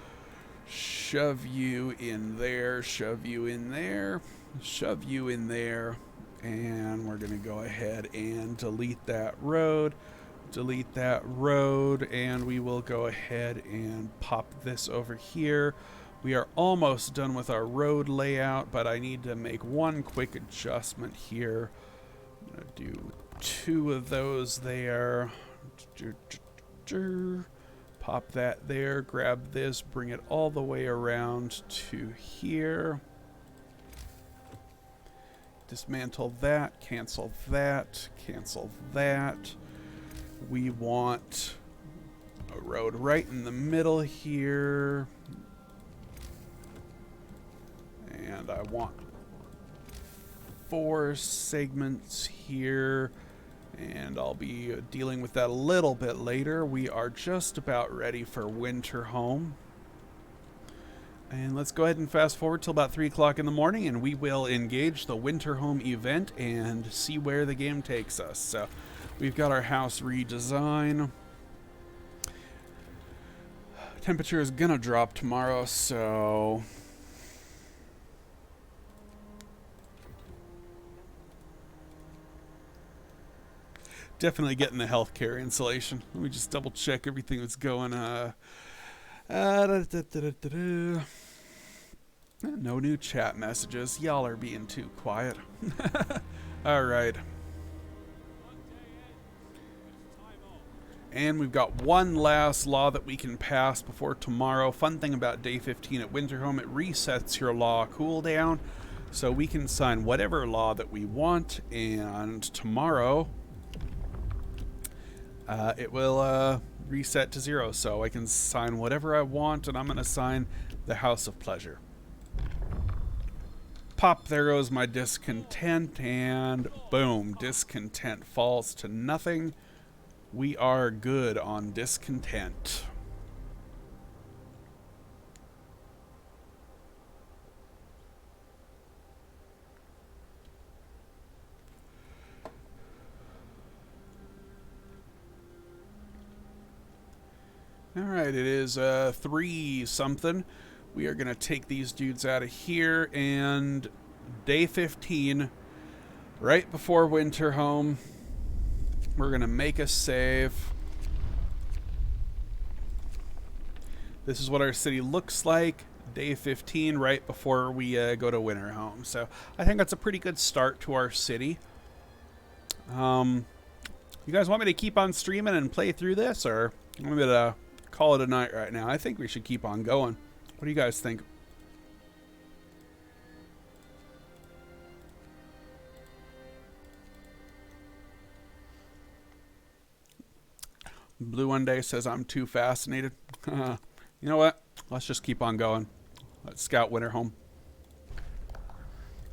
Shove you in there. Shove you in there. Shove you in there. And we're going to go ahead and delete that road. Delete that road. And we will go ahead and pop this over here. We are almost done with our road layout, but I need to make one quick adjustment here. I'm going to do 2 of those there. Pop that there, grab this, bring it all the way around to here. Dismantle that, cancel that, cancel that. We want a road right in the middle here. And I want 4 segments here. And I'll be dealing with that a little bit later. We are just about ready for winter home. And let's go ahead and fast forward till about 3 o'clock in the morning, and we will engage the winter home event and see where the game takes us. So we've got our house redesign. Temperature is gonna drop tomorrow, so definitely getting the healthcare insulation. Let me just double check everything that's going. No new chat messages. Y'all are being too quiet. All right. And we've got one last law that we can pass before tomorrow. Fun thing about day 15 at Winterhome, it resets your law cooldown. So we can sign whatever law that we want, and tomorrow it will reset to 0. So I can sign whatever I want, and I'm going to sign the House of Pleasure. Pop, there goes my discontent, and boom, discontent falls to nothing. We are good on discontent. All right, it is 3 something. We are going to take these dudes out of here, and day 15, right before winter home, we're going to make a save. This is what our city looks like, day 15, right before we go to winter home. So I think that's a pretty good start to our city. You guys want me to keep on streaming and play through this, or I'm going to call it a night right now? I think we should keep on going. What do you guys think? Blue One Day says I'm too fascinated. You know what? Let's just keep on going. Let's scout winter home.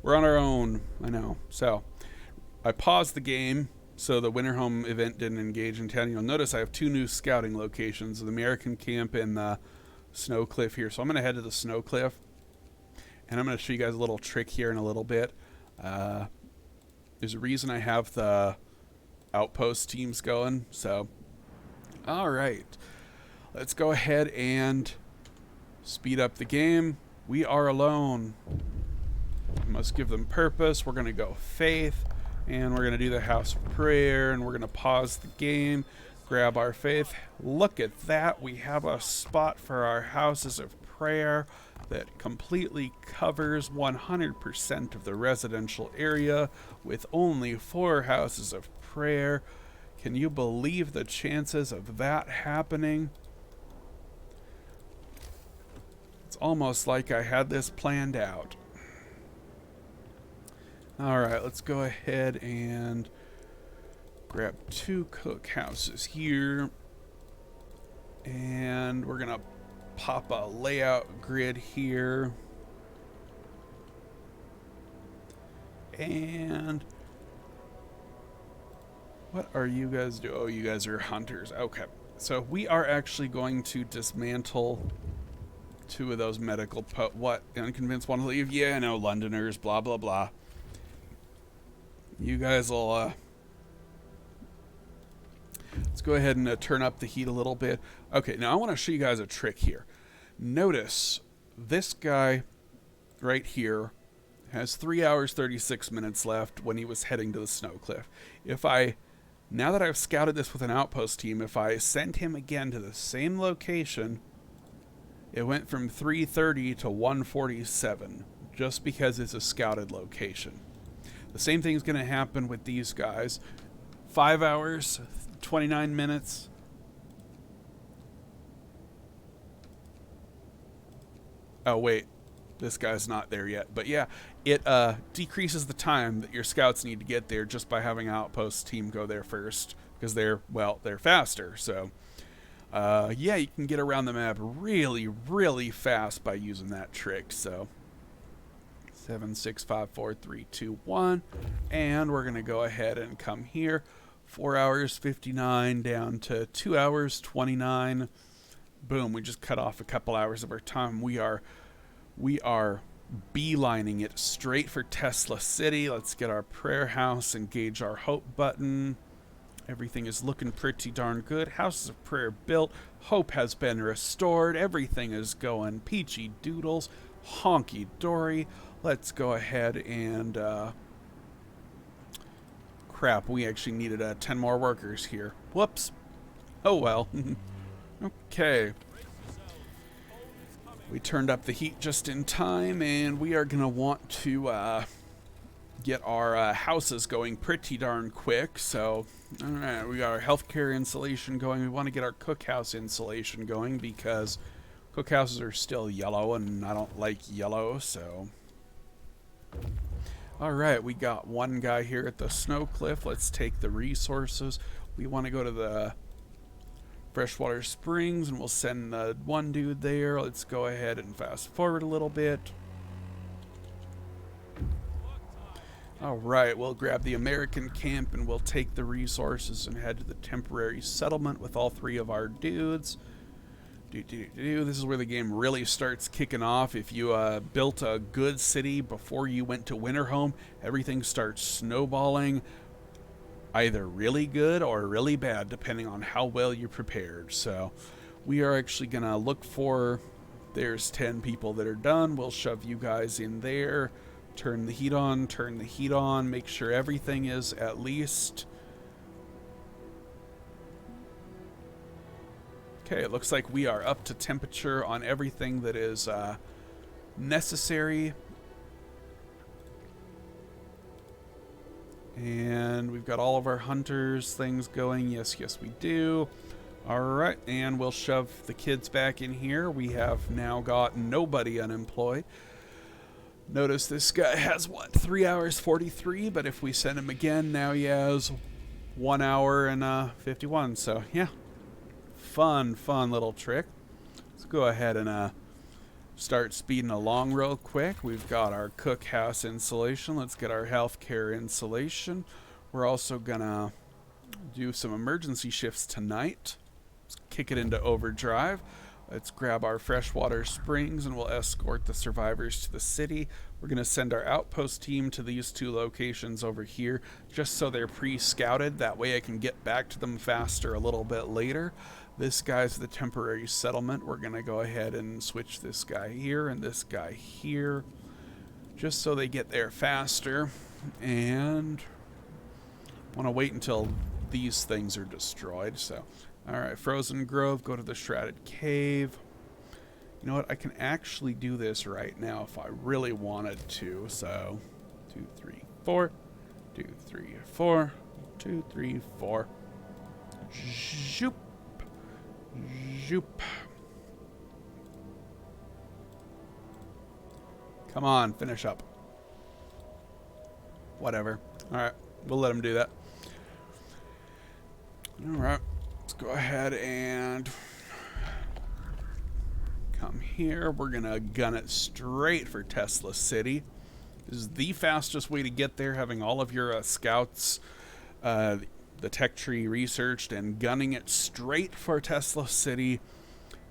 We're on our own, I know. So I paused the game so the winter home event didn't engage in town. You'll notice I have 2 new scouting locations, the American Camp and the Snow Cliff here. So I'm going to head to the Snow Cliff, and I'm going to show you guys a little trick here in a little bit. There's a reason I have the outpost teams going. So, all right, let's go ahead and speed up the game. We are alone. We must give them purpose. We're going to go faith, and we're going to do the house of prayer, and we're going to pause the game, grab our faith. Look at that. We have a spot for our houses of prayer that completely covers 100% of the residential area with only 4 houses of prayer. Can you believe the chances of that happening? It's almost like I had this planned out. All right, let's go ahead and grab 2 cookhouses here. And we're going to pop a layout grid here. And what are you guys doing? Oh, you guys are hunters. Okay. So we are actually going to dismantle 2 of those medical what? Unconvinced want to leave? Yeah, no, Londoners, blah, blah, blah. You guys will, let's go ahead and turn up the heat a little bit. Okay, now I want to show you guys a trick here. Notice this guy right here has 3 hours, 36 minutes left when he was heading to the snow cliff. Now that I've scouted this with an outpost team, if I send him again to the same location, it went from 3:30 to 1:47, just because it's a scouted location. The same thing's going to happen with these guys. 5 hours, 29 minutes. Oh, wait. This guy's not there yet. But yeah, it decreases the time that your scouts need to get there just by having an outpost team go there first. Because they're faster. So, yeah, you can get around the map really, really fast by using that trick. So, 7, 6, 5, 4, 3, 2, 1. And we're going to go ahead and come here. 4 hours, 59 down to 2 hours, 29. Boom, we just cut off a couple hours of our time. We are beelining it straight for Tesla City. Let's get our prayer house, engage our hope button. Everything is looking pretty darn good. Houses of prayer built. Hope has been restored. Everything is going peachy doodles. Honky dory. Let's go ahead and... crap, we actually needed 10 more workers here. Whoops. Oh well. Okay. We turned up the heat just in time, and we are going to want to get our houses going pretty darn quick. So, alright, we got our healthcare insulation going. We want to get our cookhouse insulation going because cookhouses are still yellow, and I don't like yellow, so... Alright, we got one guy here at the snow cliff. Let's take the resources. We want to go to the freshwater springs, and we'll send one dude there. Let's go ahead and fast forward a little bit. Alright, we'll grab the American camp, and we'll take the resources and head to the temporary settlement with all 3 of our dudes. This is where the game really starts kicking off. If you built a good city before you went to Winterhome, everything starts snowballing. Either really good or really bad, depending on how well you're prepared. So we are actually going to look for... There's 10 people that are done. We'll shove you guys in there. Turn the heat on, make sure everything is at least... Okay, it looks like we are up to temperature on everything that is necessary. And we've got all of our hunters things going. Yes, we do. Alright, and we'll shove the kids back in here. We have now got nobody unemployed. Notice this guy has, 3 hours 43, but if we send him again, now he has 1 hour and 51. So, yeah. Fun little trick. Let's go ahead and start speeding along real quick. We've got our cookhouse insulation. Let's get our healthcare insulation. We're also gonna do some emergency shifts tonight. Let's kick it into overdrive. Let's grab our freshwater springs, and we'll escort the survivors to the city. We're going to send our outpost team to these 2 locations over here, just so they're pre-scouted. That way I can get back to them faster a little bit later. This guy's the temporary settlement. We're going to go ahead and switch this guy here and this guy here, just so they get there faster. And I want to wait until these things are destroyed. So, alright, Frozen Grove, go to the Shrouded Cave. You know what, I can actually do this right now if I really wanted to. So, 2, 3, 4, 2, 3, 4, 2, 3, 4. Zoop. Zoop. Come on, finish up. Whatever. Alright, we'll let him do that. Alright, let's go ahead and come here. We're gonna gun it straight for Tesla City. This is the fastest way to get there, having all of your scouts, the tech tree researched and gunning it straight for Tesla City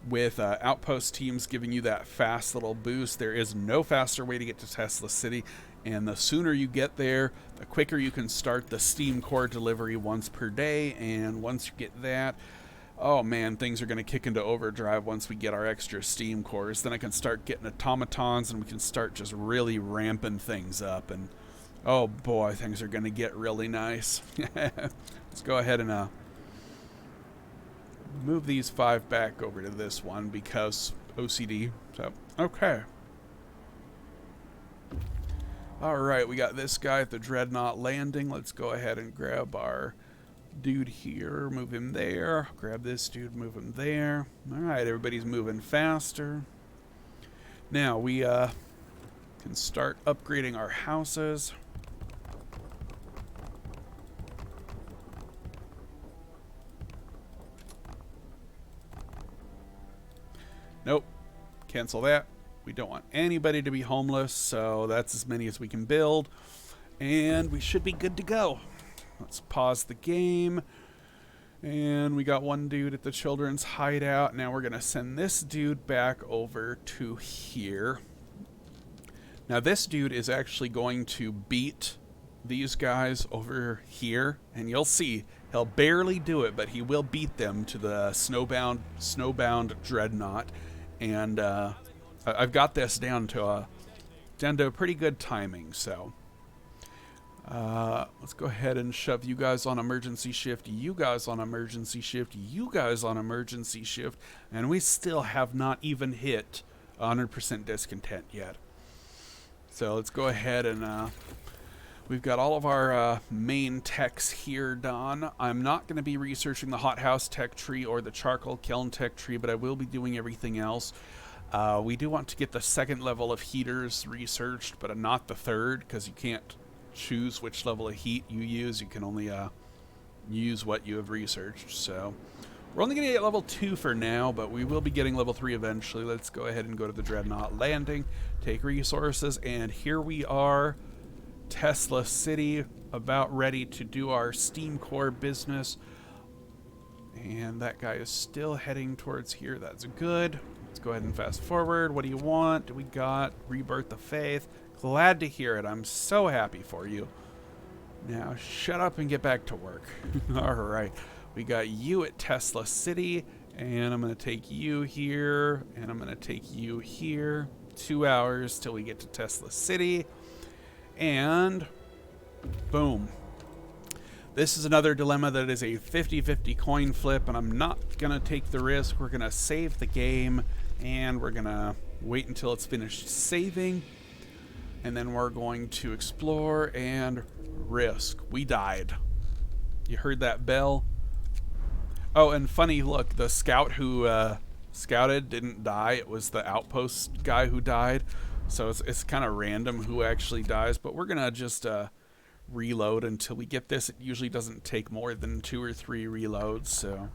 with outpost teams giving you that fast little boost. There is no faster way to get to Tesla City, and the sooner you get there, the quicker you can start the Steam Core delivery once per day. And once you get that, oh man, things are going to kick into overdrive once we get our extra Steam Cores. Then I can start getting automatons, and we can start just really ramping things up. And oh boy, things are going to get really nice. Let's go ahead and move these 5 back over to this one because OCD. So, okay. Alright, we got this guy at the Dreadnought landing. Let's go ahead and grab our dude here, move him there. Grab this dude, move him there. Alright, everybody's moving faster. Now, we can start upgrading our houses. Nope. Cancel that. We don't want anybody to be homeless, so that's as many as we can build. And we should be good to go. Let's pause the game. And we got one dude at the children's hideout. Now we're going to send this dude back over to here. Now this dude is actually going to beat these guys over here. And you'll see, he'll barely do it, but he will beat them to the snowbound Dreadnought. And I've got this down to a pretty good timing, so let's go ahead and shove you guys on emergency shift, you guys on emergency shift, you guys on emergency shift, and we still have not even hit 100% discontent yet. So let's go ahead and we've got all of our main techs here done. I'm not going to be researching the hothouse tech tree or the charcoal kiln tech tree, but I will be doing everything else. We do want to get the 2nd level of heaters researched, but not the 3rd, because you can't choose which level of heat you use. You can only use what you have researched. So we're only going to get level 2 for now, but we will be getting level 3 eventually. Let's go ahead and go to the Dreadnought landing, take resources, and here we are. Tesla City, about ready to do our Steam Core business. And that guy is still heading towards here. That's good. Let's go ahead and fast forward. What do you want? We got Rebirth of Faith. Glad to hear it. I'm so happy for you. Now shut up and get back to work. Alright. We got you at Tesla City. And I'm going to take you here. And I'm going to take you here. 2 hours till we get to Tesla City. And boom. This is another dilemma that is a 50-50 coin flip, and I'm not going to take the risk. We're going to save the game, and we're going to wait until it's finished saving, and then we're going to explore and risk. We died. You heard that bell? Oh, and funny, look, the scout who scouted didn't die. It was the outpost guy who died. So it's kind of random who actually dies, but we're going to just reload until we get this. It usually doesn't take more than 2 or 3 reloads, so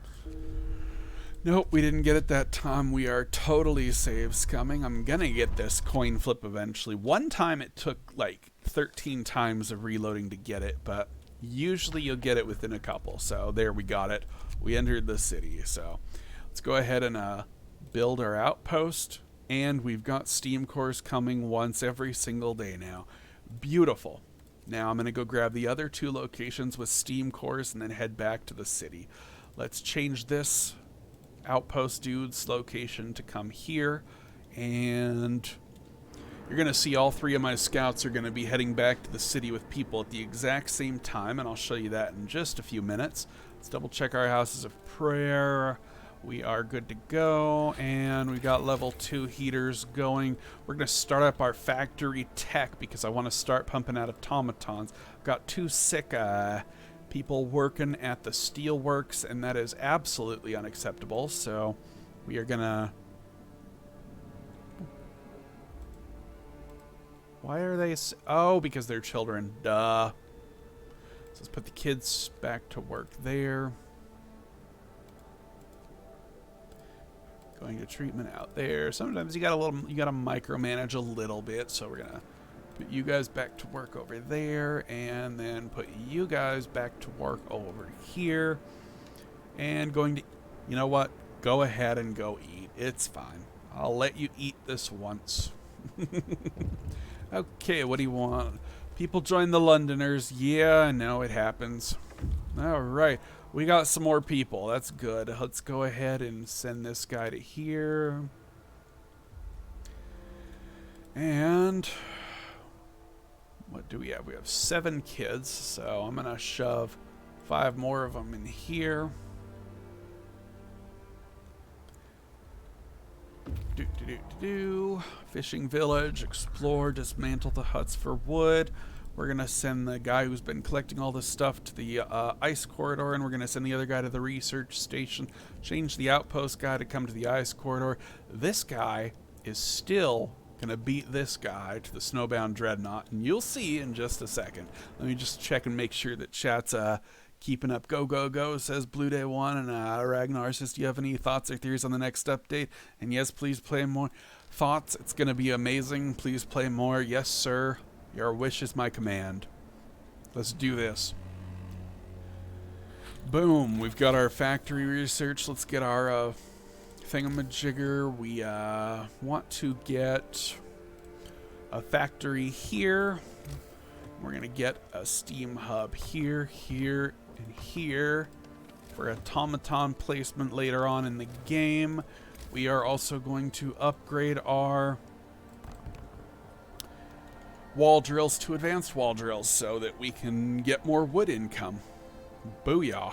nope, we didn't get it that time. We are totally save scumming. I'm going to get this coin flip eventually. One time it took like 13 times of reloading to get it, but usually you'll get it within a couple. So there, we got it. We entered the city, so let's go ahead and build our outpost. And we've got Steam Cores coming once every single day now. Beautiful. Now I'm going to go grab the other 2 locations with Steam Cores and then head back to the city. Let's change this outpost dude's location to come here. And you're going to see all 3 of my scouts are going to be heading back to the city with people at the exact same time. And I'll show you that in just a few minutes. Let's double check our houses of prayer. We are good to go, and we got level 2 heaters going. We're going to start up our factory tech because I want to start pumping out automatons. Got 2 sick people working at the steelworks, and that is absolutely unacceptable. So we are going to... Why are they... Oh, because they're children. Duh. So let's put the kids back to work there. Going to treatment out there. Sometimes you gotta micromanage a little bit, so we're gonna Put you guys back to work over there, and then put you guys back to work over here. And going to, you know what? Go ahead and go eat. It's fine. I'll let you eat this once. Okay, what do you want? People join the Londoners. Yeah, I know it happens. All right, we got some more people. That's good. Let's go ahead and send this guy to here. And what do we have? We have 7 kids, so I'm gonna shove 5 more of them in here. Fishing village, explore, dismantle the huts for wood. We're gonna send the guy who's been collecting all this stuff to the ice corridor, and we're gonna send the other guy to the research station. Change the outpost guy to come to the ice corridor. This guy is still gonna beat this guy to the snowbound dreadnought, and you'll see in just a second. Let me just check and make sure that chat's keeping up. Go, go, go, says Blue Day 1. And Ragnar says, do you have any thoughts or theories on the next update? And yes, please play more. Thoughts? It's going to be amazing. Please play more. Yes, sir. Your wish is my command. Let's do this. Boom. We've got our factory research. Let's get our thingamajigger. We want to get a factory here. We're going to get a steam hub here, here, and here for automaton placement later on in the game. We are also going to upgrade our wall drills to advanced wall drills so that we can get more wood income. Booyah.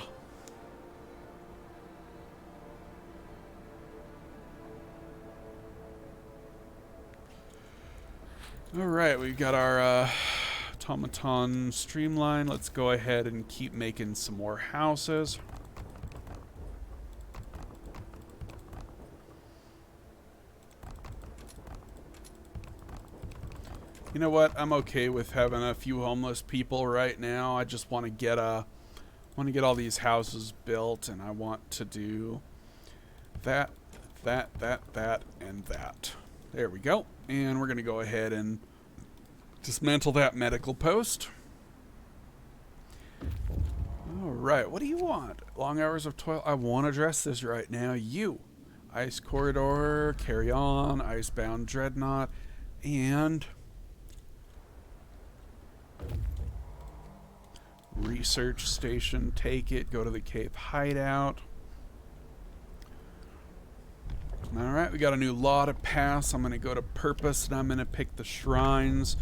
All right, we've got our automaton streamline. Let's go ahead and keep making some more houses. You know what? I'm okay with having a few homeless people right now. I just want to get all these houses built, and I want to do that, and that. There we go. And we're going to go ahead and dismantle that medical post. All right, what do you want? Long hours of toil. I want to address this right now. You. Ice corridor, carry on, icebound dreadnought, and research station. Take it. Go to the cave hideout. All right, we got a new law to pass. I'm going to go to purpose, and I'm going to pick the shrines.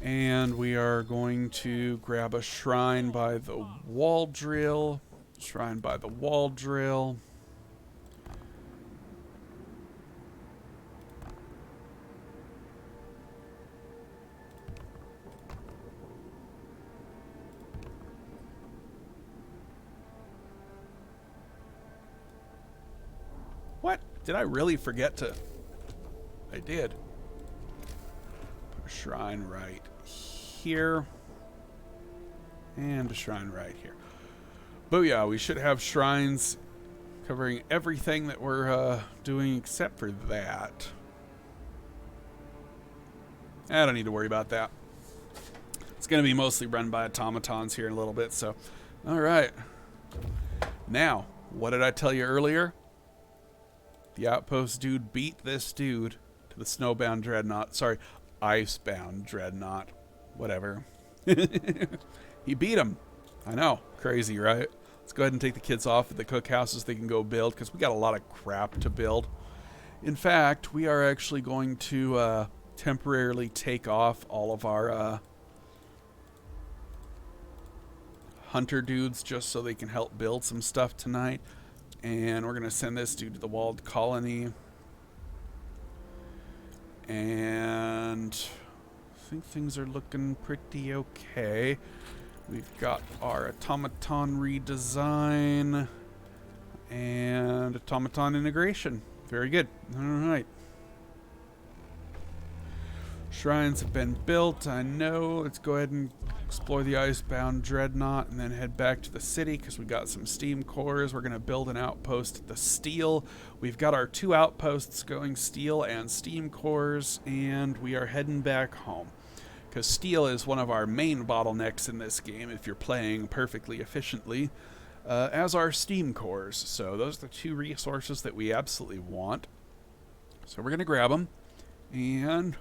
And we are going to grab a shrine by the wall drill. Shrine by the wall drill. What? Did I really forget to? I did. Put a shrine right here. And a shrine right here. Booyah, we should have shrines covering everything that we're doing except for that. I don't need to worry about that. It's going to be mostly run by automatons here in a little bit, so. Alright. Now, what did I tell you earlier? The outpost dude beat this dude to the snowbound dreadnought. Sorry, icebound dreadnought. Whatever. He beat him. I know. Crazy, right? Let's go ahead and take the kids off at the cookhouses. They can go build, because we got a lot of crap to build. In fact, we are actually going to temporarily take off all of our hunter dudes just so they can help build some stuff tonight. And we're going to send this dude to the walled colony. And I think things are looking pretty okay. We've got our automaton redesign and automaton integration. Very good. All right. Shrines have been built, I know. Let's go ahead and explore the icebound dreadnought and then head back to the city because we got some steam cores. We're going to build an outpost at the steel. We've got our 2 outposts going, steel and steam cores, and we are heading back home. because steel is one of our main bottlenecks in this game if you're playing perfectly efficiently, as are steam cores. So those are the two resources that we absolutely want. So we're going to grab them, and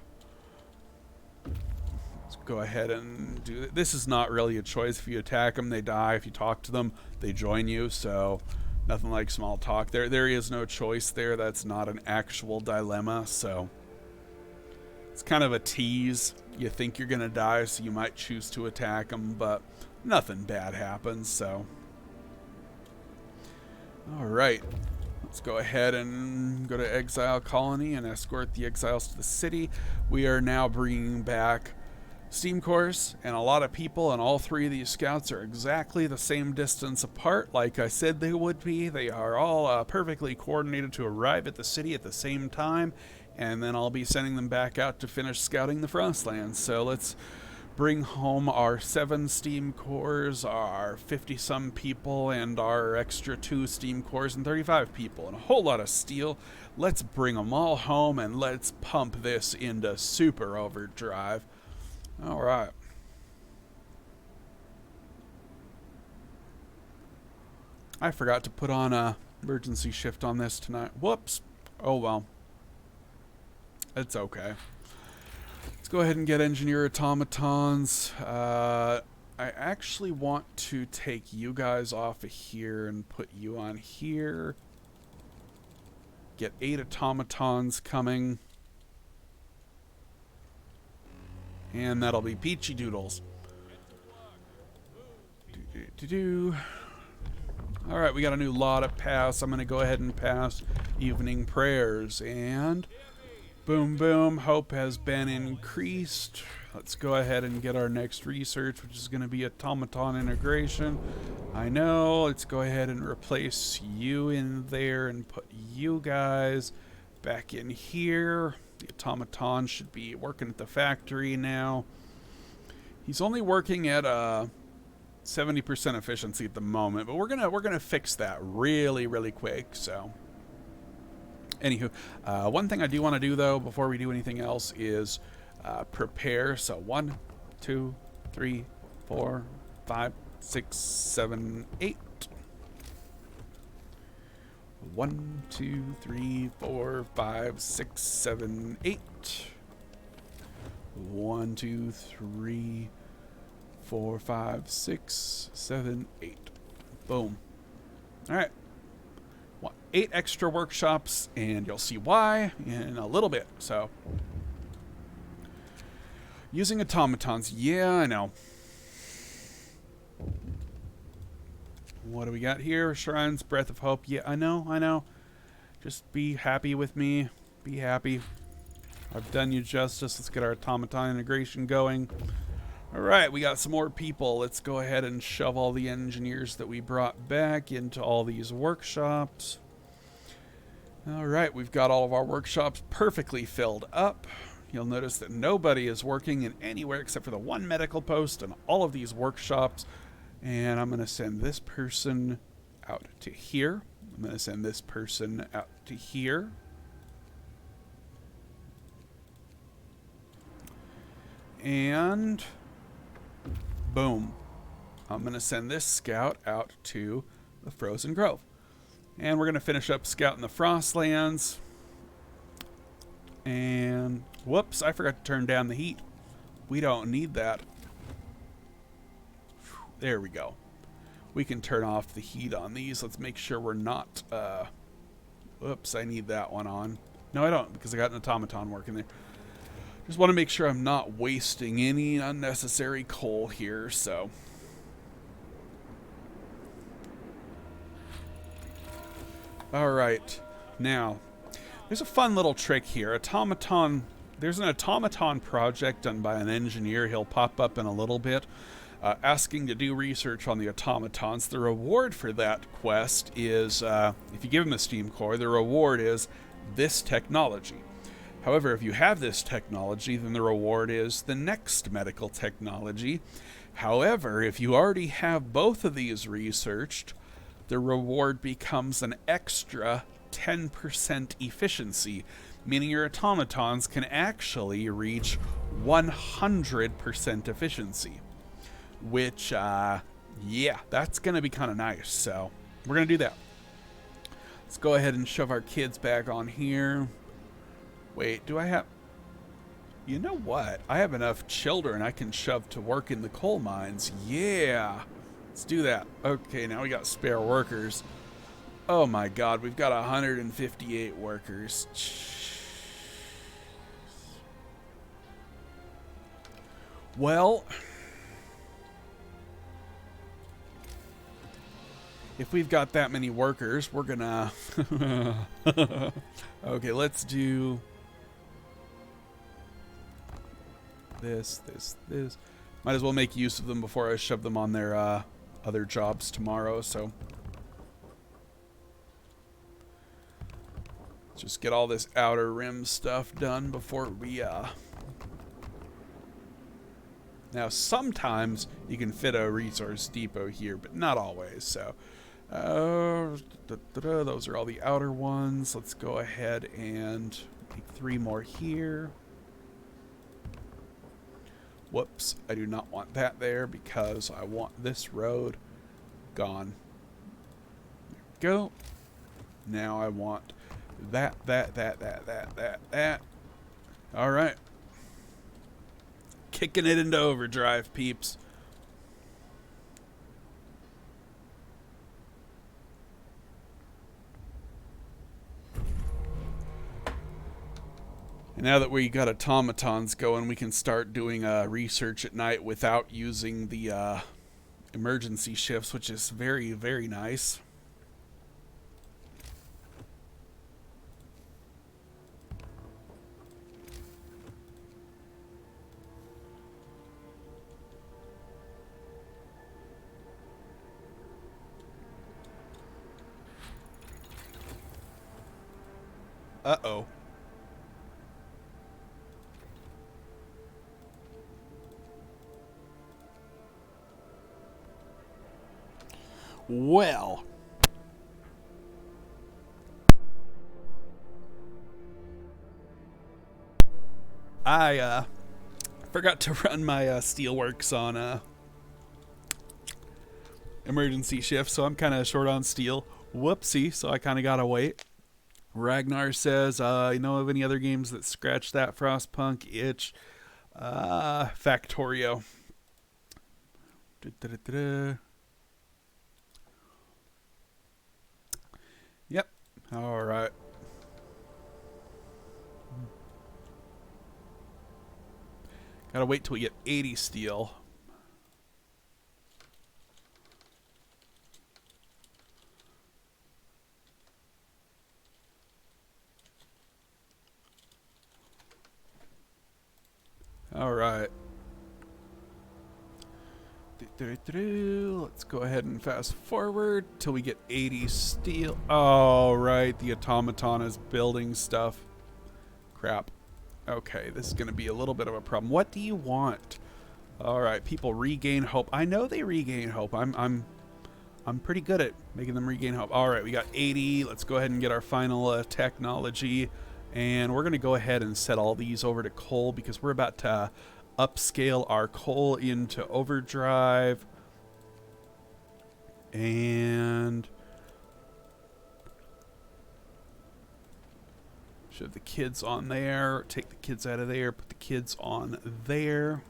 let's go ahead and do it. This is not really a choice. If you attack them, they die. If you talk to them, they join you. So nothing like small talk. There is no choice there. That's not an actual dilemma. So it's kind of a tease. You think you're going to die, so you might choose to attack them, but nothing bad happens. So all right. Let's go ahead and go to Exile Colony and escort the exiles to the city. We are now bringing back steam cores and a lot of people, and all three of these scouts are exactly the same distance apart, like I said they would be. They are all perfectly coordinated to arrive at the city at the same time, and then I'll be sending them back out to finish scouting the Frostlands. So let's bring home our 7 steam cores, our 50-some people, and our extra 2 steam cores and 35 people, and a whole lot of steel. Let's bring them all home, and let's pump this into super overdrive. All right. I forgot to put on a emergency shift on this tonight. Whoops. Oh well. It's okay. Let's go ahead and get engineer automatons. I actually want to take you guys off of here and put you on here. Get 8 automatons coming. And that'll be Peachy Doodles. Alright, we got a new law to pass. I'm going to go ahead and pass evening prayers. And boom, boom. Hope has been increased. Let's go ahead and get our next research, which is going to be automaton integration. I know. Let's go ahead and replace you in there and put you guys back in here. The automaton should be working at the factory now. He's only working at 70% efficiency at the moment, but we're gonna fix that really, really quick. So, anywho, one thing I do want to do though before we do anything else is prepare. So 1, 2, 3, 4, 5, 6, 7, 8. 1, 2, 3, 4, 5, 6, 7, 8. 1, 2, 3, 4, 5, 6, 7, 8. Boom. All right. 8 extra workshops, and you'll see why in a little bit. So, using automatons. Yeah, I know. What do we got here? Shrines, Breath of Hope. Yeah, I know. Just be happy with me. Be happy. I've done you justice. Let's get our automaton integration going. Alright, we got some more people. Let's go ahead and shove all the engineers that we brought back into all these workshops. Alright, we've got all of our workshops perfectly filled up. You'll notice that nobody is working in anywhere except for the 1 medical post in all of these workshops. And I'm going to send this person out to here. I'm going to send this person out to here. And boom. I'm going to send this scout out to the Frozen Grove. And we're going to finish up scouting the Frostlands. And whoops, I forgot to turn down the heat. We don't need that. There we go. We can turn off the heat on these. Let's make sure we're not... whoops, I need that one on. No, I don't, because I got an automaton working there. Just want to make sure I'm not wasting any unnecessary coal here, so... Alright. Now, there's a fun little trick here. Automaton... There's an automaton project done by an engineer. He'll pop up in a little bit. Asking to do research on the automatons. The reward for that quest is, if you give him a steam core, the reward is this technology. However, if you have this technology, then the reward is the next medical technology. However, if you already have both of these researched, the reward becomes an extra 10% efficiency, meaning your automatons can actually reach 100% efficiency, which, yeah, that's going to be kind of nice. So we're going to do that. Let's go ahead and shove our kids back on here. Wait, do I have... You know what? I have enough children I can shove to work in the coal mines. Yeah. Let's do that. Okay, now we got spare workers. Oh my god, we've got 158 workers. Well... if we've got that many workers, we're gonna... Okay, let's do... this. Might as well make use of them before I shove them on their other jobs tomorrow, so... just get all this outer rim stuff done before we... Now, sometimes you can fit a resource depot here, but not always, so... those are all the outer ones. Let's go ahead and make 3 more here. Whoops, I do not want that there because I want this road gone. There we go. Now I want that. All right. Kicking it into overdrive, peeps. And now that we got automatons going, we can start doing research at night without using the emergency shifts, which is very, very nice. Uh-oh. Well, I forgot to run my steelworks on emergency shift, so I'm kind of short on steel. Whoopsie, so I kind of gotta wait. Ragnar says, you know of any other games that scratch that Frostpunk itch? Factorio. Yep. All right. Gotta wait till we get 80 steel. All right. Let's go ahead and fast forward till we get 80 steel. All right, the automaton is building stuff. Crap. Okay, this is going to be a little bit of a problem. What do you want? All right, people regain hope. I know they regain hope. I'm pretty good at making them regain hope. All right, we got 80. Let's go ahead and get our final technology. And we're going to go ahead and set all these over to coal because we're about to upscale our coal into overdrive. And shove the kids on there. Take the kids out of there. Put the kids on there.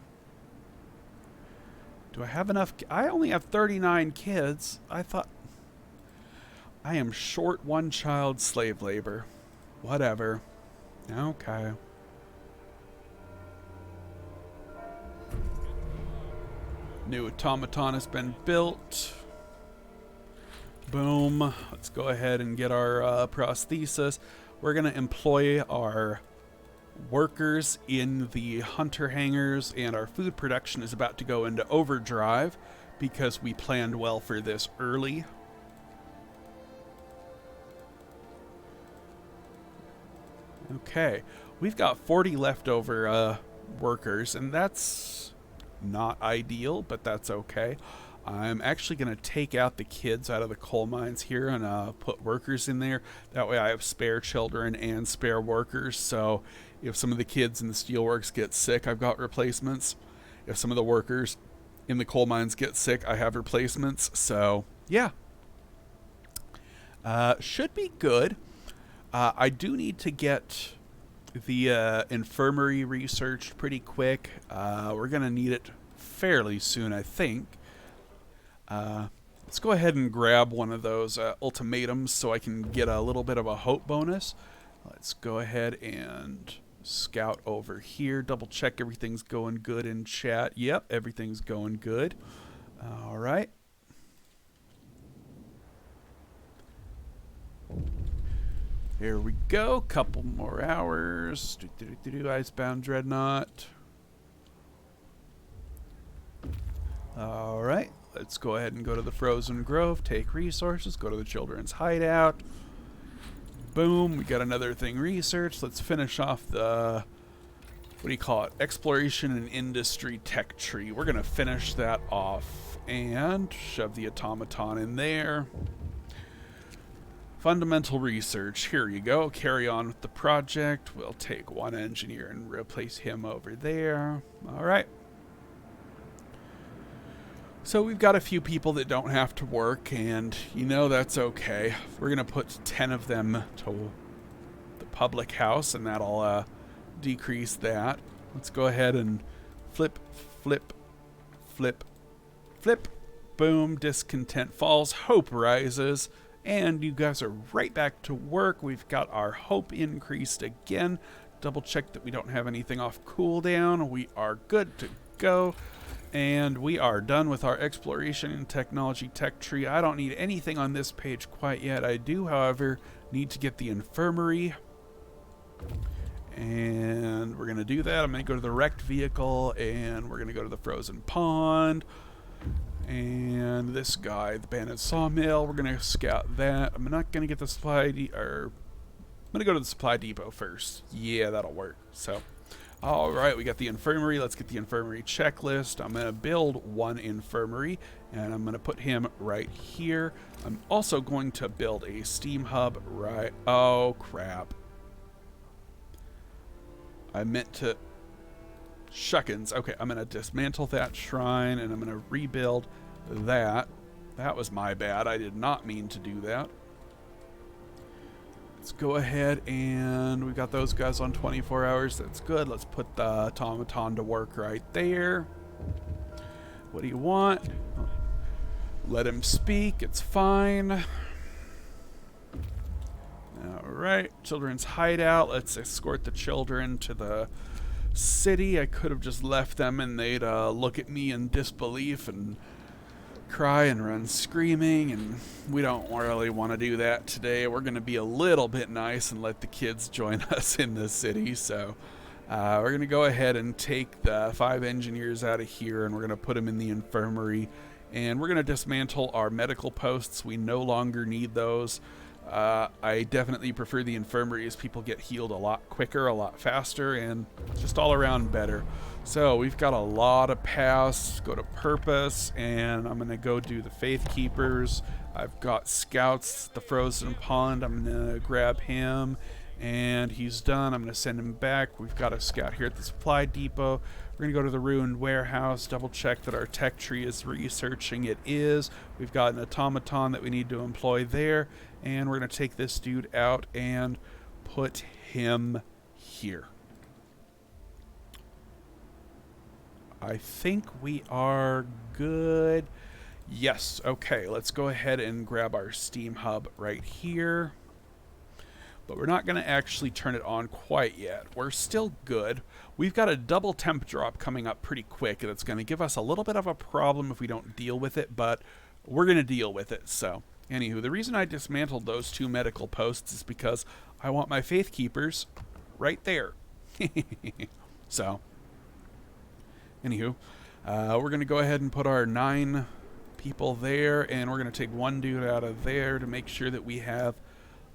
Do I have enough? I only have 39 kids. I thought I am short 1 child slave labor. Whatever. Okay. New automaton has been built. Boom. Let's go ahead and get our prosthesis. We're going to employ our workers in the hunter hangars, and our food production is about to go into overdrive because we planned well for this early. Okay, we've got 40 leftover workers, and that's not ideal, but that's okay. I'm actually going to take out the kids out of the coal mines here and put workers in there. That way I have spare children and spare workers. So if some of the kids in the steelworks get sick, I've got replacements. If some of the workers in the coal mines get sick, I have replacements. So yeah, should be good. I do need to get the infirmary researched pretty quick. We're going to need it fairly soon, I think. Let's go ahead and grab one of those ultimatums so I can get a little bit of a hope bonus. Let's go ahead and scout over here. Double check everything's going good in chat. Yep, everything's going good. All right. Here we go. Couple more hours. Icebound Dreadnought. All right. Let's go ahead and go to the Frozen Grove. Take resources. Go to the Children's Hideout. Boom. We got another thing researched. Let's finish off the, what do you call it? Exploration and Industry Tech Tree. We're going to finish that off and shove the automaton in there. Fundamental research. Here you go. Carry on with the project. We'll take one engineer and replace him over there. All right. So we've got a few people that don't have to work, and you know that's okay. We're going to put 10 of them to the public house, and that'll decrease that. Let's go ahead and flip, flip, flip, flip. Boom. Discontent falls. Hope rises. And you guys are right back to work. We've got our hope increased again. Double check that we don't have anything off cooldown. We are good to go. And we are done with our exploration and technology tech tree. I don't need anything on this page quite yet. I do, however, need to get the infirmary. And we're going to do that. I'm going to go to the wrecked vehicle, and we're going to go to the frozen pond. And this guy, the bandit sawmill, we're going to scout that. I'm not going to get the supply I'm going to go to the supply depot first. Yeah, that'll work. So, all right, we got the infirmary. Let's get the infirmary checklist. I'm going to build one infirmary, and I'm going to put him right here. I'm also going to build a steam hub right... Oh, crap. I meant to... Shuckins. Okay, I'm going to dismantle that shrine, and I'm going to rebuild that. That was my bad. I did not mean to do that. Let's go ahead, and we got those guys on 24 hours. That's good. Let's put the automaton to work right there. What do you want? Let him speak. It's fine. All right. Children's hideout. Let's escort the children to the city. I could have just left them and they'd look at me in disbelief and cry and run screaming, and we don't really want to do that today. We're going to be a little bit nice and let the kids join us in the city. So we're going to go ahead and take the 5 engineers out of here, and we're going to put them in the infirmary, and we're going to dismantle our medical posts. We no longer need those. I definitely prefer the infirmary, as people get healed a lot quicker, a lot faster, and just all around better. So we've got a lot of paths. Go to purpose, and I'm going to go do the Faith Keepers. I've got scouts, the frozen pond. I'm going to grab him, and he's done. I'm going to send him back. We've got a scout here at the supply depot. We're going to go to the ruined warehouse, double check that our tech tree is researching. It is. We've got an automaton that we need to employ there, and we're going to take this dude out and put him here. I think we are good. Yes, okay, let's go ahead and grab our steam hub right here. But we're not going to actually turn it on quite yet. We're still good. We've got a double temp drop coming up pretty quick, and it's going to give us a little bit of a problem if we don't deal with it, but we're going to deal with it. So, anywho, the reason I dismantled those 2 medical posts is because I want my Faith Keepers right there. So, anywho, we're going to go ahead and put our 9 people there, and we're going to take 1 dude out of there to make sure that we have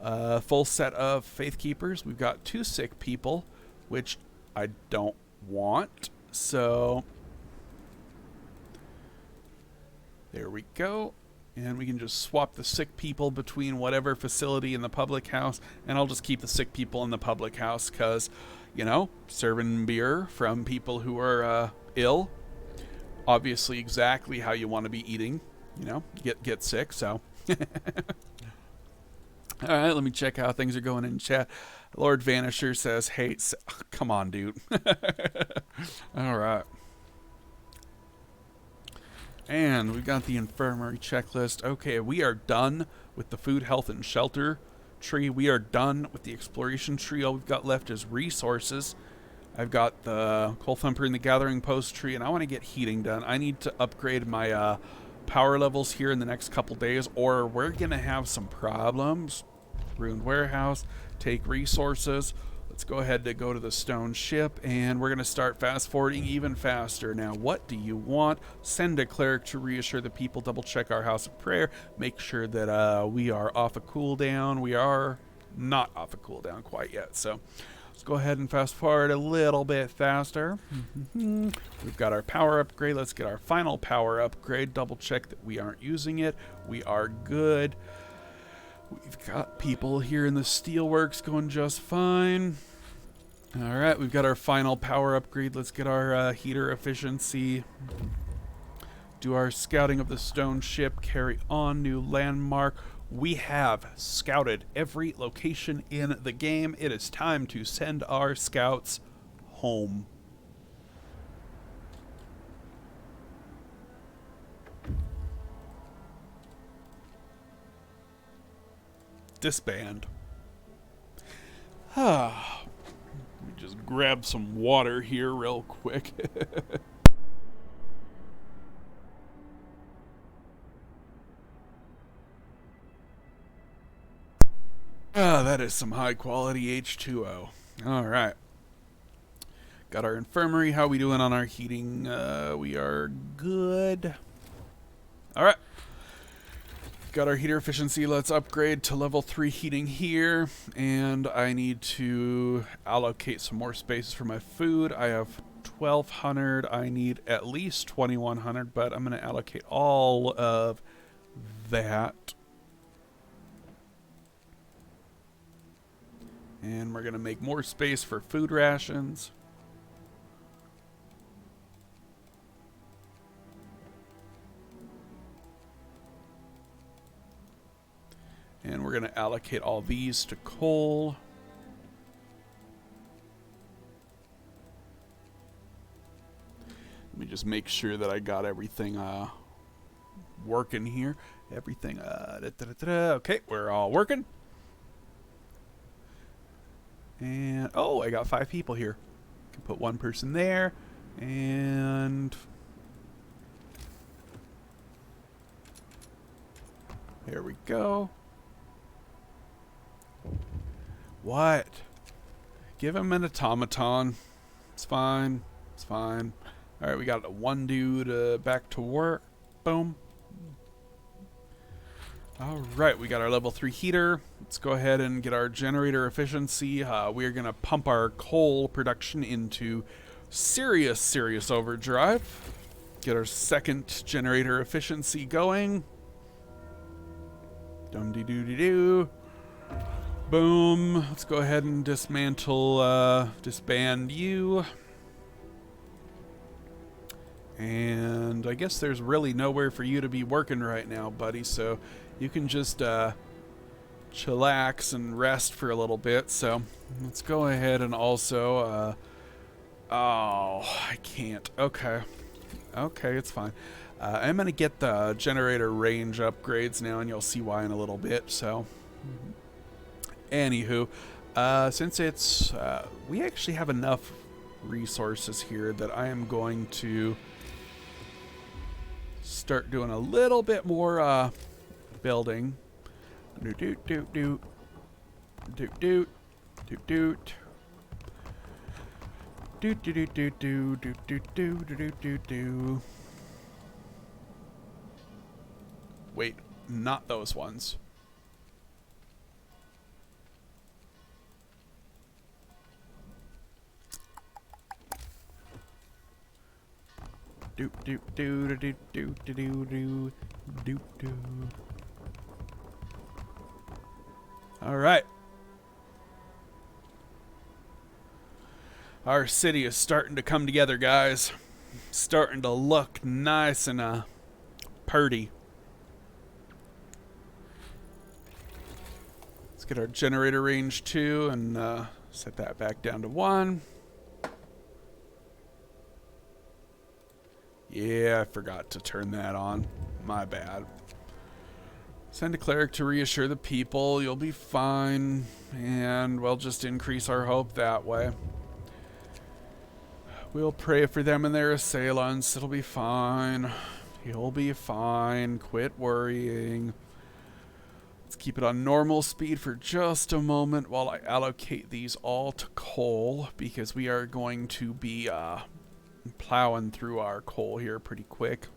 a full set of Faith Keepers. We've got 2 sick people, which I don't want. So There we go. And we can just swap the sick people between whatever facility in the public house. And I'll just keep the sick people in the public house because, you know, serving beer from people who are ill. Obviously exactly how you want to be eating. You know, get sick, so. All right, let me check how things are going in chat. Lord Vanisher says, hey, come on, dude. All right. And we've got the infirmary checklist. Okay, we are done with the food, health, and shelter tree. We are done with the exploration tree. All we've got left is resources. I've got the coal thumper and the gathering post tree, and I want to get heating done. I need to upgrade my power levels here in the next couple days, or we're going to have some problems. Ruined warehouse, take resources. Let's go ahead and go to the stone ship, and we're going to start fast forwarding even faster. Now, what do you want? Send a cleric to reassure the people, double check our house of prayer, make sure that we are off a cooldown. We are not off a cooldown quite yet, so let's go ahead and fast forward a little bit faster. We've got our power upgrade. Let's get our final power upgrade. Double check that we aren't using it. We are good. We've got people here in the steelworks going just fine. All right, we've got our final power upgrade. Let's get our heater efficiency. Do our scouting of the stone ship. Carry on, new landmark. We have scouted every location in the game. It is time to send our scouts home. Disband. Let me just grab some water here real quick. That is some high quality H2O. All right. Got our infirmary. How we doing on our heating? We are good. All right. Got our heater efficiency. Let's upgrade to level 3 heating here. And I need to allocate some more spaces for my food. I have 1,200. I need at least 2,100, but I'm going to allocate all of that. And we're going to make more space for food rations. And we're going to allocate all these to coal. Let me just make sure that I got everything working here. Everything. Okay, we're all working. And, oh, I got 5 people here. Can put 1 person there. And there we go. What? Give him an automaton. It's fine. It's fine. Alright, we got 1 dude back to work. Boom. Alright, we got our level 3 heater. Let's go ahead and get our generator efficiency. We're going to pump our coal production into serious overdrive. Get our second generator efficiency going. Dum-de-doo-de-doo. Boom. Let's go ahead and disband you. And I guess there's really nowhere for you to be working right now, buddy, so you can just chillax and rest for a little bit. So let's go ahead and also oh, I can't. Okay, it's fine. I'm gonna get the generator range upgrades now, and you'll see why in a little bit. So anywho, since it's we actually have enough resources here that I am going to start doing a little bit more building. Wait, not those ones. Do do do do do do do do do do. All right. Our city is starting to come together, guys. Starting to look nice and purty. Let's get our generator range 2 and set that back down to 1. Yeah, I forgot to turn that on. My bad. Send a cleric to reassure the people you'll be fine, and we'll just increase our hope that way. We'll pray for them and their assailants. It'll be fine. You'll be fine. Quit worrying. Let's keep it on normal speed for just a moment while I allocate these all to coal, because we are going to be plowing through our coal here pretty quick.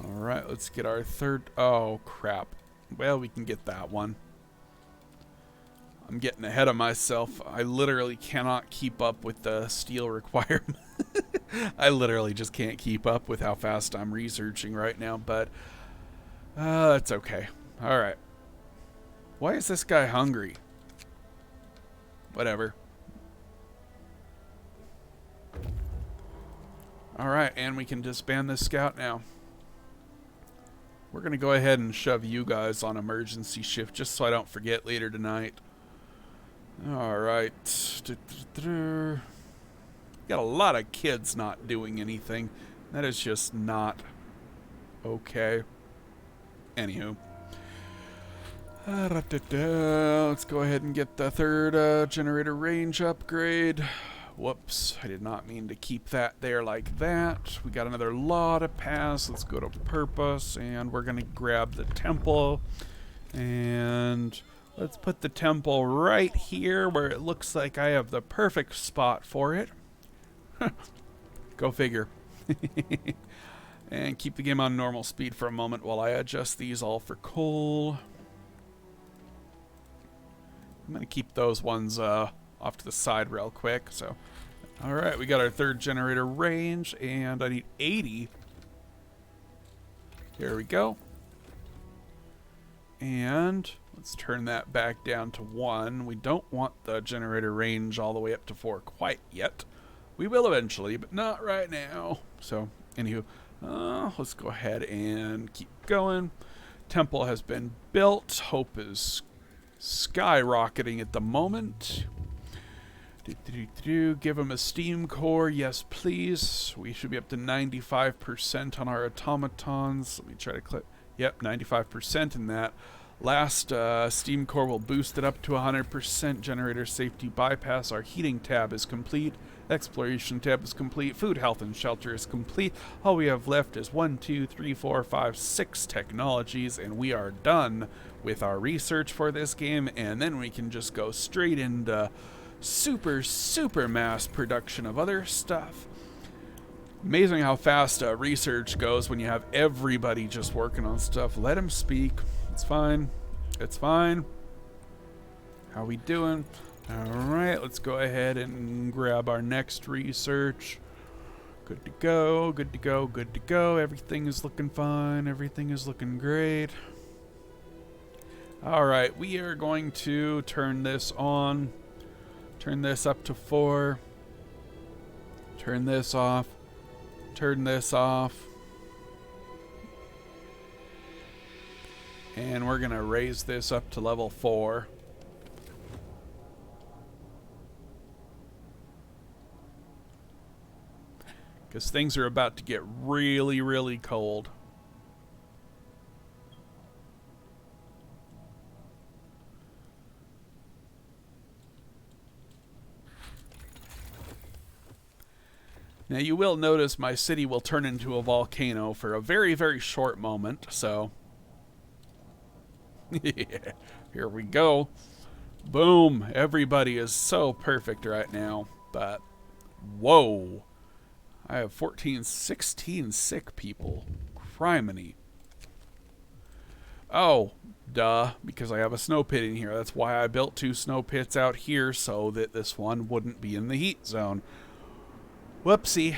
Alright, let's get our third. Oh, crap. Well, we can get that one. I'm getting ahead of myself. I literally cannot keep up with the steel requirement. I literally just can't keep up with how fast I'm researching right now, but it's okay. Alright. Why is this guy hungry? Whatever. Alright, and we can disband this scout now. We're going to go ahead and shove you guys on emergency shift just so I don't forget later tonight. Alright. Got a lot of kids not doing anything. That is just not okay. Anywho. Let's go ahead and get the third generator range upgrade. Whoops, I did not mean to keep that there like that. We got another law to pass. Let's go to purpose, and we're going to grab the temple. And let's put the temple right here where it looks like I have the perfect spot for it. Go figure. And keep the game on normal speed for a moment while I adjust these all for coal. I'm going to keep those ones off to the side real quick. So, all right, we got our third generator range, and I need 80. Here we go. And let's turn that back down to 1. We don't want the generator range all the way up to 4 quite yet. We will eventually, but not right now. So, anywho, let's go ahead and keep going. Temple has been built. Hope is skyrocketing at the moment. Give him a steam core, yes please. We should be up to 95% on our automatons. Let me try to click. Yep, 95% in that. Last steam core will boost it up to 100%. Generator safety bypass. Our heating tab is complete. Exploration tab is complete. Food, health, and shelter is complete. All we have left is 1, 2, 3, 4, 5, 6 technologies, and we are done with our research for this game, and then we can just go straight into super mass production of other stuff. Amazing how fast research goes when you have everybody just working on stuff. Let him speak. It's fine. It's fine. How we doing? Alright, let's go ahead and grab our next research. Good to go, good to go, good to go. Everything is looking fine. Everything is looking great. Alright, we are going to turn this on. Turn this up to 4. Turn this off. Turn this off. And we're going to raise this up to level 4. Because things are about to get really cold. Now you will notice my city will turn into a volcano for a very short moment, so yeah, here we go. Boom. Everybody is so perfect right now, but whoa. I have 16 sick people. Criminy. Oh, Duh, because I have a snow pit in here. That's why I built 2 snow pits out here, so that this one wouldn't be in the heat zone. Whoopsie.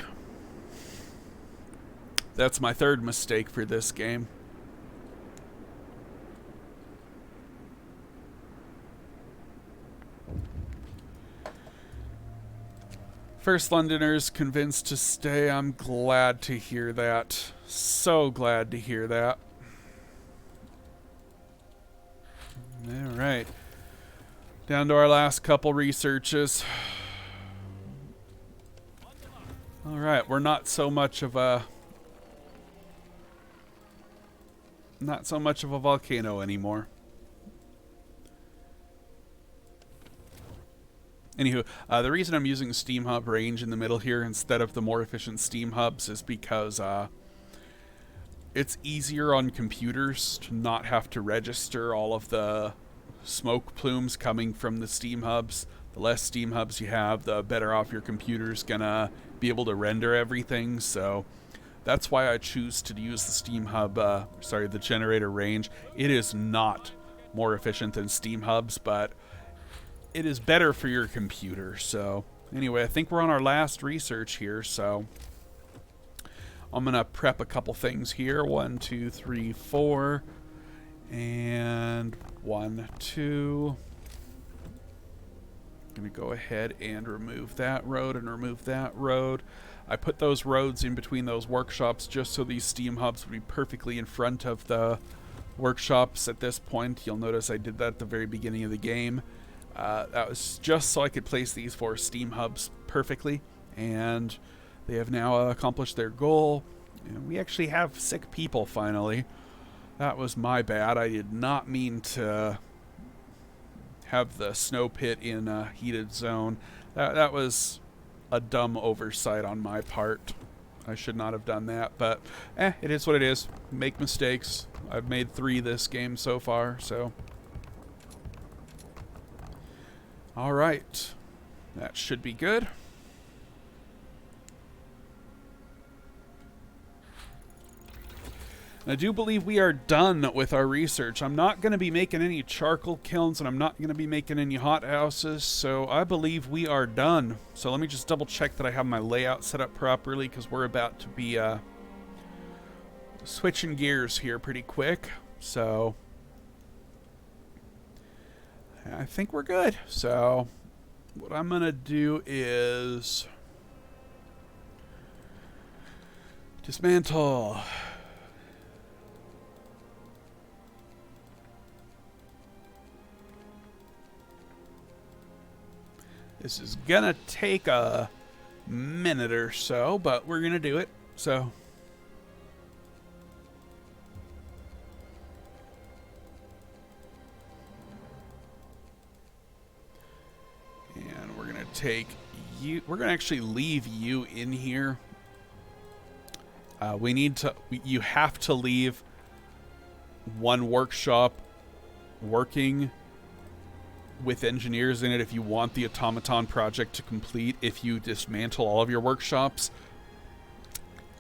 That's my 3rd mistake for this game. First Londoners convinced to stay. I'm glad to hear that. So glad to hear that. Alright. Down to our last couple researches. Alright, we're not so much of a volcano anymore. Anywho, the reason I'm using Steam Hub range in the middle here instead of the more efficient Steam Hubs is because it's easier on computers to not have to register all of the smoke plumes coming from the Steam Hubs. The less Steam Hubs you have, the better off your computer's gonna be able to render everything. So that's why I choose to use the Steam Hub, the generator range. It is not more efficient than Steam Hubs, but it is better for your computer. So anyway, I think we're on our last research here, so I'm gonna prep a couple things here. 1, 2, 3, 4, and 1, 2. Gonna go ahead and remove that road and remove that road. I put those roads in between those workshops just so these Steam Hubs would be perfectly in front of the workshops at this point. You'll notice I did that at the very beginning of the game. That was just so I could place these 4 Steam Hubs perfectly, and they have now accomplished their goal. And we actually have sick people finally. That was my bad. I did not mean to have the snow pit in a heated zone. That was a dumb oversight on my part. I should not have done that, but it is what it is. Make mistakes. I've made 3 this game so far, so. Alright. That should be good. And I do believe we are done with our research. I'm not going to be making any charcoal kilns, and I'm not going to be making any hot houses, so I believe we are done. So let me just double check that I have my layout set up properly, because we're about to be switching gears here pretty quick. So I think we're good. So what I'm going to do is dismantle. This is gonna take a minute or so, but we're gonna do it. So and we're gonna take you. We're gonna actually leave you in here. We need to. You have to leave one workshop working with engineers in it if you want the automaton project to complete. If you dismantle all of your workshops,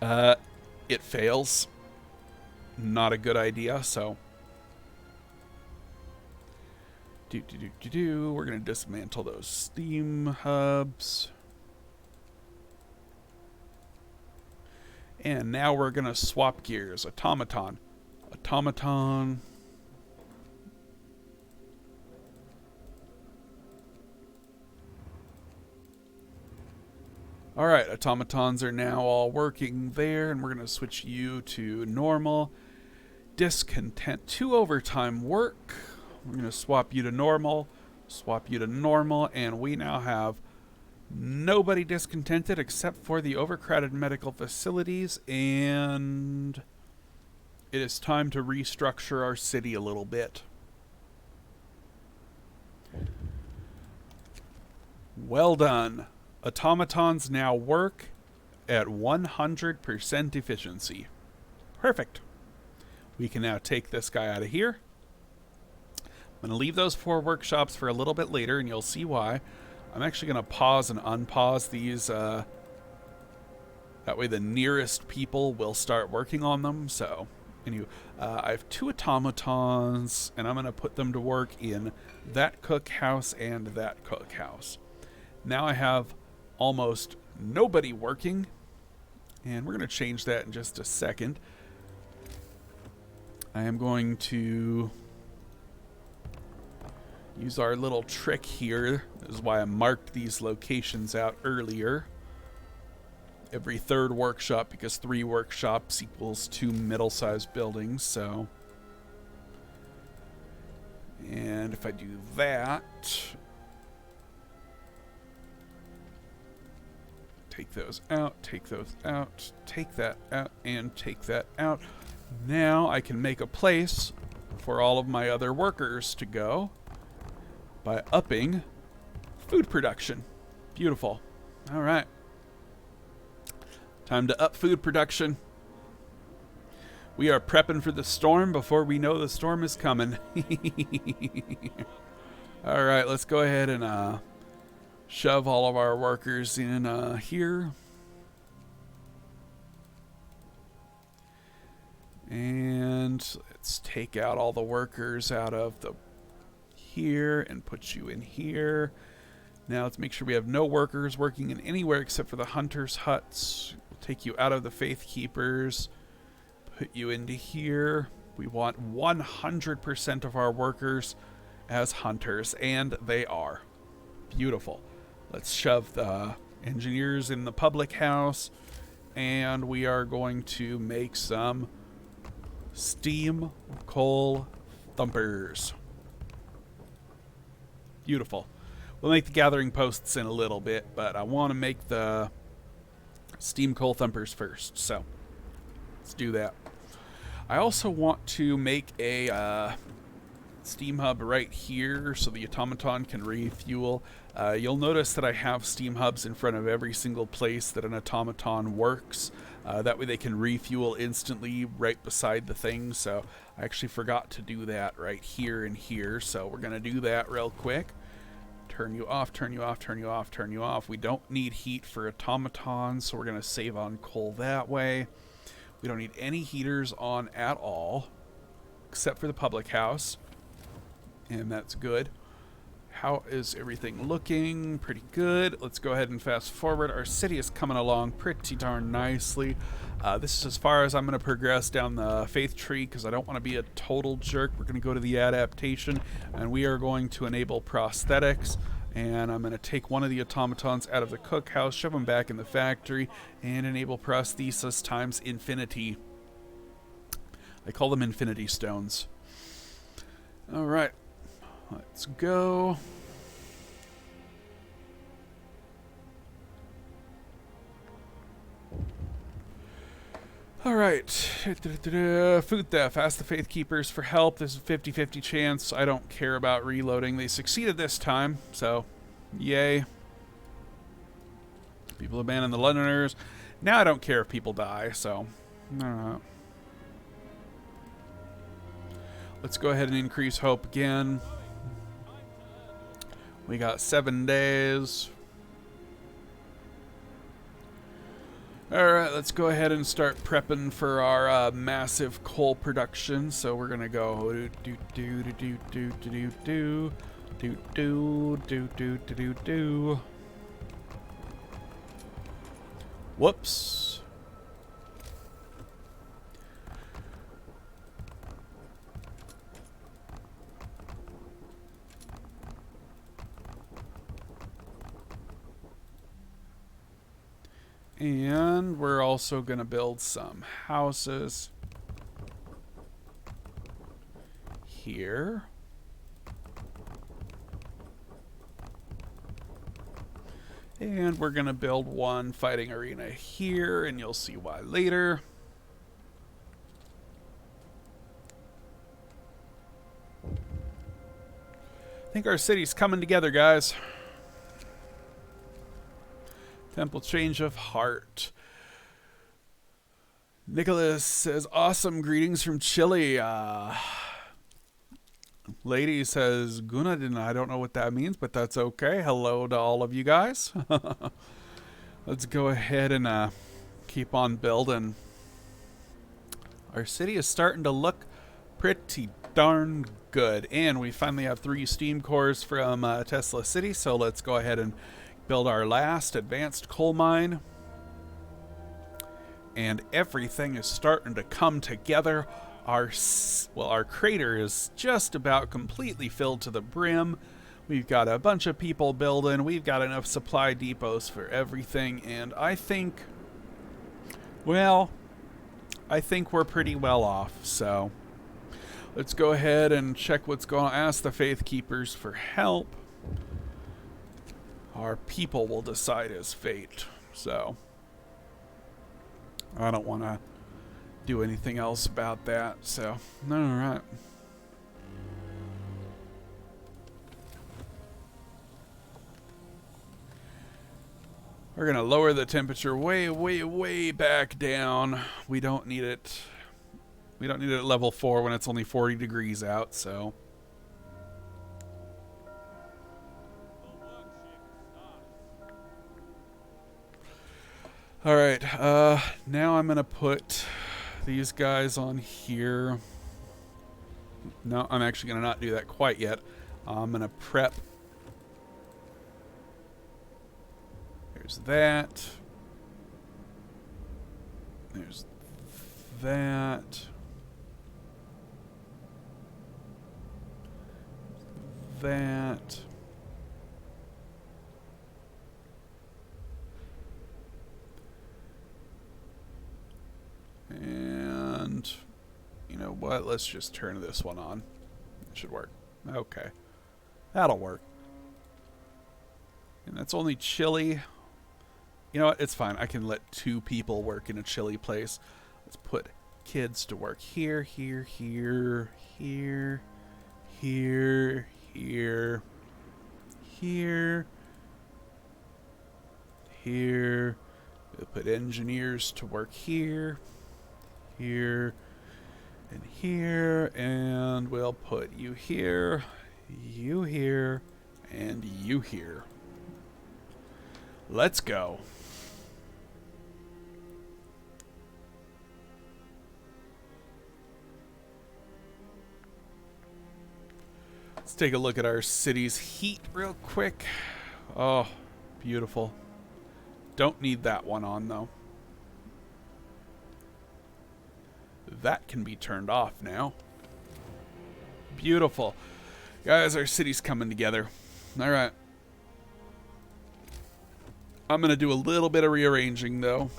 it fails. Not a good idea. So we're gonna dismantle those Steam Hubs, and now we're gonna swap gears. Automaton. Alright, automatons are now all working there, and we're going to switch you to normal. Discontent 2 overtime work. We're going to swap you to normal, and we now have nobody discontented except for the overcrowded medical facilities, and it is time to restructure our city a little bit. Well done. Automatons now work at 100% efficiency. Perfect. We can now take this guy out of here. I'm going to leave those 4 workshops for a little bit later, and you'll see why. I'm actually going to pause and unpause these. That way the nearest people will start working on them. So Anyway, I have 2 automatons, and I'm going to put them to work in that cookhouse and that cookhouse. Now I have almost nobody working, and we're going to change that in just a second. I am going to use our little trick here. This is why I marked these locations out earlier. Every 3rd workshop, because 3 workshops equals 2 middle-sized buildings, so. And if I do that, take those out, take those out, take that out, and take that out. Now I can make a place for all of my other workers to go by upping food production. Beautiful. All right. Time to up food production. We are prepping for the storm before we know the storm is coming. All right, let's go ahead and shove all of our workers in here. And let's take out all the workers out of the here and put you in here. Now let's make sure we have no workers working in anywhere except for the hunters' huts. We'll take you out of the faith keepers, put you into here. We want 100% of our workers as hunters, and they are. Beautiful. Let's shove the engineers in the public house, and we are going to make some steam coal thumpers. Beautiful. We'll make the gathering posts in a little bit, but I want to make the steam coal thumpers first, so let's do that. I also want to make a steam hub right here so the automaton can refuel. You'll notice that I have steam hubs in front of every single place that an automaton works. That way they can refuel instantly right beside the thing, so I actually forgot to do that right here and here, so we're going to do that real quick. Turn you off, turn you off, turn you off, turn you off. We don't need heat for automatons, so we're going to save on coal that way. We don't need any heaters on at all, except for the public house, and that's good. How is everything looking? Pretty good. Let's go ahead and fast forward. Our city is coming along pretty darn nicely. This is as far as I'm going to progress down the faith tree because I don't want to be a total jerk. We're going to go to the adaptation, and we are going to enable prosthetics. And I'm going to take one of the automatons out of the cookhouse, shove them back in the factory, and enable prosthesis times infinity. I call them infinity stones. All right. Let's go. All right. Food theft. Ask the Faith Keepers for help. This is a 50-50 chance. I don't care about reloading. They succeeded this time, so yay. People abandon the Londoners. Now I don't care if people die, so I don't know. Let's go ahead and increase hope again. We got 7 days. Alright, let's go ahead and start prepping for our massive coal production. So we're gonna go do. Whoops. And we're also going to build some houses here. And we're going to build one fighting arena here, and you'll see why later. I think our city's coming together, guys. Temple change of heart. Nicholas says, awesome greetings from Chile. Lady says, Gunadin, I don't know what that means, but that's okay. Hello to all of you guys. Let's go ahead and keep on building. Our city is starting to look pretty darn good. And we finally have 3 steam cores from Tesla City, so let's go ahead and build our last advanced coal mine. And everything is starting to come together. Our crater is just about completely filled to the brim. We've got a bunch of people building. We've got enough supply depots for everything. And I think, well, I think we're pretty well off. So let's go ahead and check what's going on. Ask the Faith Keepers for help. Our people will decide his fate. So I don't want to do anything else about that. So, all right. We're going to lower the temperature way, way, way back down. We don't need it. We don't need it at level 4 when it's only 40 degrees out, so. All right, now I'm going to put these guys on here. No, I'm actually going to not do that quite yet. I'm going to prep. There's that. There's that. That. And you know what? Let's just turn this one on. It should work. Okay. That'll work. And that's only chilly. You know what? It's fine. I can let 2 people work in a chilly place. Let's put kids to work here, here, here, here, here, here, here, here. We'll put engineers to work here, here, and here, and we'll put you here, and you here. Let's go. Let's take a look at our city's heat real quick. Oh, beautiful. Don't need that one on, though. That can be turned off now. Beautiful. Guys, our city's coming together. All right. I'm going to do a little bit of rearranging, though.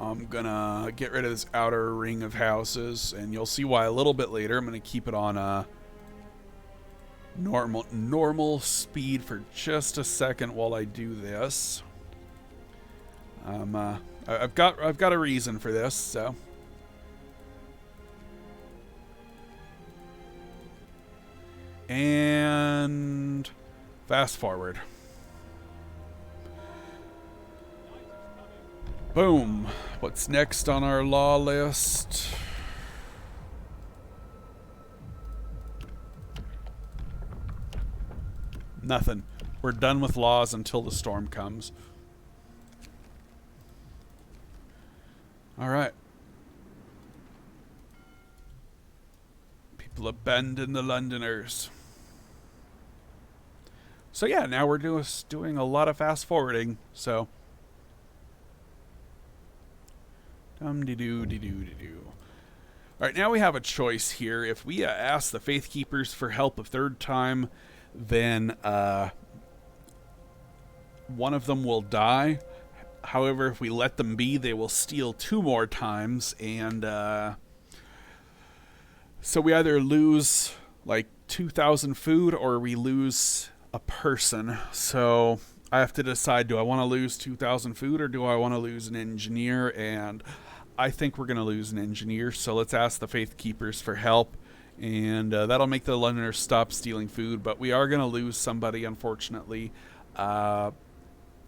I'm going to get rid of this outer ring of houses, and you'll see why a little bit later. I'm going to keep it on normal speed for just a second while I do this. I've got a reason for this, so. And fast forward. Boom. What's next on our law list? Nothing. We're done with laws until the storm comes. All right. People abandon the Londoners. So yeah, now we're doing a lot of fast forwarding. So. Dum-de-doo-de-doo-de-doo. All right, now we have a choice here. If we ask the Faith Keepers for help a 3rd time, then one of them will die. However, if we let them be, they will steal 2 more times, and so we either lose like 2,000 food or we lose a person. So I have to decide, do I want to lose 2,000 food or do I want to lose an engineer? And I think we're going to lose an engineer, so let's ask the Faith Keepers for help. And that'll make the Londoners stop stealing food, but we are going to lose somebody, unfortunately. It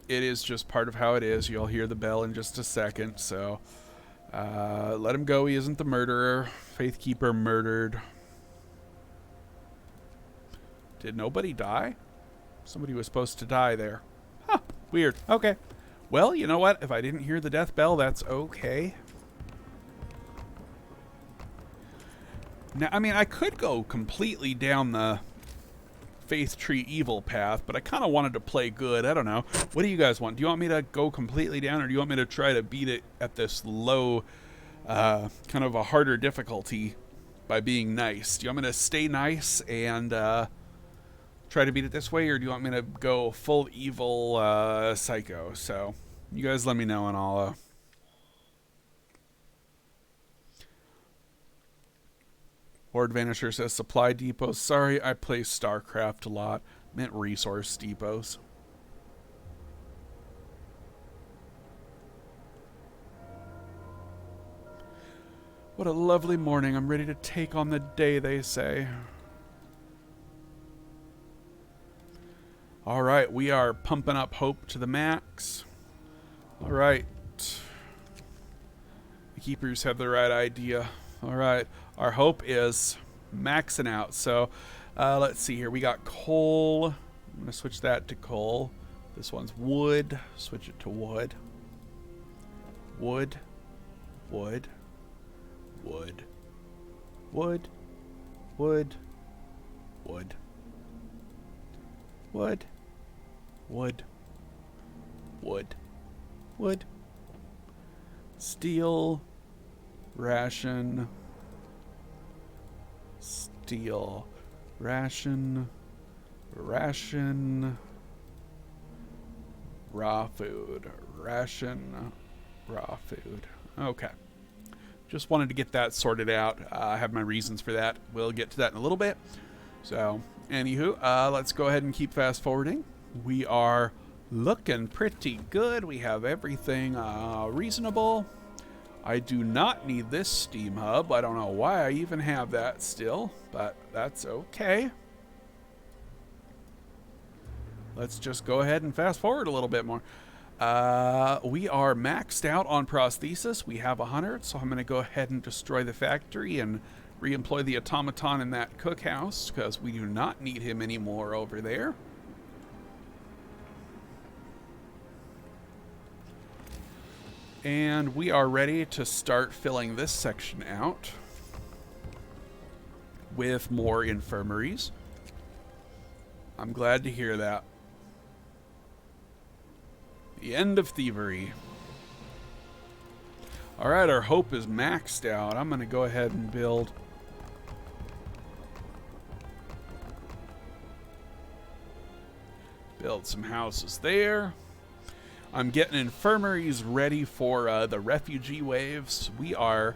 is just part of how it is. You'll hear the bell in just a second, so let him go. He isn't the murderer. Faith Keeper murdered. Did nobody die? Somebody was supposed to die there. Huh, weird. Okay. Well, you know what? If I didn't hear the death bell, that's okay. Now, I mean, I could go completely down the Faith Tree evil path, but I kind of wanted to play good. I don't know. What do you guys want? Do you want me to go completely down, or do you want me to try to beat it at this low, kind of a harder difficulty by being nice? Do you want me to stay nice and try to beat it this way, or do you want me to go full evil psycho? So you guys let me know, and I'll Lord Vanisher says supply depots. Sorry, I play StarCraft a lot. Meant resource depots. What a lovely morning. I'm ready to take on the day, they say. Alright, we are pumping up hope to the max. Alright. The keepers have the right idea. Alright, our hope is maxing out. So, let's see here. We got coal. I'm going to switch that to coal. This one's wood. Switch it to wood. Wood. Wood. Wood. Wood. Wood. Wood. Wood. Wood. Wood. Wood. Steel. Ration. Steel. Ration. Ration. Raw food. Ration. Raw food. Okay. Just wanted to get that sorted out. I have my reasons for that. We'll get to that in a little bit. So, anywho, let's go ahead and keep fast forwarding. We are looking pretty good. We have everything reasonable. I do not need this Steam Hub. I don't know why I even have that still, but that's okay. Let's just go ahead and fast forward a little bit more. We are maxed out on prosthesis. We have 100, so I'm going to go ahead and destroy the factory and re-employ the automaton in that cookhouse, because we do not need him anymore over there. And we are ready to start filling this section out with more infirmaries. I'm glad to hear that. The end of thievery. Alright, our hope is maxed out. I'm going to go ahead and build some houses there. I'm getting infirmaries ready for the refugee waves. We are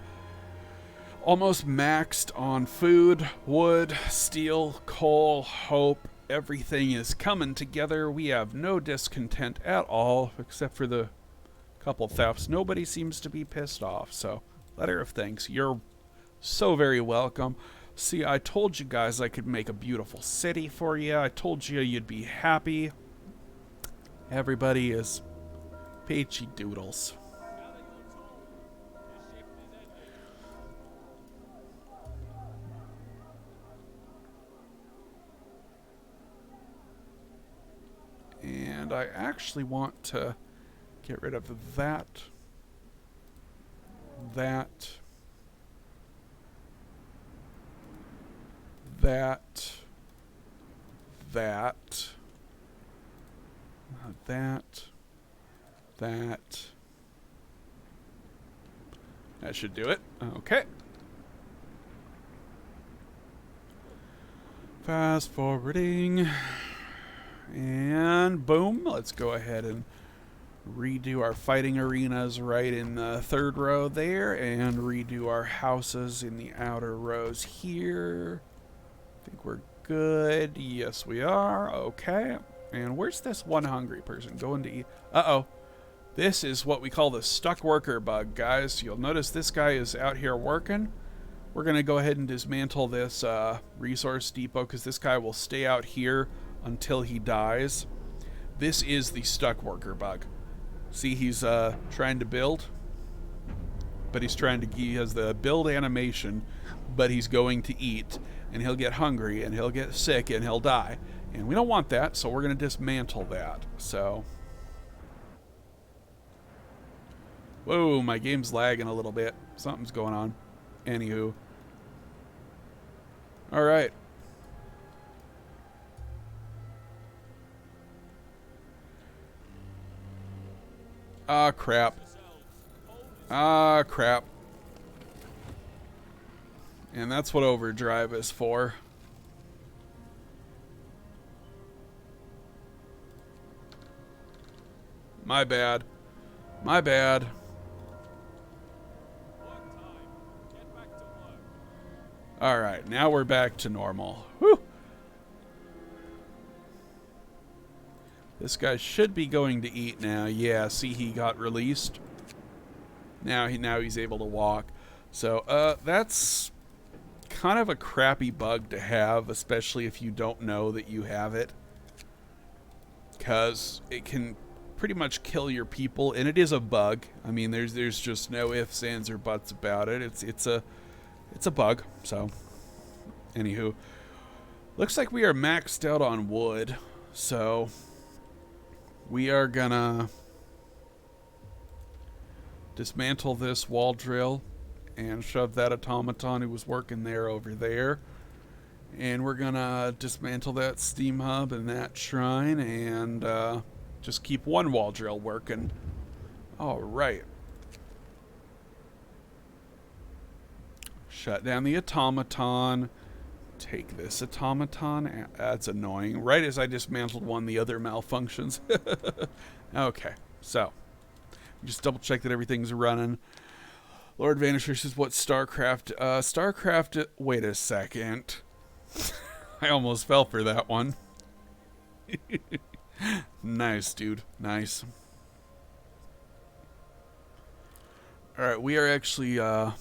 almost maxed on food, wood, steel, coal, hope. Everything is coming together. We have no discontent at all, except for the couple thefts. Nobody seems to be pissed off. So, letter of thanks. You're so very welcome. See, I told you guys I could make a beautiful city for you. I told you you'd be happy. Everybody is peachy doodles. And I actually want to get rid of that, that, that, that, that. That should do it. Okay. Fast forwarding. And boom. Let's go ahead and redo our fighting arenas right in the third row there, and redo our houses in the outer rows here. I think we're good. Yes, we are. Okay. And where's this one hungry person going to eat? Uh-oh. This is what we call the stuck worker bug, guys. You'll notice this guy is out here working. We're going to go ahead and dismantle this resource depot, because this guy will stay out here until he dies. This is the stuck worker bug. See, he's trying to build, but he has the build animation, but he's going to eat, and he'll get hungry, and he'll get sick, and he'll die. And we don't want that, so we're going to dismantle that. So Whoa, my game's lagging a little bit. Something's going on. Anywho. Alright. Ah, crap. Ah, crap. And that's what overdrive is for. My bad. My bad. Alright, now we're back to normal. Whew. This guy should be going to eat now. Yeah, see, he got released. Now he's able to walk. So, that's kind of a crappy bug to have, especially if you don't know that you have it. Because it can pretty much kill your people, and it is a bug. I mean, there's just no ifs, ands, or buts about it. It's a bug. So, anywho, looks like we are maxed out on wood. So, we are gonna dismantle this wall drill and shove that automaton who was working there over there. And we're gonna dismantle that steam hub and that shrine and just keep one wall drill working. Alright. Shut down the automaton. Take this automaton. That's annoying. Right as I dismantled one, the other malfunctions. Okay, so just double check that everything's running. Lord Vanisher says, what StarCraft? StarCraft, wait a second. I almost fell for that one. Nice, dude. Nice. Alright, we are actually, I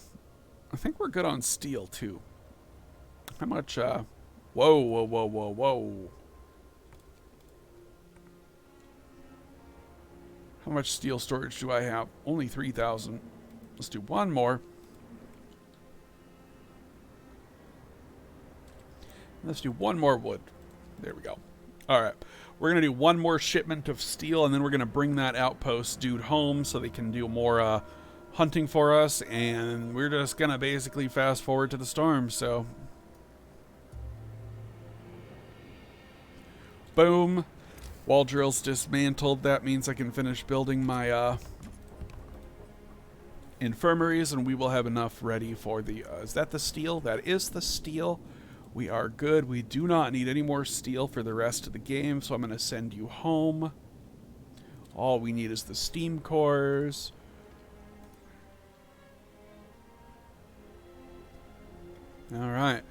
think we're good on steel, too. How much, whoa, whoa, whoa, whoa, whoa. How much steel storage do I have? Only 3,000. Let's do one more. Let's do one more wood. There we go. Alright. We're going to do one more shipment of steel, and then we're going to bring that outpost dude home so they can do more hunting for us, and we're just going to basically fast forward to the storm, so... Boom. Wall drill's dismantled. That means I can finish building my infirmaries, and we will have enough ready for the... is that the steel? That is the steel. We are good. We do not need any more steel for the rest of the game, so I'm going to send you home. All we need is the steam cores. Alright.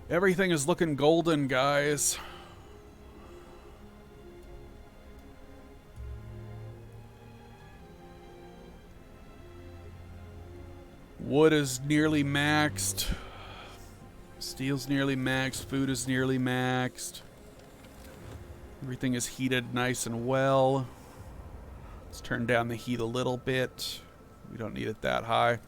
Everything is looking golden, guys. Wood is nearly maxed. Steel's nearly maxed. Food is nearly maxed. Everything is heated nice and well. Let's turn down the heat a little bit. We don't need it that high.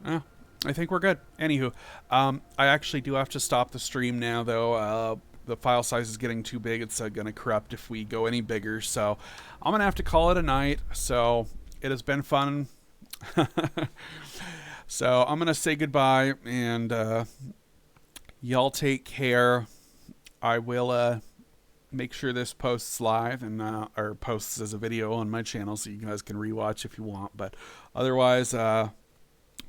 I think we're good. Anywho, I actually do have to stop the stream now, though. The file size is getting too big. It's going to corrupt if we go any bigger. So I'm going to have to call it a night. So it has been fun. So I'm going to say goodbye, and y'all take care. I will make sure this posts live and or posts as a video on my channel so you guys can rewatch if you want. But otherwise, I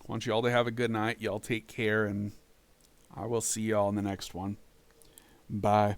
want you all to have a good night. Y'all take care, and I will see y'all in the next one. Bye.